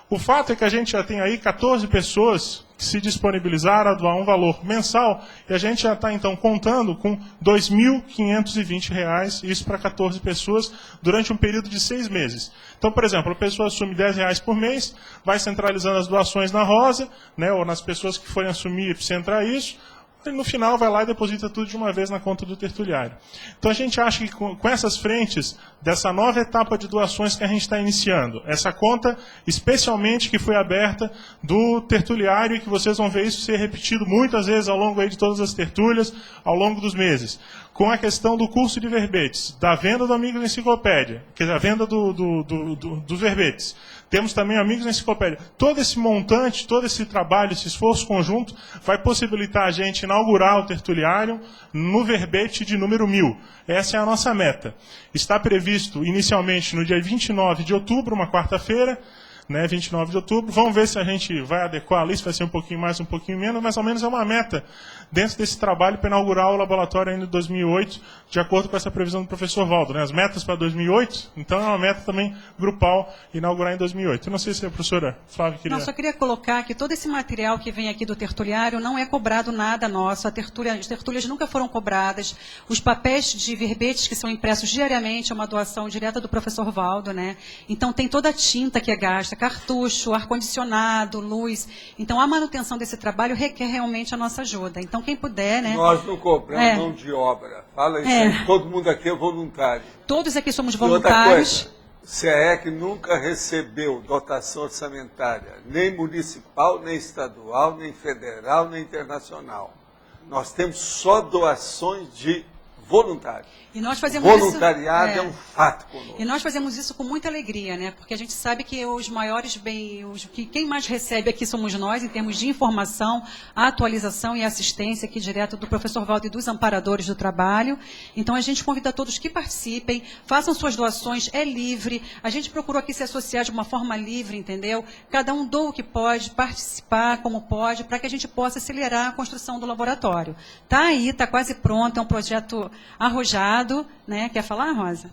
O fato é que a gente já tem aí 14 pessoas que se disponibilizar a doar um valor mensal, e a gente já está, então, contando com R$ 2.520, isso para 14 pessoas, durante um período de 6 meses. Então, por exemplo, a pessoa assume R$ 10 por mês, vai centralizando as doações na Rosa, né, ou nas pessoas que forem assumir centrar isso, e no final vai lá e deposita tudo de uma vez na conta do tertuliário. Então a gente acha que com essas frentes, dessa nova etapa de doações que a gente está iniciando, essa conta especialmente que foi aberta do tertuliário, e que vocês vão ver isso ser repetido muitas vezes ao longo aí de todas as tertúlias, ao longo dos meses, com a questão do curso de verbetes, da venda do Amigos na Enciclopédia, quer dizer, a venda dos verbetes. Temos também Amigos na Enciclopédia. Todo esse montante, todo esse trabalho, esse esforço conjunto, vai possibilitar a gente inaugurar o tertuliário no verbete de número 1000. Essa é a nossa meta. Está previsto inicialmente no dia 29 de outubro, uma quarta-feira, né, 29 de outubro. Vamos ver se a gente vai adequar ali, se vai ser um pouquinho mais, um pouquinho menos, mas ao menos é uma meta dentro desse trabalho para inaugurar o laboratório ainda em 2008, de acordo com essa previsão do professor Valdo. Né? As metas para 2008, então é uma meta também grupal inaugurar em 2008. Eu não sei se a professora Flávia queria... Não, só queria colocar que todo esse material que vem aqui do tertuliário não é cobrado nada nosso, as tertúlias nunca foram cobradas, os papéis de verbetes que são impressos diariamente é uma doação direta do professor Valdo, né? Então tem toda a tinta que é gasta, cartucho, ar-condicionado, luz. Então a manutenção desse trabalho requer realmente a nossa ajuda. Então quem puder, né? Nós não cobramos mão de obra. Fala isso aí. Todo mundo aqui é voluntário. Todos aqui somos E outra voluntários. coisa, CAEC nunca recebeu dotação orçamentária, nem municipal, nem estadual, nem federal, nem internacional. Nós temos só doações de voluntários. E nós fazemos voluntariado isso, é um fato conosco. E nós fazemos isso com muita alegria, né? Porque a gente sabe que os maiores quem mais recebe aqui somos nós, em termos de informação, atualização e assistência aqui direto do professor Valdo e dos amparadores do trabalho. Então a gente convida todos que participem, façam suas doações, é livre. A gente procurou aqui se associar de uma forma livre, entendeu? Cada um doa o que pode, participar como pode, para que a gente possa acelerar a construção do laboratório. Está aí, está quase pronto, é um projeto arrojado. Né? Quer falar, Rosa?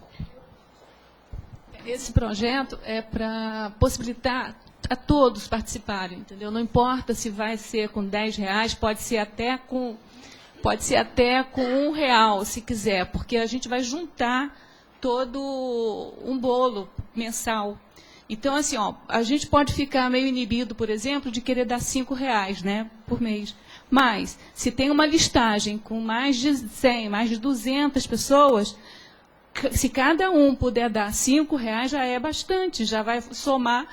Esse projeto é para possibilitar a todos participarem, entendeu? Não importa se vai ser com R$10, pode ser até com R$1, se quiser, porque a gente vai juntar todo um bolo mensal. Então, assim, ó, a gente pode ficar meio inibido, por exemplo, de querer dar R$5, né, por mês. Mas, se tem uma listagem com mais de 100, mais de 200 pessoas, se cada um puder dar R$5, já é bastante, já vai somar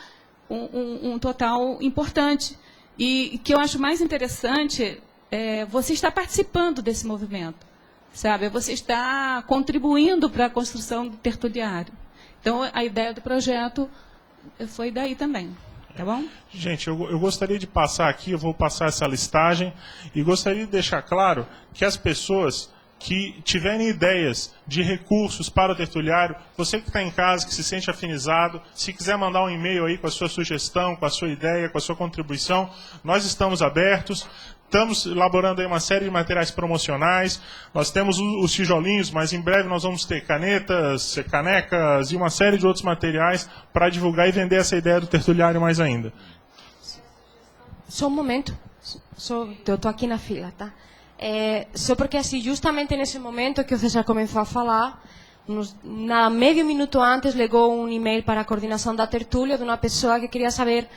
um total importante. E o que eu acho mais interessante é você estar participando desse movimento, sabe? Você está contribuindo para a construção do tertuliário. Então, a ideia do projeto foi daí também. Tá bom? Gente, eu gostaria de passar aqui, eu vou passar essa listagem, e gostaria de deixar claro que as pessoas que tiverem ideias de recursos para o tertuliário, você que está em casa, que se sente afinizado, se quiser mandar um e-mail aí com a sua sugestão, com a sua ideia, com a sua contribuição, nós estamos abertos. Estamos elaborando aí uma série de materiais promocionais. Nós temos os tijolinhos, mas em breve nós vamos ter canetas, canecas e uma série de outros materiais para divulgar e vender essa ideia do tertuliário mais ainda. Só um momento. Eu estou aqui na fila, tá? Só porque assim, justamente nesse momento que o César começou a falar, meio minuto antes, chegou um e-mail para a coordenação da tertúlia de uma pessoa que queria saber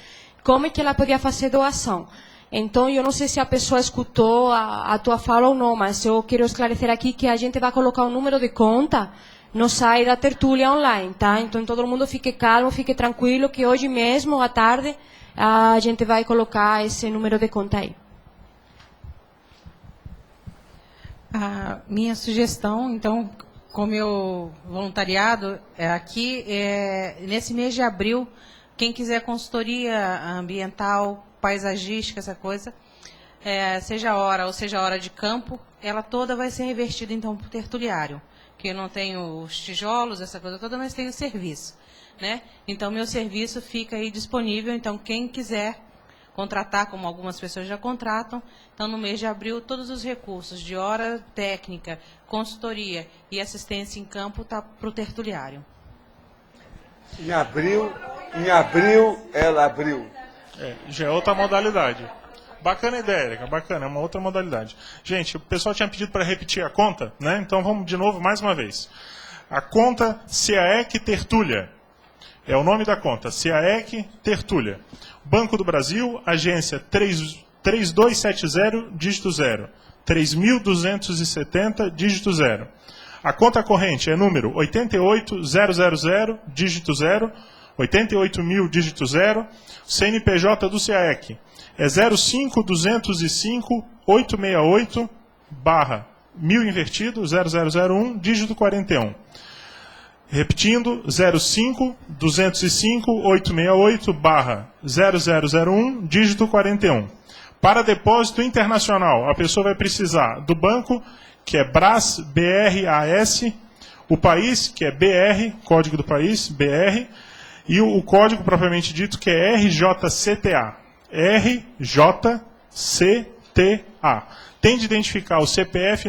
como é que ela podia fazer doação. Então, eu não sei se a pessoa escutou a tua fala ou não, mas eu quero esclarecer aqui que a gente vai colocar um número de conta no site da tertúlia online, tá? Então, todo mundo fique calmo, fique tranquilo, que hoje mesmo, à tarde, a gente vai colocar esse número de conta aí. A minha sugestão, então, com o meu voluntariado, aqui, nesse mês de abril, quem quiser consultoria ambiental, paisagística, essa coisa, seja hora ou seja hora de campo, ela toda vai ser revertida, então, para o tertuliário. Que eu não tenho os tijolos, essa coisa toda, mas tenho o serviço. Né? Então, meu serviço fica aí disponível. Então, quem quiser contratar, como algumas pessoas já contratam, então, no mês de abril, todos os recursos de hora técnica, consultoria e assistência em campo está para o tertuliário. Em abril, ela abriu. Já é outra modalidade. Bacana a ideia, Érica, bacana, é uma outra modalidade. Gente, o pessoal tinha pedido para repetir a conta, né? Então vamos de novo mais uma vez. A conta SEAEC Tertúlia. É o nome da conta, SEAEC Tertúlia. Banco do Brasil, agência 3270, dígito 0. 3.270, dígito 0. A conta corrente é número 88.000, dígito 0. 88.000, dígito 0. O CNPJ do SEAEC é 05.205.868, barra 1000 invertido, 0001, dígito 41. Repetindo, 05.205.868, barra 0001, dígito 41. Para depósito internacional, a pessoa vai precisar do banco, que é BRAS, BRAS, o país, que é BR, código do país, BR, e o código propriamente dito, que é RJCTA. RJCTA. Tem de identificar o CPF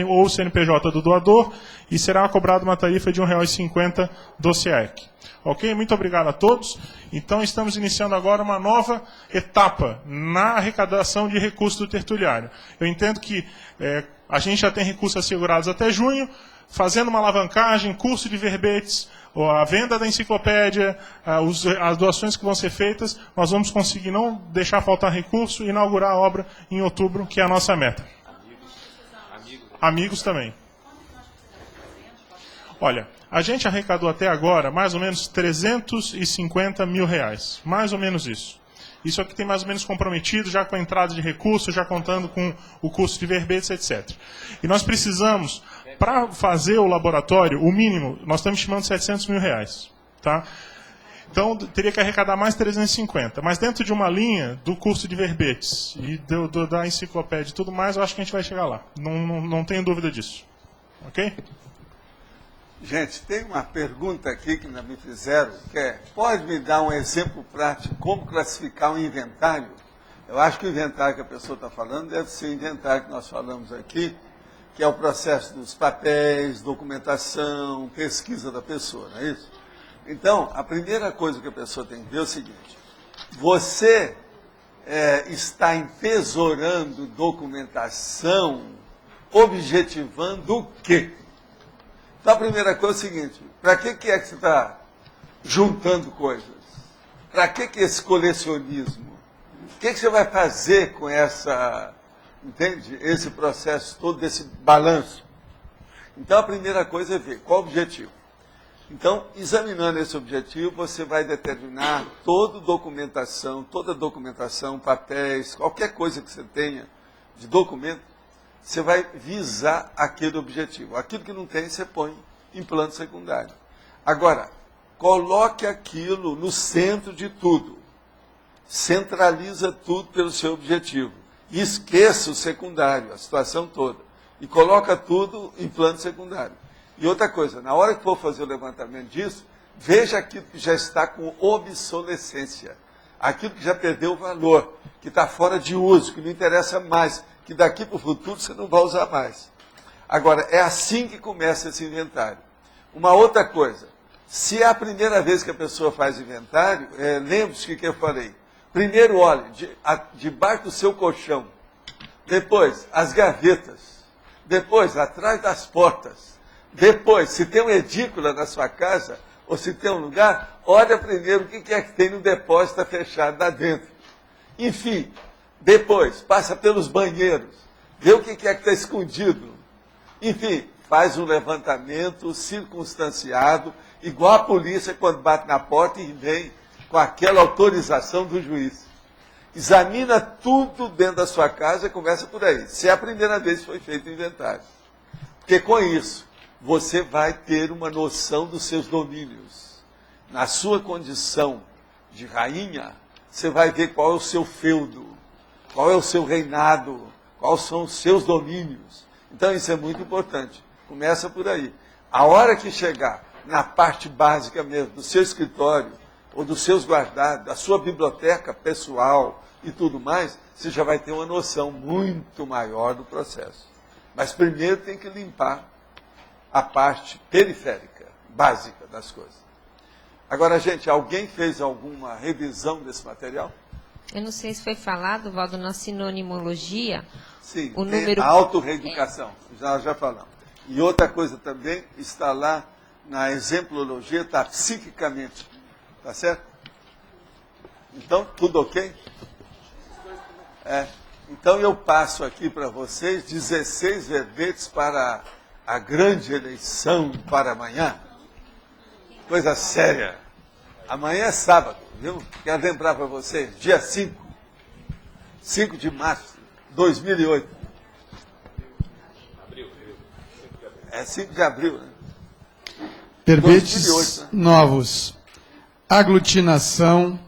ou o CNPJ do doador e será cobrada uma tarifa de R$ 1,50 do SEAEC. Ok? Muito obrigado a todos. Então, estamos iniciando agora uma nova etapa na arrecadação de recursos do tertuliário. Eu entendo que a gente já tem recursos assegurados até junho, fazendo uma alavancagem, curso de verbetes, a venda da enciclopédia, as doações que vão ser feitas, nós vamos conseguir não deixar faltar recurso e inaugurar a obra em outubro, que é a nossa meta. Amigos também. Olha, a gente arrecadou até agora mais ou menos 350 mil reais. Mais ou menos isso. Isso aqui tem mais ou menos comprometido, já com a entrada de recursos, já contando com o custo de verbetes, etc. E nós precisamos, para fazer o laboratório, o mínimo, nós estamos estimando 700 mil reais. Tá? Então, teria que arrecadar mais 350. Mas dentro de uma linha do curso de verbetes e da enciclopédia e tudo mais, eu acho que a gente vai chegar lá. Não tenho dúvida disso. Ok? Gente, tem uma pergunta aqui que me fizeram, que é, pode me dar um exemplo prático como classificar um inventário? Eu acho que o inventário que a pessoa está falando deve ser o inventário que nós falamos aqui, que é o processo dos papéis, documentação, pesquisa da pessoa, não é isso? Então, a primeira coisa que a pessoa tem que ver é o seguinte, você está entesourando documentação, objetivando o quê? Então, a primeira coisa é o seguinte, para que é que você está juntando coisas? Para que esse colecionismo? O que você vai fazer com esse processo todo, desse balanço? Então, a primeira coisa é ver qual o objetivo. Então, examinando esse objetivo, você vai determinar toda documentação, papéis, qualquer coisa que você tenha de documento, você vai visar aquele objetivo. Aquilo que não tem, você põe em plano secundário. Agora, coloque aquilo no centro de tudo. Centraliza tudo pelo seu objetivo. E esqueça o secundário, a situação toda. E coloca tudo em plano secundário. E outra coisa, na hora que for fazer o levantamento disso, veja aquilo que já está com obsolescência. Aquilo que já perdeu o valor, que está fora de uso, que não interessa mais, que daqui para o futuro você não vai usar mais. Agora, é assim que começa esse inventário. Uma outra coisa, se é a primeira vez que a pessoa faz inventário, lembre-se que eu falei. Primeiro, olhe debaixo do seu colchão. Depois, as gavetas. Depois, atrás das portas. Depois, se tem uma edícula na sua casa, ou se tem um lugar, olha primeiro o que é que tem no depósito fechado lá dentro. Enfim, depois, passa pelos banheiros, vê o que é que está escondido. Enfim, faz um levantamento circunstanciado, igual a polícia quando bate na porta e vem com aquela autorização do juiz. Examina tudo dentro da sua casa e começa por aí. Se é a primeira vez que foi feito o inventário. Porque com isso, você vai ter uma noção dos seus domínios. Na sua condição de rainha, você vai ver qual é o seu feudo, qual é o seu reinado, quais são os seus domínios. Então isso é muito importante. Começa por aí. A hora que chegar na parte básica mesmo, do seu escritório, ou dos seus guardados, da sua biblioteca pessoal e tudo mais, você já vai ter uma noção muito maior do processo. Mas primeiro tem que limpar a parte periférica, básica das coisas. Agora, gente, alguém fez alguma revisão desse material? Eu não sei se foi falado, Valdo, na sinonimologia. Sim, o tem número... a autorreeducação, já falamos. E outra coisa também está lá na exemplologia, está psiquicamente. Tá certo? Então, tudo ok? Então eu passo aqui para vocês 16 verbetes para a grande eleição para amanhã. Coisa séria. Amanhã é sábado, viu? Quero lembrar para vocês, dia 5 de março de 2008. É 5 de abril, né? Verbetes 2008, né? novos. Aglutinação,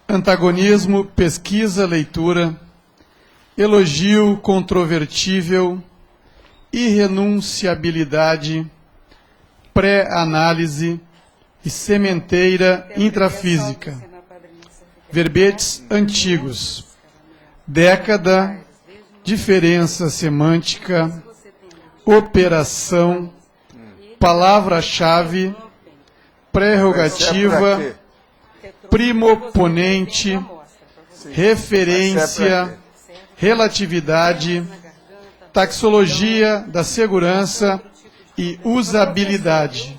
antagonismo, pesquisa, leitura, elogio controvertível, irrenunciabilidade, pré-análise e sementeira intrafísica. Verbetes antigos. Década, diferença semântica, operação, palavra-chave, prerrogativa, primoponente, referência, relatividade, taxologia da segurança e usabilidade.